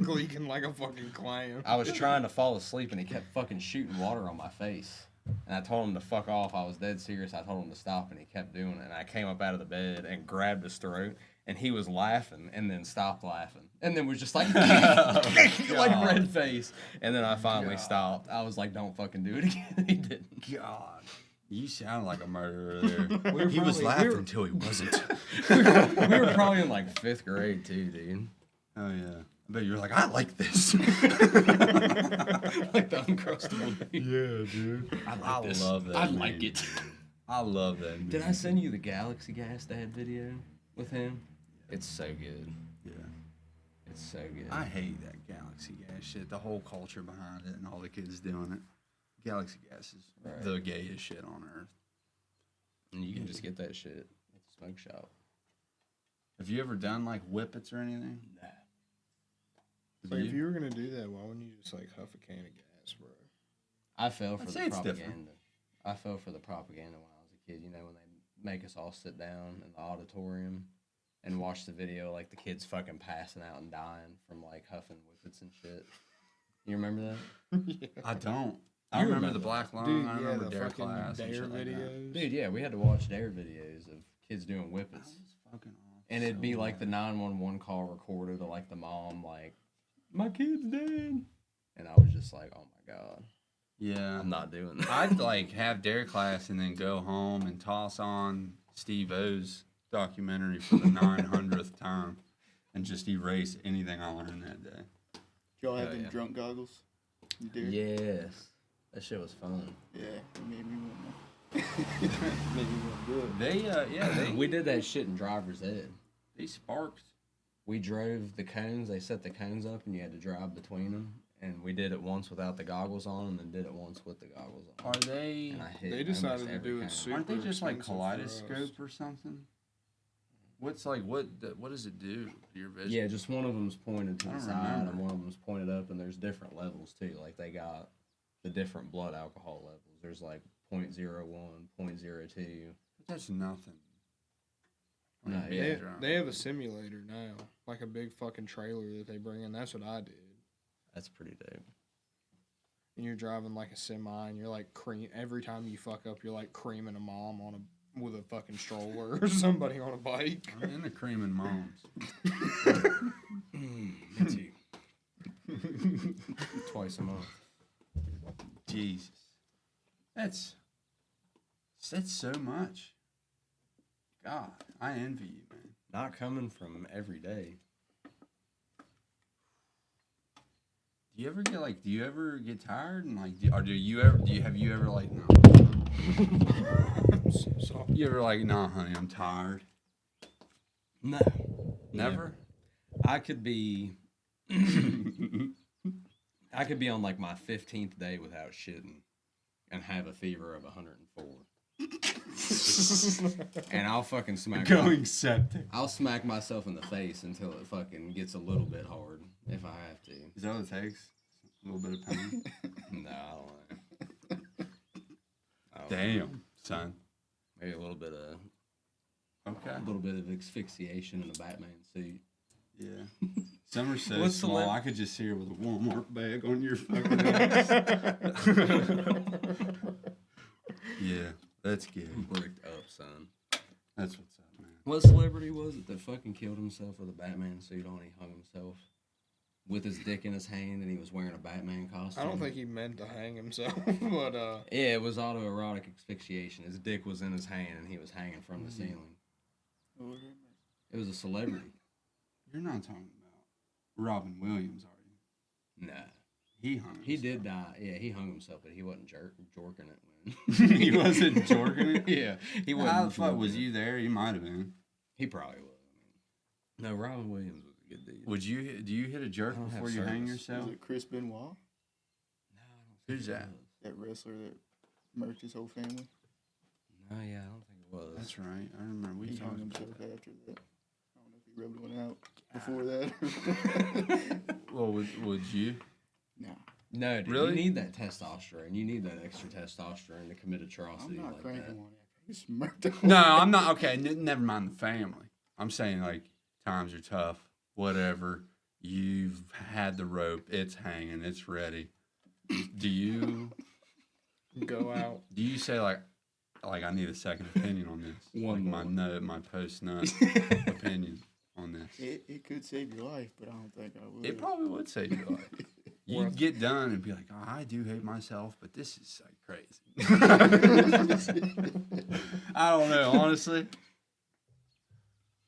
Gleeking like a fucking clam. I was trying to fall asleep and he kept fucking shooting water on my face. And I told him to fuck off. I was dead serious. I told him to stop and he kept doing it. And I came up out of the bed and grabbed his throat and he was laughing and then stopped laughing. And then was just like, like red face. And then I finally stopped. I was like, don't fucking do it again. He didn't. God. You sound like a murderer there. We were He was probably- laughing we were- until he wasn't. We were probably in like 5th grade too, dude. Oh, yeah. I bet you were like, I like this. Like the Uncrustable. Yeah, dude. I this. love that. I meme. like it. I love that. Did meme. I send you the Galaxy Gas Dad video with him? It's so good. Yeah. It's so good. I hate that Galaxy Gas shit. The whole culture behind it and all the kids doing it. Galaxy Gas is Right. the gayest shit on earth. And you can just get that shit at the smoke shop. Have you ever done like whippets or anything? Nah. It's like, if you were gonna do that, why wouldn't you just like huff a can of gas, bro? I fell for I'd the say it's propaganda. different. I fell for the propaganda when I was a kid. You know, when they make us all sit down in the auditorium and watch the video, like the kids fucking passing out and dying from like huffing whippets and shit. You remember that? Yeah. I don't. I You remember remember the Black Lung. Dude, I yeah, remember the Dare fucking Class and Dare shit like that. videos. Dude, yeah, we had to watch Dare videos of kids doing That whippets. was fucking awesome. And it'd be So like the 911 call recorded of like the mom, like, my kid's dead. And I was just like, oh my God, Yeah. I'm not doing that. I'd like have Dare Class and then go home and toss on Steve O's documentary for the 900th time and just erase anything I learned that day. Did y'all have Oh, them yeah. drunk goggles? You did? Yes. That shit was fun. Yeah, it made me want to. Made me want to do it. They We did that shit in driver's ed. they sparked. We drove the cones. They set the cones up, and you had to drive between them. And we did it once without the goggles on, and then did it once with the goggles on. Are they? And I hit They decided almost to every do it cone. super Aren't they just like expensive for us. kaleidoscope or something? What's like what does it do to your vision? Yeah, just one of them's pointed to I the don't side, remember. and one of them's pointed up, and there's different levels too. Like they got the different blood alcohol levels. There's like 0.01, 0.02. That's nothing. No, Like, yeah. They, drunk. they have a simulator now, like a big fucking trailer that they bring in. That's what I did. That's pretty dope. and you're driving like a semi, and you're like every time you fuck up, you're like creaming a mom with a fucking stroller or somebody on a bike. I'm into creaming moms. Me too. Twice a month. Jesus. That's so much. God, I envy you, man. Not coming from every day. Do you ever get tired and like, have you ever like, no. I'm so sorry. You ever like, nah, honey, I'm tired? No. Never? I could be on like my 15th day without shitting and have a fever of 104. And I'll fucking Going septic. I'll smack myself in the face until it fucking gets a little bit hard if I have to. Is that what it takes? A little bit of pain? No, I don't. Damn, son. Maybe a little bit of asphyxiation in a Batman suit. Yeah. Some are so What's the small, I could just see her with a Walmart bag on your fucking ass. Yeah, that's good. Bricked up, son. That's what's up, man. What celebrity was it that fucking killed himself with a Batman suit on? He hung himself with his dick in his hand and he was wearing a Batman costume. I don't think he meant to hang himself, but Yeah, it was autoerotic asphyxiation. His dick was in his hand and he was hanging from the ceiling. It was a celebrity. You're not talking about Robin Williams, are you? Nah. He hung He himself. did die. Yeah, he hung himself, but he wasn't jorking it when. He wasn't jorking it? Yeah, he wasn't. How the fuck was jorking it. you there? You might have been. He probably was. No, Robin Williams was a good dude. Do you hit a jerk I don't have before you hang service. yourself? Was it Chris Benoit? No, I don't Who's think it that? was. That wrestler that murked his whole family? No, yeah, I don't think it was. That's right. I remember we He hung talked himself about that. after that. I don't know if he rubbed one out before that. Well, would you? Nah, No, dude, Really? you need that testosterone. You need that extra testosterone to commit I'm atrocity not like cranking that. one after he smirked the No, I'm not. Okay, never mind the family. I'm saying, like, times are tough, whatever. You've had the rope. It's hanging. It's ready. Do you go out. say, like I need a second opinion on this? One like my post-nut opinion on this. It could save your life, but I don't think I would. It probably would save your life. You'd get done and be like, oh, I do hate myself, but this is like crazy. I don't know, honestly.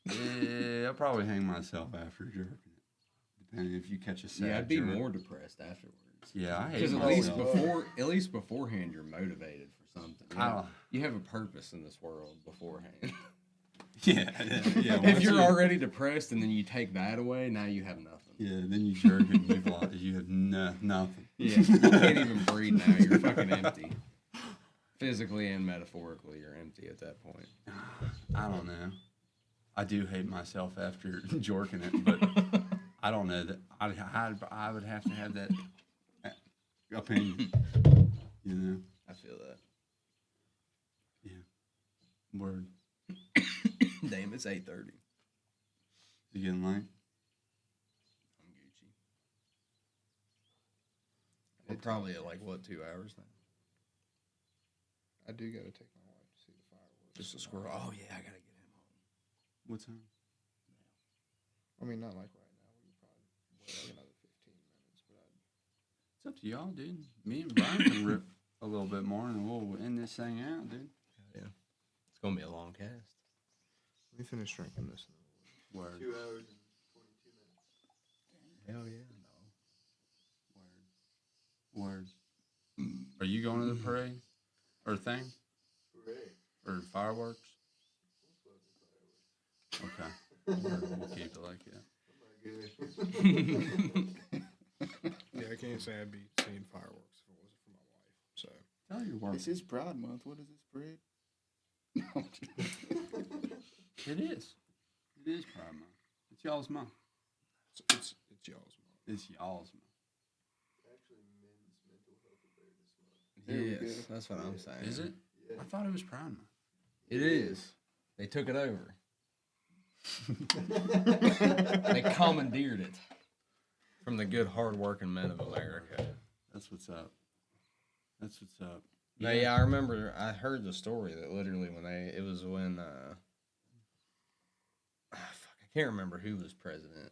Yeah, I'll probably hang myself after jerking it. Depending if you catch a sad Yeah, I'd be jerk. more depressed afterwards. Yeah, I hate Because myself. at least beforehand, you're motivated for something. You have a purpose in this world beforehand. Yeah. If once you're you- already depressed and then you take that away, now you have nothing. Yeah, then you jerk and you have nothing. Yeah, you can't even breathe now. You're fucking empty. Physically and metaphorically, you're empty at that point. I don't know. I do hate myself after jorking it, but I don't know that I would have to have that opinion. You know? I feel that. Yeah. Word. Damn, it's 8:30. You getting late? I'm Gucci. We're probably at like, what, 2 hours now? I do gotta take my wife to see the fireworks. Just a squirrel. Oh, yeah, I gotta get him home. What time? I mean, not like right now. We could probably wait like another 15 minutes, but It's up to y'all, dude. Me and Brian can rip a little bit more and we'll end this thing out, dude. Yeah. It's gonna be a long cast. let me finish drinking this. Word. 2 hours and 22 minutes. Hell yeah, no. Word. Are you going to the parade? Or thing? Parade. Or fireworks? Okay. Word. We'll keep it like that. Yeah, I can't say I'd be seeing fireworks if it wasn't for my wife. So Tell your work. This is Pride Month. What is this parade? It is. It is Pride Month. It's y'all's month. it's y'all's month. It's y'all's month. There we Yes, go. that's what I'm saying. Is it? I thought it was Pride Month. It is. They took it over. They commandeered it from the good, hard-working men of America. That's what's up. That's what's up. No, yeah, I remember. I heard the story that literally it was when fuck, I can't remember who was president,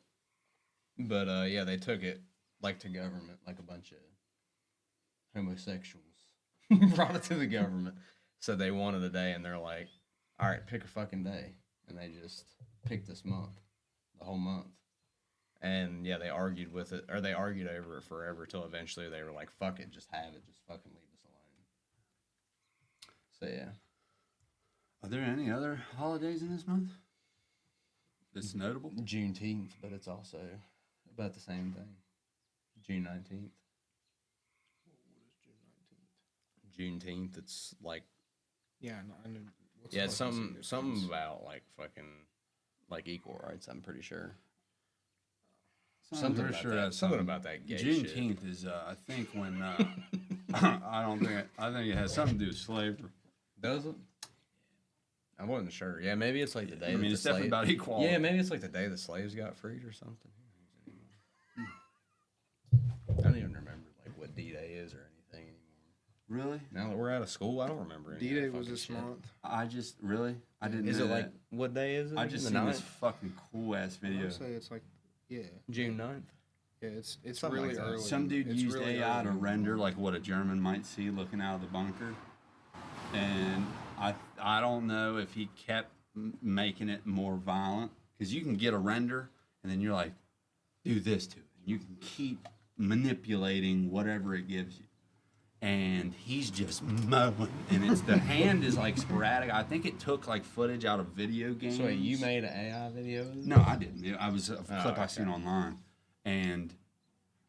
but yeah, they took it like to government, like a bunch of homosexuals brought it to the government, said they wanted a day, and they're like, all right, pick a fucking day, and they just picked this month, the whole month. And yeah, they argued with it, or they argued over it forever till eventually they were like, fuck it, just have it, just fucking leave us alone. So yeah. Are there any other holidays in this month that's notable? Juneteenth, but it's also about the same thing. June 19th. What is June 19th? Juneteenth, it's like, Yeah, I know. What's yeah, the it's fucking something significance? about like fucking like equal rights, I'm pretty sure. Something about that. Something about that gay shit. Juneteenth is, I think, when I think it has something to do with slavery. Does it? I wasn't sure. Yeah, maybe it's like the day. I mean, it's definitely about equality. Yeah, maybe it's like the day the slaves got freed or something. I don't even remember like what D-Day is or anything anymore. Really? Now that we're out of school, I don't remember. Any of D-Day that was fucking this shit. month. I just really I didn't. Is know it like that. what day is it? I just The seen this 9th? fucking cool ass I video. would say it's like, yeah, June 9th. yeah. It's Something really like that. early. Some dude It's used really AI early to in the render month. like what a German might see looking out of the bunker, and I don't know if he kept making it more violent because you can get a render and then you're like, do this to it, and you can keep manipulating whatever it gives you. And he's just mowing, and it's the hand is like sporadic. I think it took like footage out of video games. So wait, you made an AI video? Of it? No, I didn't. I was a clip I okay. seen online, and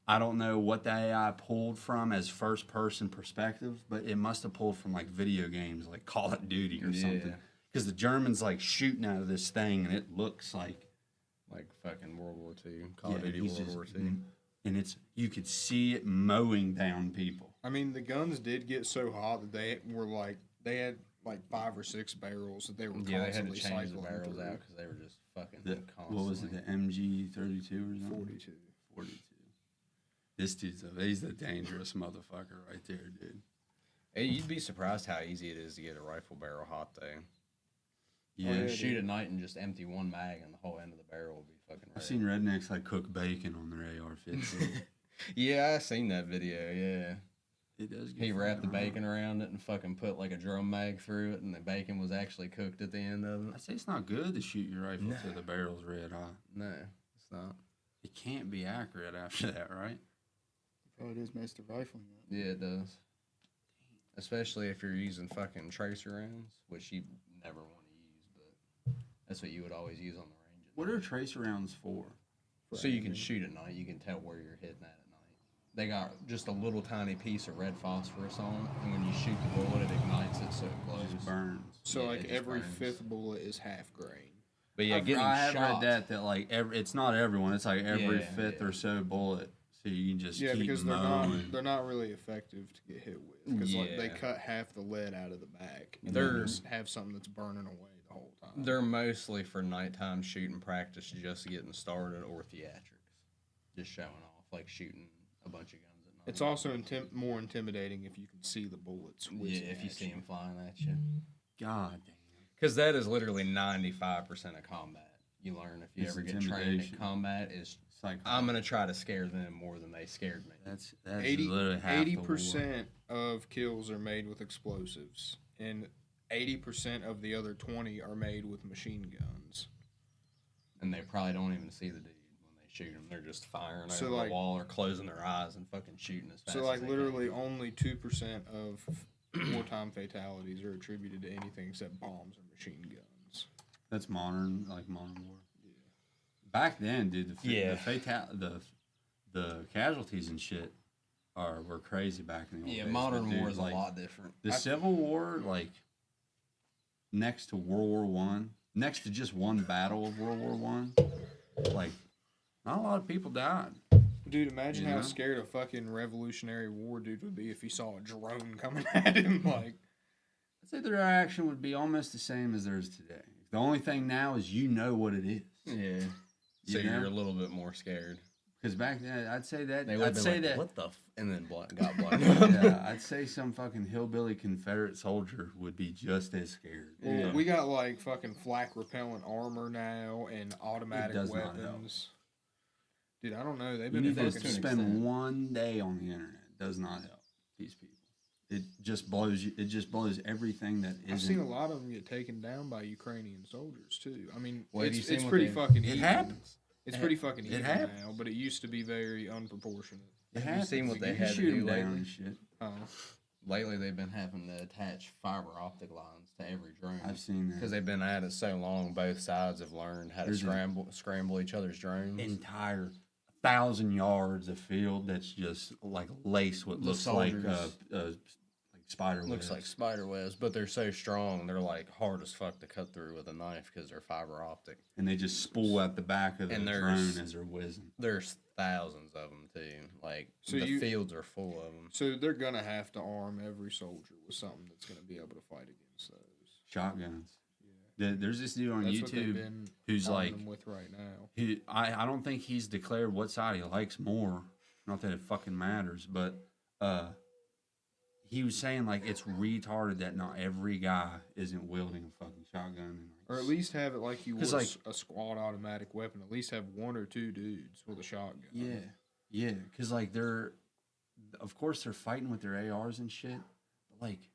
I don't know what the AI pulled from as first person perspective, but it must have pulled from like video games, like Call of Duty or something. Yeah. Because the Germans like shooting out of this thing, and it looks like fucking World War II, Call of Duty he's World just- War II. and it's you could see it mowing down people. I mean, the guns did get so hot that they had like 5 or 6 barrels that they were Yeah, they had to constantly change the cycling barrels through. out because they were just fucking constantly. What was it? The MG32 or something? 42. 42. This he's a dangerous motherfucker right there, dude. Hey, you'd be surprised how easy it is to get a rifle barrel hot, though. Yeah, yeah, Shoot dude. at night and just empty one mag, and the whole end of the barrel will be fucking ready. I've seen rednecks like cook bacon on their AR-15. Yeah, I seen that video. Yeah, It does. Get he wrapped the fucking hot. bacon around it and fucking put like a drum mag through it, and the bacon was actually cooked at the end of it. I say it's not good to shoot your rifle till the barrel's red hot. No, it's not. It can't be accurate after that, right? Probably does mess the rifling up. Yeah, it does. Especially if you're using fucking tracer rounds, which you never want to use, but that's what you would always use on the range. What are tracer rounds for? So you can shoot at night. You can tell where you're hitting at night. They got just a little tiny piece of red phosphorus on it, and when you shoot the bullet, it ignites it so it It glows. just burns. So Yeah, like it just every burns. 5th bullet is half grain. But yeah, getting I have shot. read that like it's not everyone. It's like every Yeah, fifth yeah. or so bullet. So you can just Yeah, keep because mowing. they're not really effective to get hit with. Because like they Yeah. cut half the lead out of the back and They're- then just have something that's burning away the whole time. They're mostly for nighttime shooting practice, just getting started, or theatrics, just showing off, like shooting a bunch of guns at night. It's also more intimidating if you can see the bullets. yeah, whizzing if you at see them flying at you, God damn. because that is literally 95% of combat. You learn if you It's ever get trained intimidation. in combat is Psycho. I'm gonna try to scare them more than they scared me. That's 80 literally half the war. 80% of kills are made with explosives, and 80% of the other 20 are made with machine guns. And they probably don't even see the dude when they shoot him. They're just firing So, over like- the wall or closing their eyes and fucking shooting as fast So as like they literally can. only 2% of wartime fatalities are attributed to anything except bombs or machine guns. That's modern war. Yeah. Back then, dude, Yeah. the casualties and shit were crazy back in the old Yeah, days. modern But, dude, war is like, a lot different. The Civil War, like next to World War One, next to just one battle of World War One, like not a lot of people died. Dude, imagine You how know? scared a fucking Revolutionary War dude would be if he saw a drone coming at him. Like, I'd say the reaction would be almost the same as theirs today. The only thing now is you know what it is. Yeah. So You know? you're a little bit more scared. Because back then, I'd say that. They would I'd have say been like, that. what the and then got blown. Yeah, I'd say some fucking hillbilly Confederate soldier would be just as scared. Well, we got like fucking flak repellent armor now and automatic does not help. weapons. Dude, I don't know. They've You been need to fucking spend one day on the internet. It does not help these people. It just blows you. It just blows everything that isn't. I've seen a lot of them get taken down by Ukrainian soldiers too. I mean, Well, have you it's seen what pretty they- fucking. It even. happens. It's pretty fucking it even happens. now, but it used to be very unproportionate. It Have you happens. seen what they You had to shoot do 'em down lately? and shit. Oh, Lately, they've been having to attach fiber optic lines to every drone. I've seen that. Because they've been at it so long, both sides have learned how to There's a- scramble each other's drones. Entire 1,000 yards of field that's just like lace what The looks like soldiers- like spider Looks like webs. spider webs, but they're so strong, they're like hard as fuck to cut through with a knife because they're fiber optic. And they just spool out the back of the And drone there's- as they're whizzing. There's thousands of them too. Like So the you- fields are full of them. so they're gonna have to arm every soldier with something that's gonna be able to fight against those. Shotguns. There's this dude on That's what they've YouTube been who's arming like, them with right now. I don't think he's declared what side he likes more. Not that it fucking matters, but he was saying like it's retarded that not every guy isn't wielding a fucking shotgun. And, like, Or at least have it like you would 'Cause, like- a squad automatic weapon. At least have one or two dudes with a shotgun. yeah, because like of course they're fighting with their ARs and shit, but like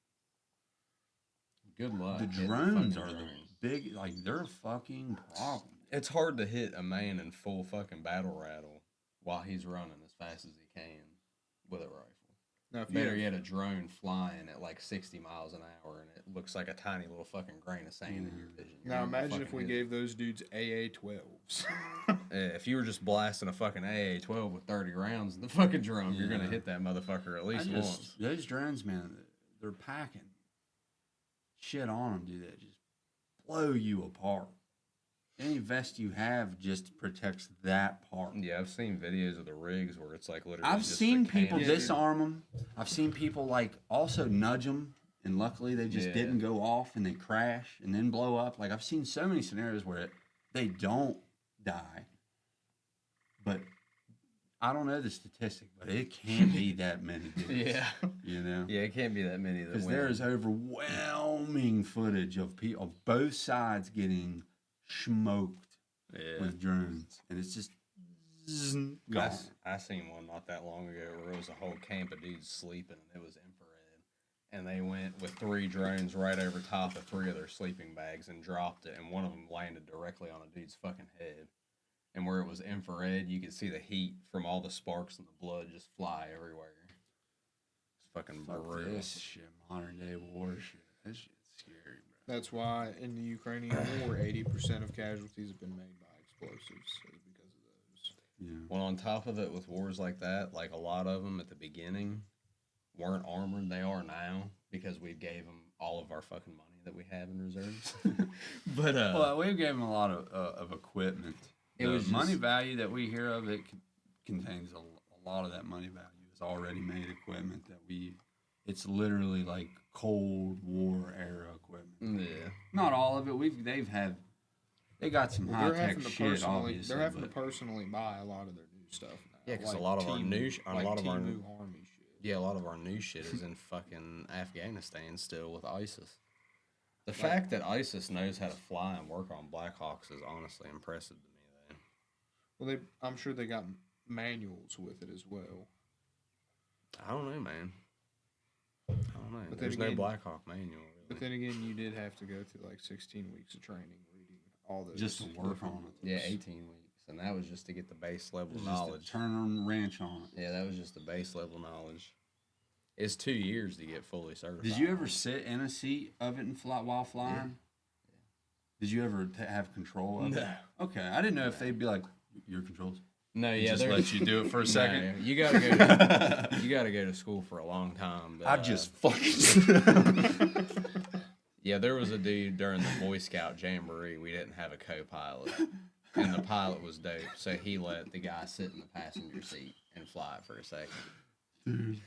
Good luck. the hitting drones fucking are the drones. big, like they're a fucking problem. It's hard to hit a man in full fucking battle rattle while he's running as fast as he can with a rifle. Now, if you Better have- yet, a drone flying at like 60 miles an hour and it looks like a tiny little fucking grain of sand in your vision. You're now gonna imagine if fucking we hit gave those dudes AA-12s. it. If you were just blasting a fucking AA-12 with 30 rounds in the fucking drum, you're gonna Yeah. hit that motherfucker at least once. Those drones, man, they're packing shit on them, dude. That just blow you apart. Any vest you have just protects that part. Yeah, I've seen videos of the rigs where it's like literally. I've just seen the people cannon. disarm them. I've seen people like also nudge them, and luckily they just Yeah. didn't go off and they crash and then blow up. Like I've seen so many scenarios where they don't die, but I don't know the statistic, but it can't be that many dudes. Yeah. You know. Yeah, it can't be that many. Because there is overwhelming footage of people of both sides getting smoked with drones, and it's just gone. I seen one not that long ago where it was a whole camp of dudes sleeping, and it was infrared, and they went with 3 drones right over top of 3 of their sleeping bags and dropped it, and one of them landed directly on a dude's fucking head. And where it was infrared, you could see the heat from all the sparks and the blood just fly everywhere. It's fucking Fuck brutal. this shit, modern day war shit. That shit's scary, bro. That's why in the Ukrainian war, 80% of casualties have been made by explosives is because of those. Yeah. Well, on top of it, with wars like that, like a lot of them at the beginning weren't armored. They are now because we gave them all of our fucking money that we have in reserves. But Well, we gave them a lot of equipment. It The was money just- value that we hear of it contains a lot of that money value is already made equipment that it's literally like Cold War era equipment. yeah, Not all of it. They got some Well, high they're tech having to shit. personally, Obviously, they're having to but personally buy a lot of their new stuff now. Yeah, 'cause a lot of our new sh- a like lot of our Timu Army shit. yeah, a lot of our new shit is in fucking Afghanistan still with ISIS. The fact that ISIS knows how to fly and work on Blackhawks is honestly impressive to me, though. Well, I'm sure they got manuals with it as well. I don't know, man. I don't know. But then There's no again- Blackhawk manual. Really. But then again, you did have to go through like 16 weeks of training, reading all those. just to work different on it. Yeah, books. 18 weeks, and that was just to get the base level It's just knowledge. to turn on wrench on it. Yeah, that was just the base level knowledge. It's 2 years to get fully certified. Did you ever sit in a seat of it and fly while flying? Did you ever have control of it? No. Okay, I didn't know if they'd be like your controls. No, yeah, Just they're- let you do it for a second. No, you gotta go. You gotta go to school for a long time. But, I just fucking. Yeah, there was a dude during the Boy Scout Jamboree. We didn't have a co-pilot, and the pilot was dope, so he let the guy sit in the passenger seat and fly it for a second.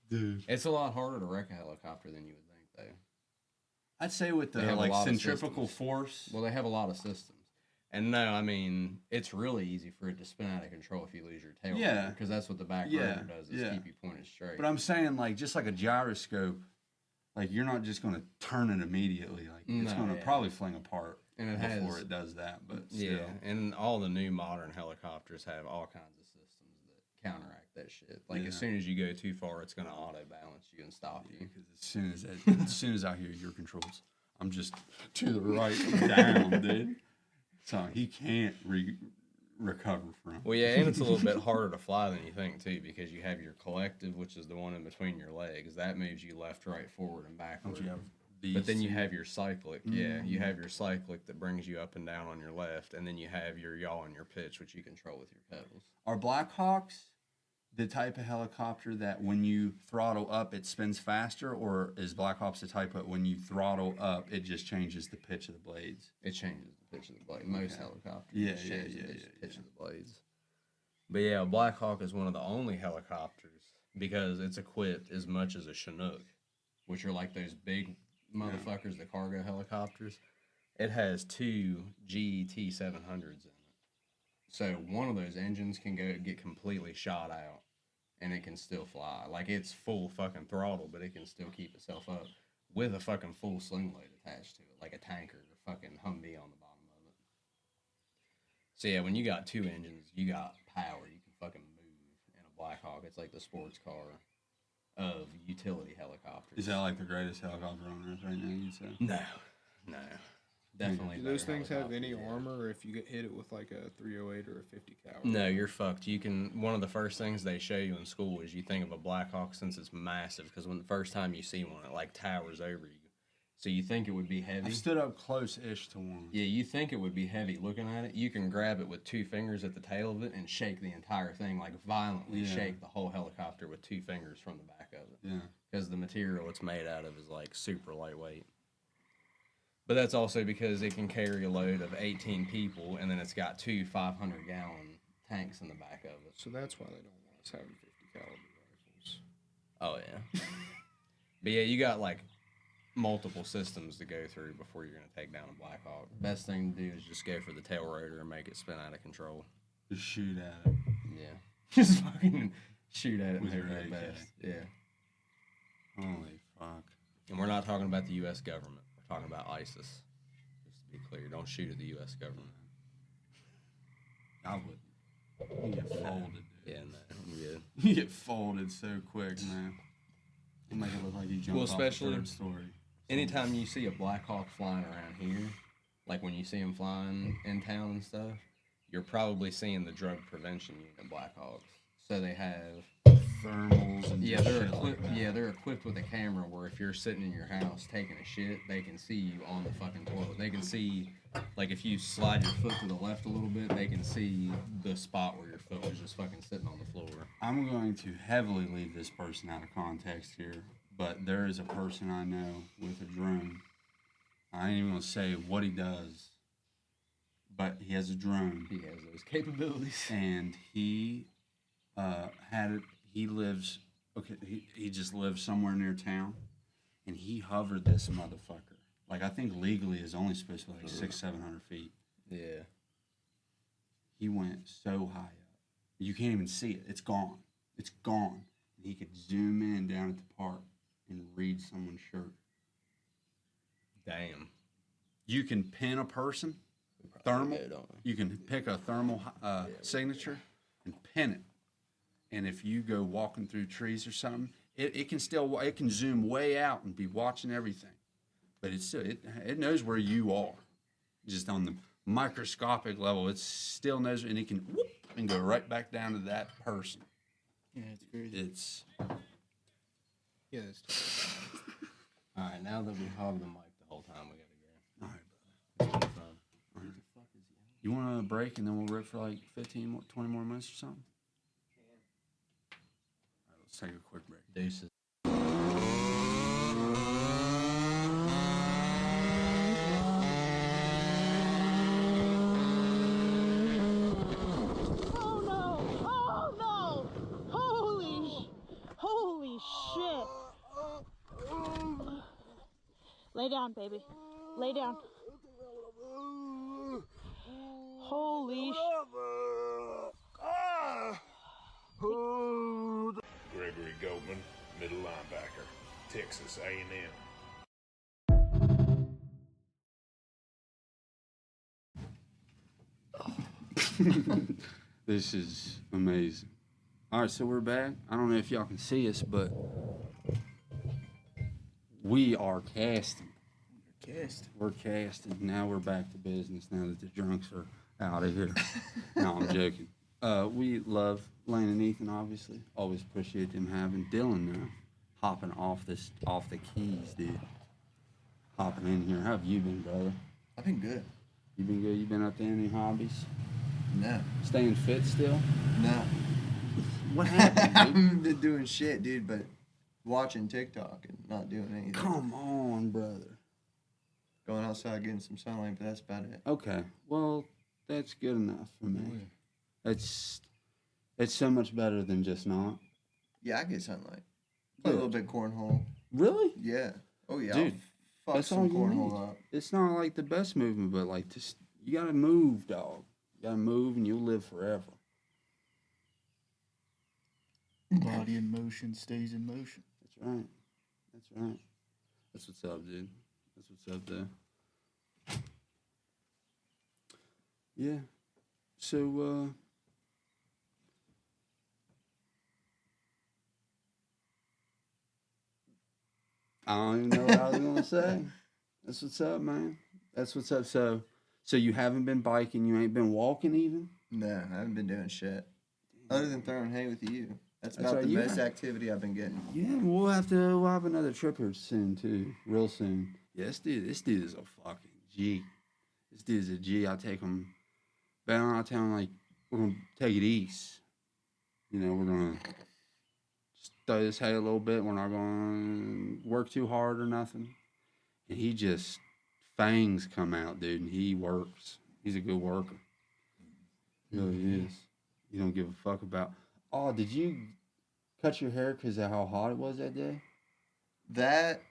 Dude. It's a lot harder to wreck a helicopter than you would think, though. I'd say with They the have a like lot of centrifugal systems. force. Well, they have a lot of systems, And no, I mean, it's really easy for it to spin out of control if you lose your tail. Yeah. Because that's what the back Yeah, rotor does, is yeah. keep you pointed straight. But I'm saying, like, just like a gyroscope, like, you're not just going to turn it immediately. Like, it's No, going to yeah. probably fling apart And it before has- it does that. But still. Yeah, and all the new modern helicopters have all kinds of systems that counteract that shit. Like, Yeah. as soon as you go too far, it's going to auto-balance you and stop you. Because as soon as I hear your controls, I'm just to the right down, dude. So he can't recover from. Well, yeah, and it's a little bit harder to fly than you think, too, because you have your collective, which is the one in between your legs. That moves you left, right, forward, and backward. Don't you have But then you these- have your cyclic. Yeah, you have your cyclic that brings you up and down on your left, and then you have your yaw and your pitch, which you control with your pedals. Are Blackhawks the type of helicopter that when you throttle up it spins faster, or is Blackhawks the type that when you throttle up it just changes the pitch of the blades? It changes the pitch of the blade. Most helicopters Yeah, just yeah, change yeah, the yeah, pitch of the blades. But yeah, Blackhawk is one of the only helicopters because it's equipped as much as a Chinook, which are like those big motherfuckers, the cargo helicopters. It has 2 GET 700s in it. So one of those engines can get completely shot out, and it can still fly. Like, it's full fucking throttle, but it can still keep itself up with a fucking full sling blade attached to it, like a tanker or fucking Humvee on the bottom of it. So yeah, when you got 2 engines, you got power. You can fucking move in a Blackhawk. It's like the sports car of utility helicopters. Is that like the greatest helicopter on earth right now, you'd say? No. Definitely. Do those better things have any helicopters, yeah. armor if you get hit it with like a 308 or a 50 cal? No, you're fucked. You can. One of the first things they show you in school is you think of a Blackhawk since it's massive, because when the first time you see one, it like towers over you. So you think it would be heavy. I stood up close-ish to one. Yeah, you think it would be heavy looking at it. You can grab it with 2 fingers at the tail of it and shake the entire thing, like violently Yeah. shake the whole helicopter with 2 fingers from the back of it. Yeah. Because the material it's made out of is like super lightweight. But that's also because it can carry a load of 18 people, and then it's got 2 500-gallon tanks in the back of it. So that's why they don't want us having 50 caliber rifles. Oh, yeah. But yeah, you got like multiple systems to go through before you're going to take down a Blackhawk. Best thing to do is just go for the tail rotor and make it spin out of control. Just shoot at it. Yeah. Just fucking shoot at it With and your hope for the AK. best. Yeah. Holy fuck. And we're not talking about the U.S. government. We're talking about ISIS. Just to be clear, don't shoot at the U.S. government. I would. You get folded, dude. Yeah, no, I'm good. You get folded so quick, man. You make it look like you jumped Well, off especially- the third story. Anytime you see a Black Hawk flying around here, like when you see them flying in town and stuff, you're probably seeing the drug prevention unit Black Hawks. So they have Thermals and yeah, just they're shit like equipped. that. Yeah, they're equipped with a camera where if you're sitting in your house taking a shit, they can see you on the fucking toilet. They can see, like, if you slide your foot to the left a little bit, they can see the spot where your foot was just fucking sitting on the floor. I'm going to heavily leave this person out of context here, but there is a person I know with a drone. I ain't even going to say what he does, but he has a drone. He has those capabilities. And he had it. He lives. Okay, he just lives somewhere near town, and he hovered this motherfucker. Like, I think legally is only supposed to be like 600-700 feet. Yeah. He went so high up, you can't even see it. It's gone. It's gone. And he could zoom in down at the park and read someone's shirt. Damn. You can pin a person, thermal. You can pick a thermal signature and pin it. And if you go walking through trees or something, it can zoom way out and be watching everything. But it's still, it knows where you are. Just on the microscopic level, it still knows, and it can whoop and go right back down to that person. Yeah, it's crazy. It's Yeah, it's All right, now that we hog the mic the whole time, we gotta go. all right, It's been fun. brother. You want a break and then we'll rip for like 15 more, 20 more minutes or something? All right, let's take a quick break. Deuces. Oh no! Oh no! Holy shit! Lay down, baby. Lay down. leash. Gregory Goldman, middle linebacker, Texas A&M. This is amazing. All right, so we're back. I don't know if y'all can see us, but we are casting. We're casting. Now we're back to business now that the drunks are out of here. No, I'm joking. We love Lane and Ethan, obviously. Always appreciate them having Dylan now. Hopping off the keys, dude. Hopping in here. How have you been, brother? I've been good. You been good? You been up to any hobbies? No. Staying fit still? No. What I happened, dude? haven't been doing shit, dude, but watching TikTok and not doing anything. Come on, brother. Going outside getting some sunlight, but that's about it. Okay. Well, that's good enough for me. It's so much better than just not. Yeah, I get sunlight. Play a Good. little bit cornhole. Really? Yeah. Oh, yeah. Dude, I'll fuck that's some all you cornhole need. up. It's not like the best movement, but like just you gotta move, dog. You gotta move, and you'll live forever. Body in motion stays in motion. That's right. That's right. That's what's up, dude. That's what's up there. Yeah. So, I don't even know what I was gonna say. That's what's up, man. That's what's up. So you haven't been biking. You ain't been walking even. No, I haven't been doing shit. Other than throwing hay with you. That's That's about right, the you most have- activity I've been getting. Yeah, we'll have another trip here soon too, real soon. Yeah, this dude is a fucking G. This dude's a G. I take him down. I tell him like we're gonna take it east. You know, we're gonna just throw this hay a little bit. We're not gonna work too hard or nothing. And he just fangs come out, dude, and he works. He's a good worker. He really is. You don't give a fuck about. Oh, did you cut your hair because of how hot it was that day? That,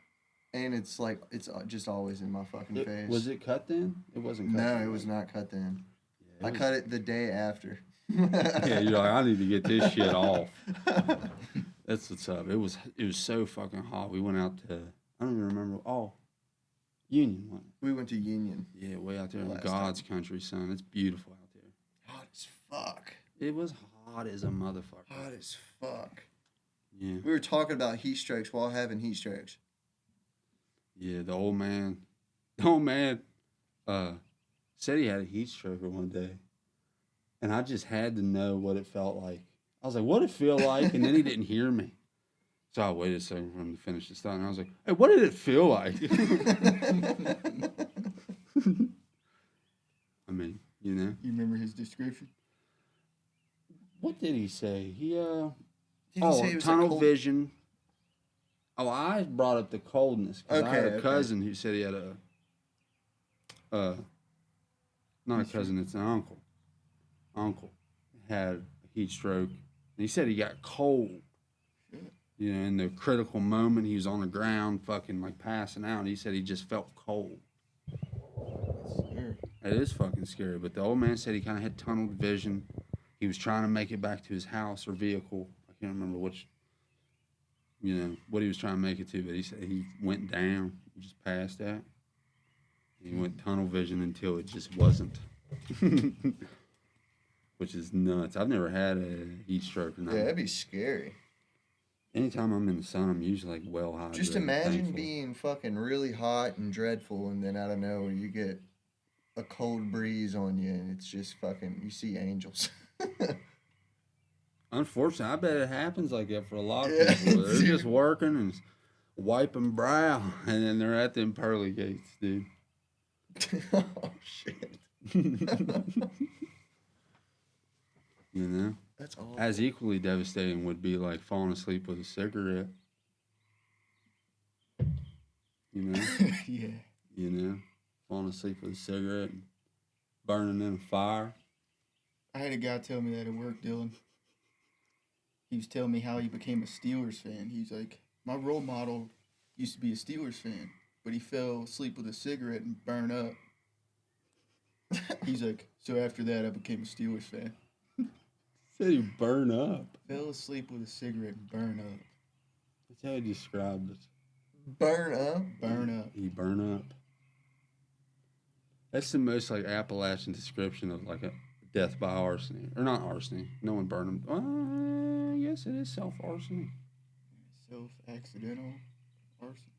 and it's like, it's just always in my fucking face. Was it cut then? It wasn't cut. No, then, it was right? not cut then. Yeah, I cut it the day after. Yeah, you're like, I need to get this shit off. That's what's up. It was so fucking hot. We went out to, I don't even remember. Oh, Union, wasn't it? We went to Union. Yeah, way out there in Last God's country, son. It's beautiful out there. Hot as fuck. It was hot as a motherfucker. Hot as fuck. Yeah. We were talking about heat strokes while having heat strokes. Yeah, the old man said he had a heat stroke one day. And I just had to know what it felt like. I was like, what it feel like? And then he didn't hear me. So I waited a second for him to finish his thought. And I was like, hey, what did it feel like? I mean, you know. You remember his description? What did he say? He, Did he say it was tunnel like cold? vision. Oh, I brought up the coldness. Because I had Okay, a okay. cousin who said he had not a cousin, it's an uncle. Uncle had a heat stroke. And he said he got cold. You know, in the critical moment, he was on the ground, fucking like passing out. And he said he just felt cold. Scary. It is fucking scary. But the old man said he kind of had tunnel vision. He was trying to make it back to his house or vehicle. I can't remember which, you know, what he was trying to make it to. But he said he went down. He just passed out. He went tunnel vision until it just wasn't. Which is nuts. I've never had a heat stroke or Yeah, nothing. that'd be scary. Anytime I'm in the sun, I'm usually like well hydrated. Just imagine thankfully. being fucking really hot and dreadful, and then out of nowhere you get a cold breeze on you, and it's just fucking, you see angels. Unfortunately, I bet it happens like that for a lot of Yeah, people. They're dude. just working and wiping brow, and then they're at them pearly gates, dude. Oh, shit. You know? That's awful. As equally devastating would be like falling asleep with a cigarette. You know? Yeah. You know? Falling asleep with a cigarette and burning in a fire. I had a guy tell me that at work, Dylan. He was telling me how he became a Steelers fan. He's like, my role model used to be a Steelers fan, but he fell asleep with a cigarette and burned up. He's like, So after that, I became a Steelers fan. Said you burn up. Fell asleep with a cigarette and burn up. That's how he described it. Burn up. Burn up. He burn up. That's the most like Appalachian description of like a death by arsony. Or not arsony. No one burned him. Yes, it is self-arsony. Self-accidental arson.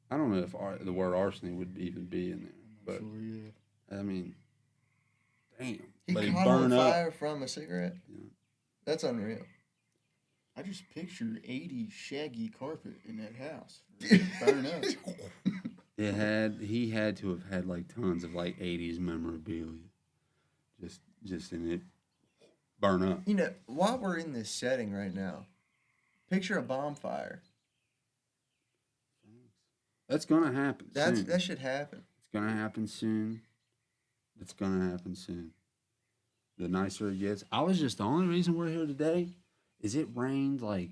I don't know if the word arsony would even be in there. I'm But, not sure, yeah. I mean, damn. He But caught on burned up. fire from a cigarette. Yeah. That's unreal. I just picture 80 shaggy carpet in that house. Burn up. He had to have had like tons of like 80s memorabilia. Just in it. Burn up. You know, while we're in this setting right now, picture a bonfire. That's gonna happen. Soon. That should happen. It's gonna happen soon. It's gonna happen soon. The nicer it gets. The only reason we're here today is it rained like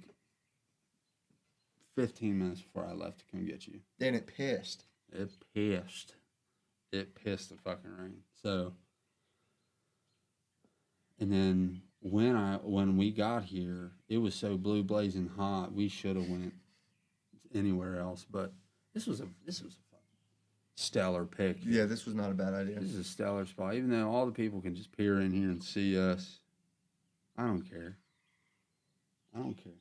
15 minutes before I left to come get you. Then it pissed. It pissed. It pissed the fucking rain. So, and then when we got here, it was so blue blazing hot. We should have went anywhere else, but this was a fucking stellar pick. Yeah, this was not a bad idea. This is a stellar spot. Even though all the people can just peer in here and see us, I don't care. I don't care.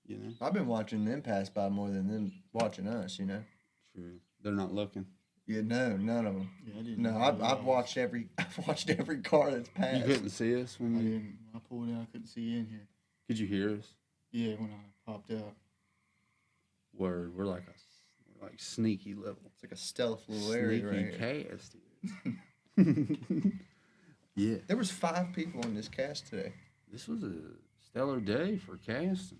You know? I've been watching them pass by more than them watching us, you know? True. They're not looking. Yeah, no, none of them. Yeah, I didn't. No, I've watched every car that's passed. You couldn't see us when I you... didn't. When I pulled in, I couldn't see you in here. Could you hear us? Yeah, when I popped out. We're like sneaky little... It's like a stealth little area right Sneaky here. cast, dude. Yeah. There was 5 people in this cast today. This was a stellar day for casting.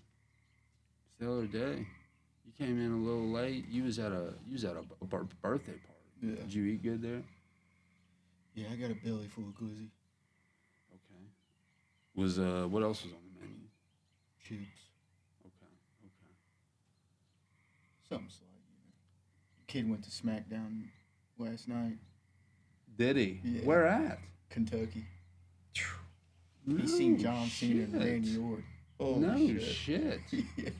Stellar day. You came in a little late. You was at a birthday party. Yeah. Did you eat good there? Yeah, I got a belly full of glizzy. Okay. Was what else was on the menu? Chips. Okay. Something slight, you know. Kid went to SmackDown last night. Did he? Yeah. Where at? Kentucky. No He seen John Cena and shit. Randy Orton. Oh, No shit. shit. Yeah.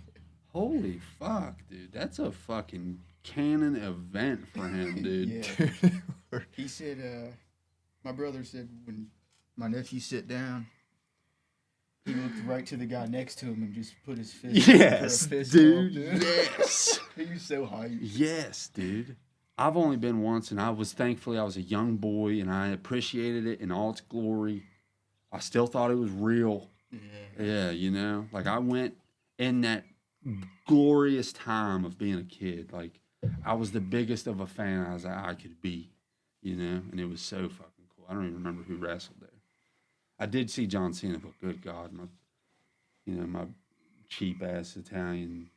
Holy fuck, dude. That's a fucking canon event for him, dude. Yeah. He said, my brother said when my nephew sat down, he looked right to the guy next to him and just put his fist Yes, up for a fist dude. bump, Yes. He was so hyped. Yes, dude. I've only been once, and I was a young boy, and I appreciated it in all its glory. I still thought it was real. Yeah. Yeah, you know, like I went in that glorious time of being a kid. Like I was the biggest of a fan I could be, you know, and it was so fucking cool. I don't even remember who wrestled there. I did see John Cena, but good God, my cheap ass Italian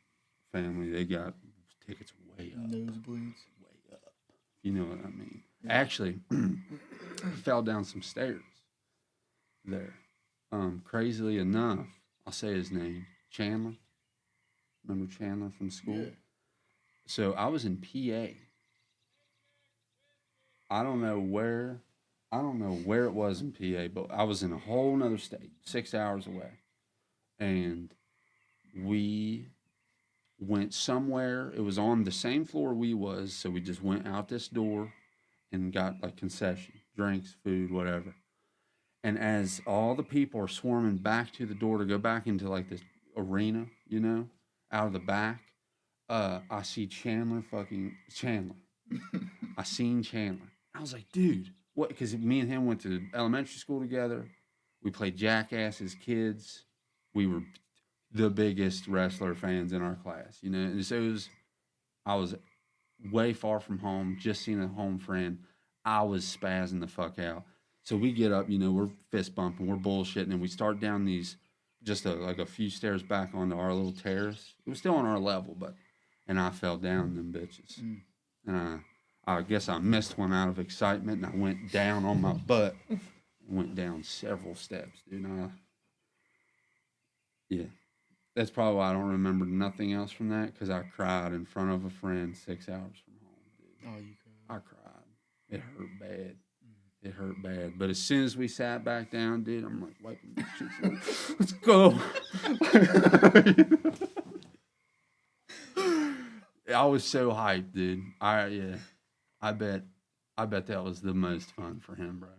family, they got tickets way up. Nosebleeds. Way up. You know what I mean? Actually, fell down some stairs there. Crazily enough, I'll say his name, Chandler. Remember Chandler from school? Yeah. So I was in PA. I don't know where it was in PA, but I was in a whole nother state, 6 hours away. And we went somewhere. It was on the same floor we was, so we just went out this door and got like concession, drinks, food, whatever. And as all the people are swarming back to the door to go back into like this arena, you know, out of the back, I see Chandler. I seen Chandler. I was like, dude, what? Because me and him went to elementary school together. We played Jackass as kids. We were the biggest wrestler fans in our class, you know. And so I was way far from home, just seeing a home friend. I was spazzing the fuck out. So we get up, you know, we're fist bumping, we're bullshitting, and we start down these, just like a few stairs back onto our little terrace. It was still on our level, and I fell down them bitches. And I guess I missed one out of excitement, and I went down on my butt. Went down several steps, dude. Yeah. That's probably why I don't remember nothing else from that, because I cried in front of a friend 6 hours from home, dude. Oh, you cried. I cried. It hurt bad. It hurt bad. But as soon as we sat back down, dude, I'm like wiping my cheeks. Like, let's go. I was so hyped, dude. I bet that was the most fun for him, bro.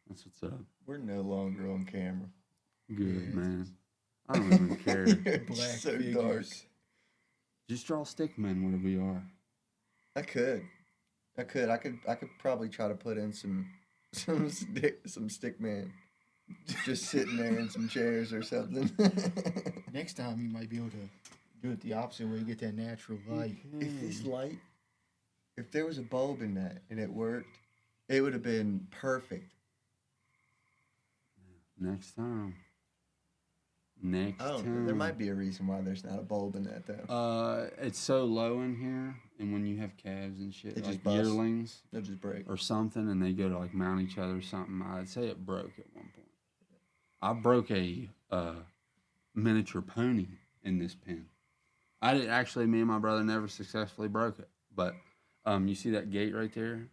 That's what's up. We're no longer on camera. Good, man. I don't even care. Black so figures. dark. Just draw stick men where we are. I could probably try to put in some stick man, just sitting there in some chairs or something. Next time you might be able to do it the opposite way, you get that natural light. If this light, if there was a bulb in that and it worked, it would have been perfect. Next time. I don't know. There might be a reason why there's not a bulb in that though. It's so low in here, and when you have calves and shit, They just like bust. yearlings They'll just break. or something, and they go to like mount each other or something, I'd say it broke at one point. I broke a miniature pony in this pen. I did actually. Me and my brother never successfully broke it, but you see that gate right there?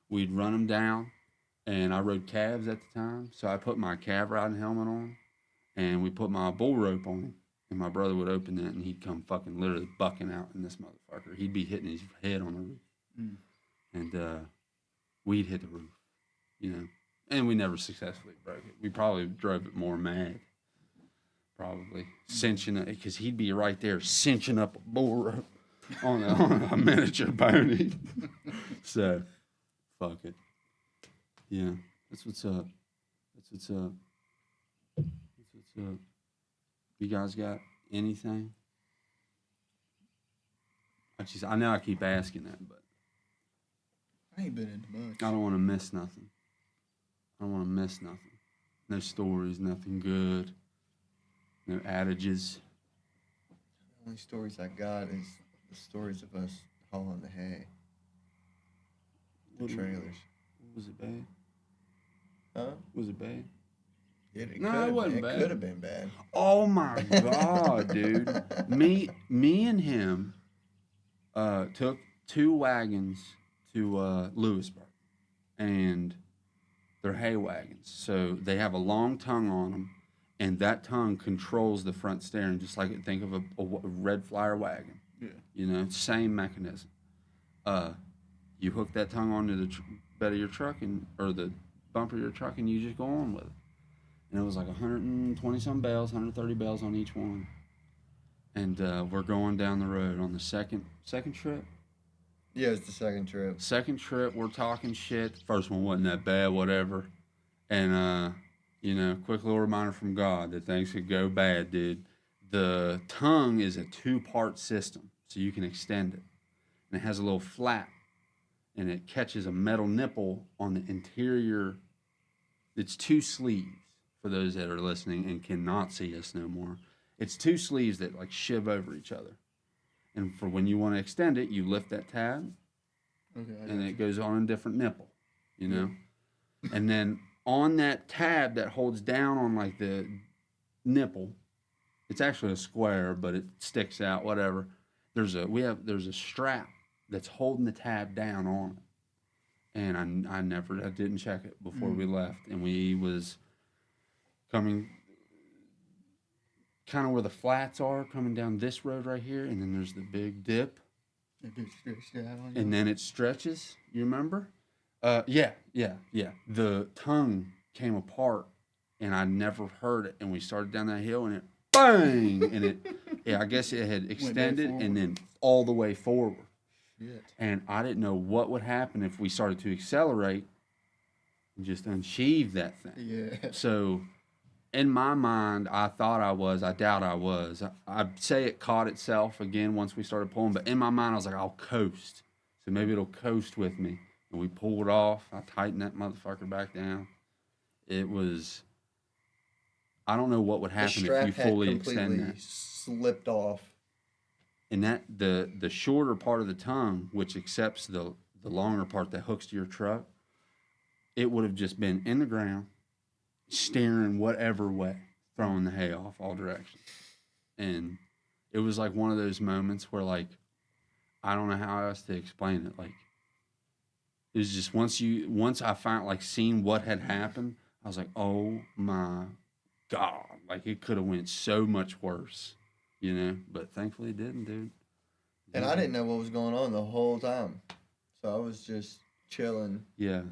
We'd run them down, and I rode calves at the time, so I put my calf riding helmet on. And we put my bull rope on him, and my brother would open it, and he'd come fucking literally bucking out in this motherfucker. He'd be hitting his head on the roof, and we'd hit the roof, you know. And we never successfully broke it. We probably drove it more mad, probably cinching it, because he'd be right there cinching up a bull rope on a miniature pony. So, fuck it. Yeah, that's what's up. That's what's up. So, you guys got anything? I know I keep asking that, but I ain't been into much. I don't want to miss nothing. No stories, nothing good. No adages. The only stories I got is the stories of us hauling the hay. The trailers. Was it bad? Huh? Was it bad? It wasn't bad. It could have been bad. Oh my god, dude! Me and him took 2 wagons to Lewisburg, and they're hay wagons. So they have a long tongue on them, and that tongue controls the front steering, just like think of a red flyer wagon. Yeah. You know, same mechanism. You hook that tongue onto the bed of your truck or the bumper of your truck, and you just go on with it. And it was like 120 some bales, 130 bales on each one. And we're going down the road on the second trip. Yeah, it's the second trip. Second trip, we're talking shit. First one wasn't that bad, whatever. And you know, quick little reminder from God that things could go bad, dude. The tongue is a 2-part system, so you can extend it. And it has a little flap, and it catches a metal nipple on the interior. It's 2 sleeves. For those that are listening and cannot see us no more, it's 2 sleeves that like shiv over each other. And for when you want to extend it, you lift that tab, and it goes on a different nipple, you know. And then on that tab that holds down on like the nipple, it's actually a square, but it sticks out. Whatever. There's a strap that's holding the tab down on it, and I didn't check it before we left, and we was coming kind of where the flats are, coming down this road right here, and then there's the big dip, and then it stretches. You remember? Yeah. The tongue came apart, and I never heard it, and we started down that hill, and it bang, and I guess it had extended and then all the way forward. Shit. And I didn't know what would happen if we started to accelerate and just unsheathe that thing. Yeah. So in my mind, I thought I was. I doubt I was. I'd say it caught itself again once we started pulling, but in my mind, I was like, I'll coast. So maybe it'll coast with me. And we pulled off. I tightened that motherfucker back down. It was... I don't know what would happen if you fully extend that. Slipped off. And that the shorter part of the tongue, which accepts the longer part that hooks to your truck, it would have just been in the ground, steering whatever way, throwing the hay off all directions. And it was like one of those moments where, like, I don't know how else to explain it. Like, it was just once I found like seen what had happened, I was like, oh my God, like it could have went so much worse, you know. But thankfully it didn't, dude. And I didn't know what was going on the whole time, so I was just chilling. Yeah,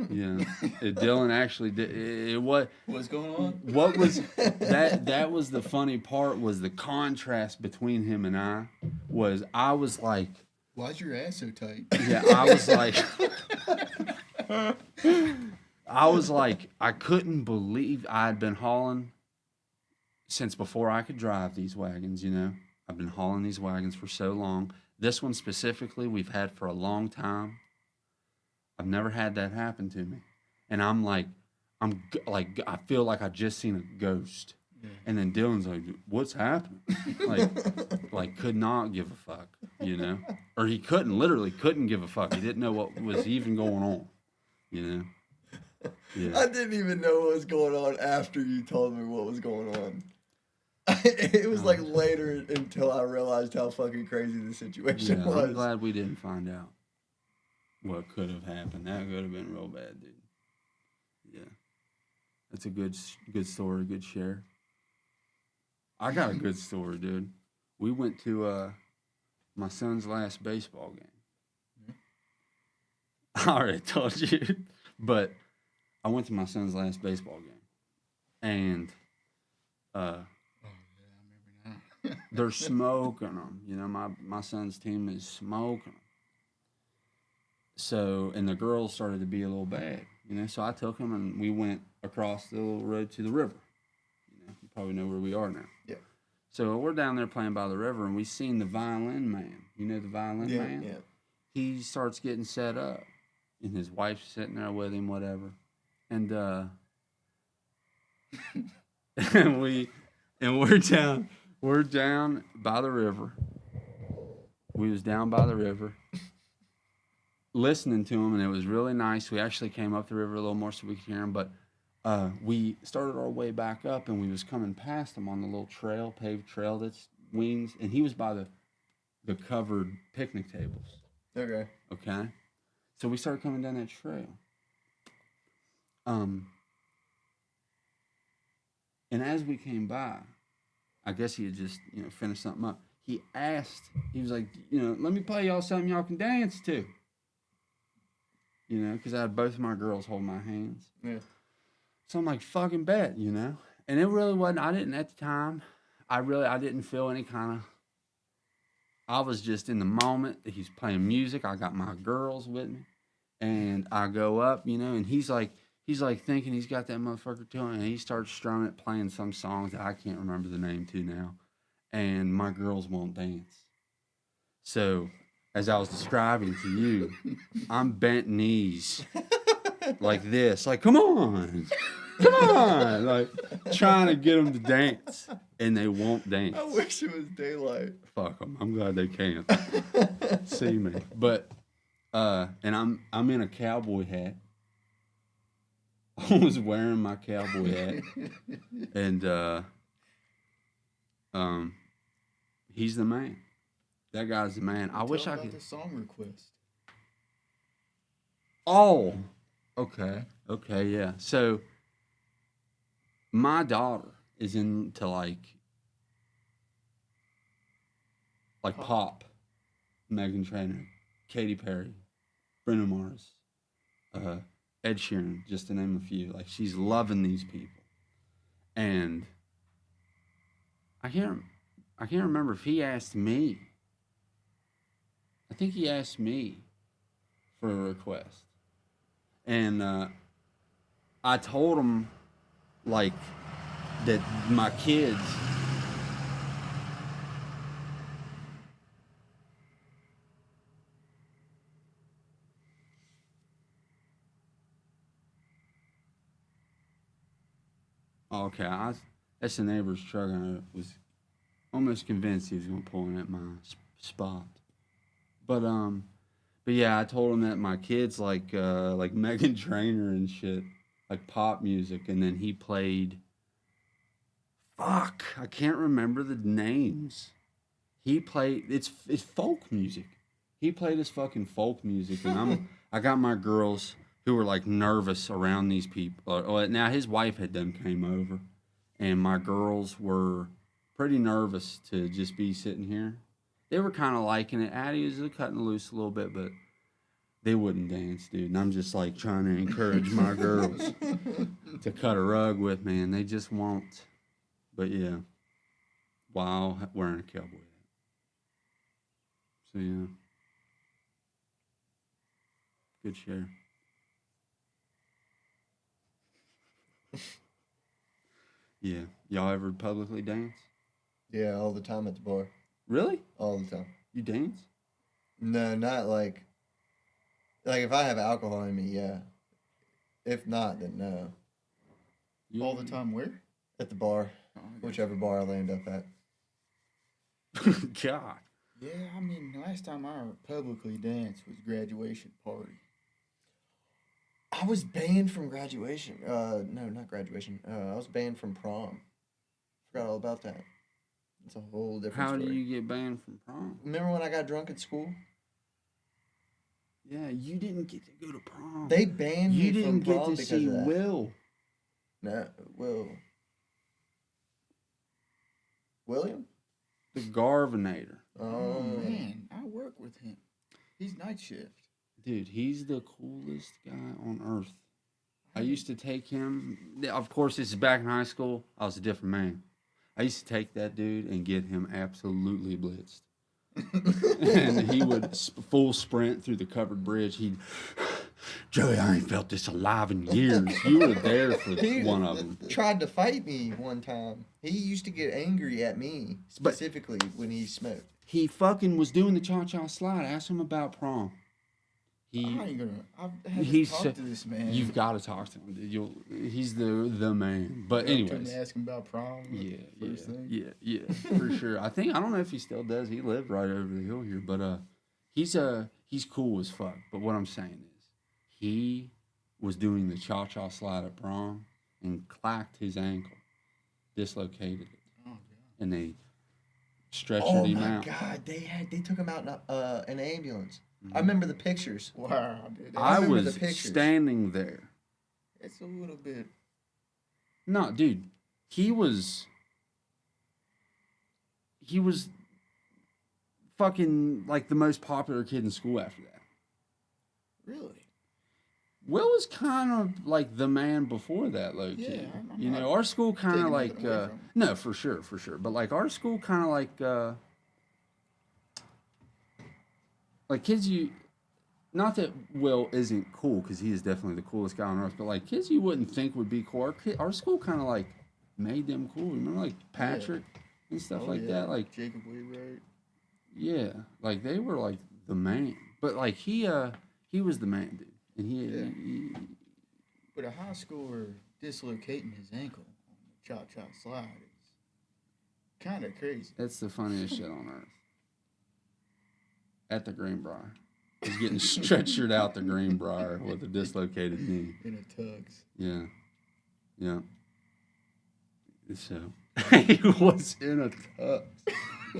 yeah. Dylan actually did. What's going on? What was that? That was the funny part. Was the contrast between him and I? I was like, Why's your ass so tight? yeah, I was like, I couldn't believe I had been hauling since before I could drive these wagons. You know, I've been hauling these wagons for so long. This one specifically, we've had for a long time. I've never had that happen to me, and I feel like I just seen a ghost. Yeah. And then Dylan's like, "What's happening?" like could not give a fuck, you know, or he literally couldn't give a fuck. He didn't know what was even going on, you know. Yeah. I didn't even know what was going on after you told me what was going on. It was like later until I realized how fucking crazy the situation was. I'm glad we didn't find out what could have happened. That could have been real bad, dude. Yeah. That's a good story, good share. I got a good story, dude. We went to my son's last baseball game. I already told you, but I went to my son's last baseball game, and they're smoking them. You know, my son's team is smoking them. So, and the girls started to be a little bad, you know. So I took them and we went across the little road to the river. You know, you probably know where we are now. Yeah. So we're down there playing by the river, and we seen the violin man. You know the violin man? Yeah. He starts getting set up, and his wife's sitting there with him, whatever. And we're down by the river. We was down by the river, listening to him, and it was really nice. We actually came up the river a little more so we could hear him, but we started our way back up, and we was coming past him on the little trail, paved trail that's wings, and he was by the covered picnic tables. Okay. So we started coming down that trail. And as we came by, I guess he had just, you know, finished something up. He was like, you know, let me play y'all something y'all can dance to. You know, because I had both of my girls hold my hands. Yeah. So I'm like, fucking bet, you know. And it really wasn't, I didn't at the time, I didn't feel any kind of, I was just in the moment. He's playing music. I got my girls with me. And I go up, you know, and he's like thinking he's got that motherfucker to him, and he starts strumming it, playing some songs that I can't remember the name to now. And my girls won't dance. So, as I was describing to you, I'm bent knees like this, like, come on, like trying to get them to dance, and they won't dance. I wish it was daylight. Fuck them. I'm glad they can't see me. But, and I'm in a cowboy hat. I was wearing my cowboy hat, and he's the man. That guy's the man. I wish I could. The song request. Oh, okay, yeah. So my daughter is into like pop, Meghan Trainor, Katy Perry, Bruno Mars, Ed Sheeran, just to name a few. Like, she's loving these people, and I can't remember if he asked me. I think he asked me for a request, and I told him like that my kids. Okay, that's the neighbor's truck, and I was almost convinced he was going to pull in at my spot. But yeah, I told him that my kids like Meghan Trainor and shit, like pop music, and then he played. Fuck, I can't remember the names. He played it's folk music. He played his fucking folk music, and I got my girls who were like nervous around these people. Now his wife had done came over, and my girls were pretty nervous to just be sitting here. They were kind of liking it. Addie was cutting loose a little bit, but they wouldn't dance, dude. And I'm just like trying to encourage my girls to cut a rug with me, and they just won't. But yeah, while wearing a cowboy hat. So yeah, good share. Yeah, y'all ever publicly dance? Yeah, all the time at the bar. Really? All the time. You dance? No, not like if I have alcohol in me, yeah. If not, then no. All the time where? At the bar, Oh, I guess. whichever bar I land up at. God. Yeah, I mean, the last time I publicly danced was graduation party. I was banned from graduation. No, not graduation. I was banned from prom. Forgot all about that. It's a whole different How story. do you get banned from prom? Remember when I got drunk at school? Yeah, you didn't get to go to prom. They banned You me didn't from get prom to because see of that. Will. No, William? The Garvinator. Oh, man, I work with him. He's night shift. Dude, he's the coolest guy on earth. I used to take him. Of course, this is back in high school. I was a different man. I used to take that dude and get him absolutely blitzed. And he would full sprint through the covered bridge. He'd, Joey, I ain't felt this alive in years. You were there for one of them. Tried to fight me one time. He used to get angry at me, specifically when he smoked. He fucking was doing the cha-cha slide. Ask him about prom. I ain't gonna. I haven't He's talked to this man. You've got to talk to him. Dude. He's the man. But Go up to him anyways, and ask him about prom. First thing. yeah, for sure. I don't know if he still does. He lived right over the hill here, but he's cool as fuck. But what I'm saying is, he was doing the cha-cha slide at prom and clacked his ankle, dislocated it, and they stretchered him out. Oh my God, they took him out in an ambulance. I remember the pictures. Wow, dude. I remember was the pictures. standing there. It's a little bit. No, dude, he was fucking like the most popular kid in school after that. Really? Will was kind of like the man before that, low key. Yeah, I'm you not know, our school kind of taking like nothing away from him. no, for sure. But like our school kind of like kids you. Not that Will isn't cool, because he is definitely the coolest guy on earth, but like kids you wouldn't think would be cool. Our school kind of like made them cool. Remember like Patrick and stuff like that? Like Jacob Wainwright. yeah, like they were like the man. But like he was the man, dude. And he But a high schooler dislocating his ankle on the cha-cha slide is kind of crazy. that's the funniest shit on earth. At the Greenbrier. He's getting stretchered out the Greenbrier with a dislocated knee. In a tux. Yeah. Yeah. So he was in a tux.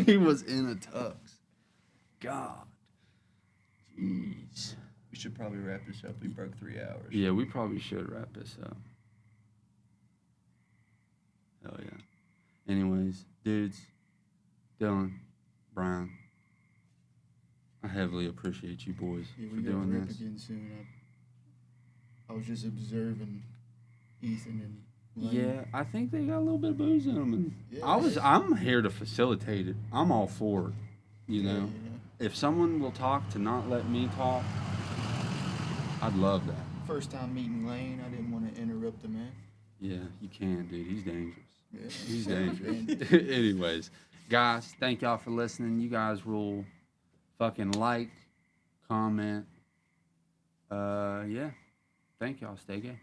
He was in a tux. God. Jeez. We should probably wrap this up. We broke 3 hours. Yeah, we probably should wrap this up. Hell yeah. Anyways, dudes, Dylan, Brian, I heavily appreciate you boys Yeah, for we gotta doing rip this. again soon. I was just observing Ethan and Lane. Yeah, I think they got a little bit of booze in them, and Yeah. I'm here to facilitate it. I'm all for it. You know, Yeah. if someone will talk to not let me talk, I'd love that. First time meeting Lane, I didn't want to interrupt the man. Yeah, you can, dude. He's dangerous. Yeah. He's dangerous. Anyways, guys, thank y'all for listening. You guys will fucking like, comment. Yeah. Thank y'all. Stay gay.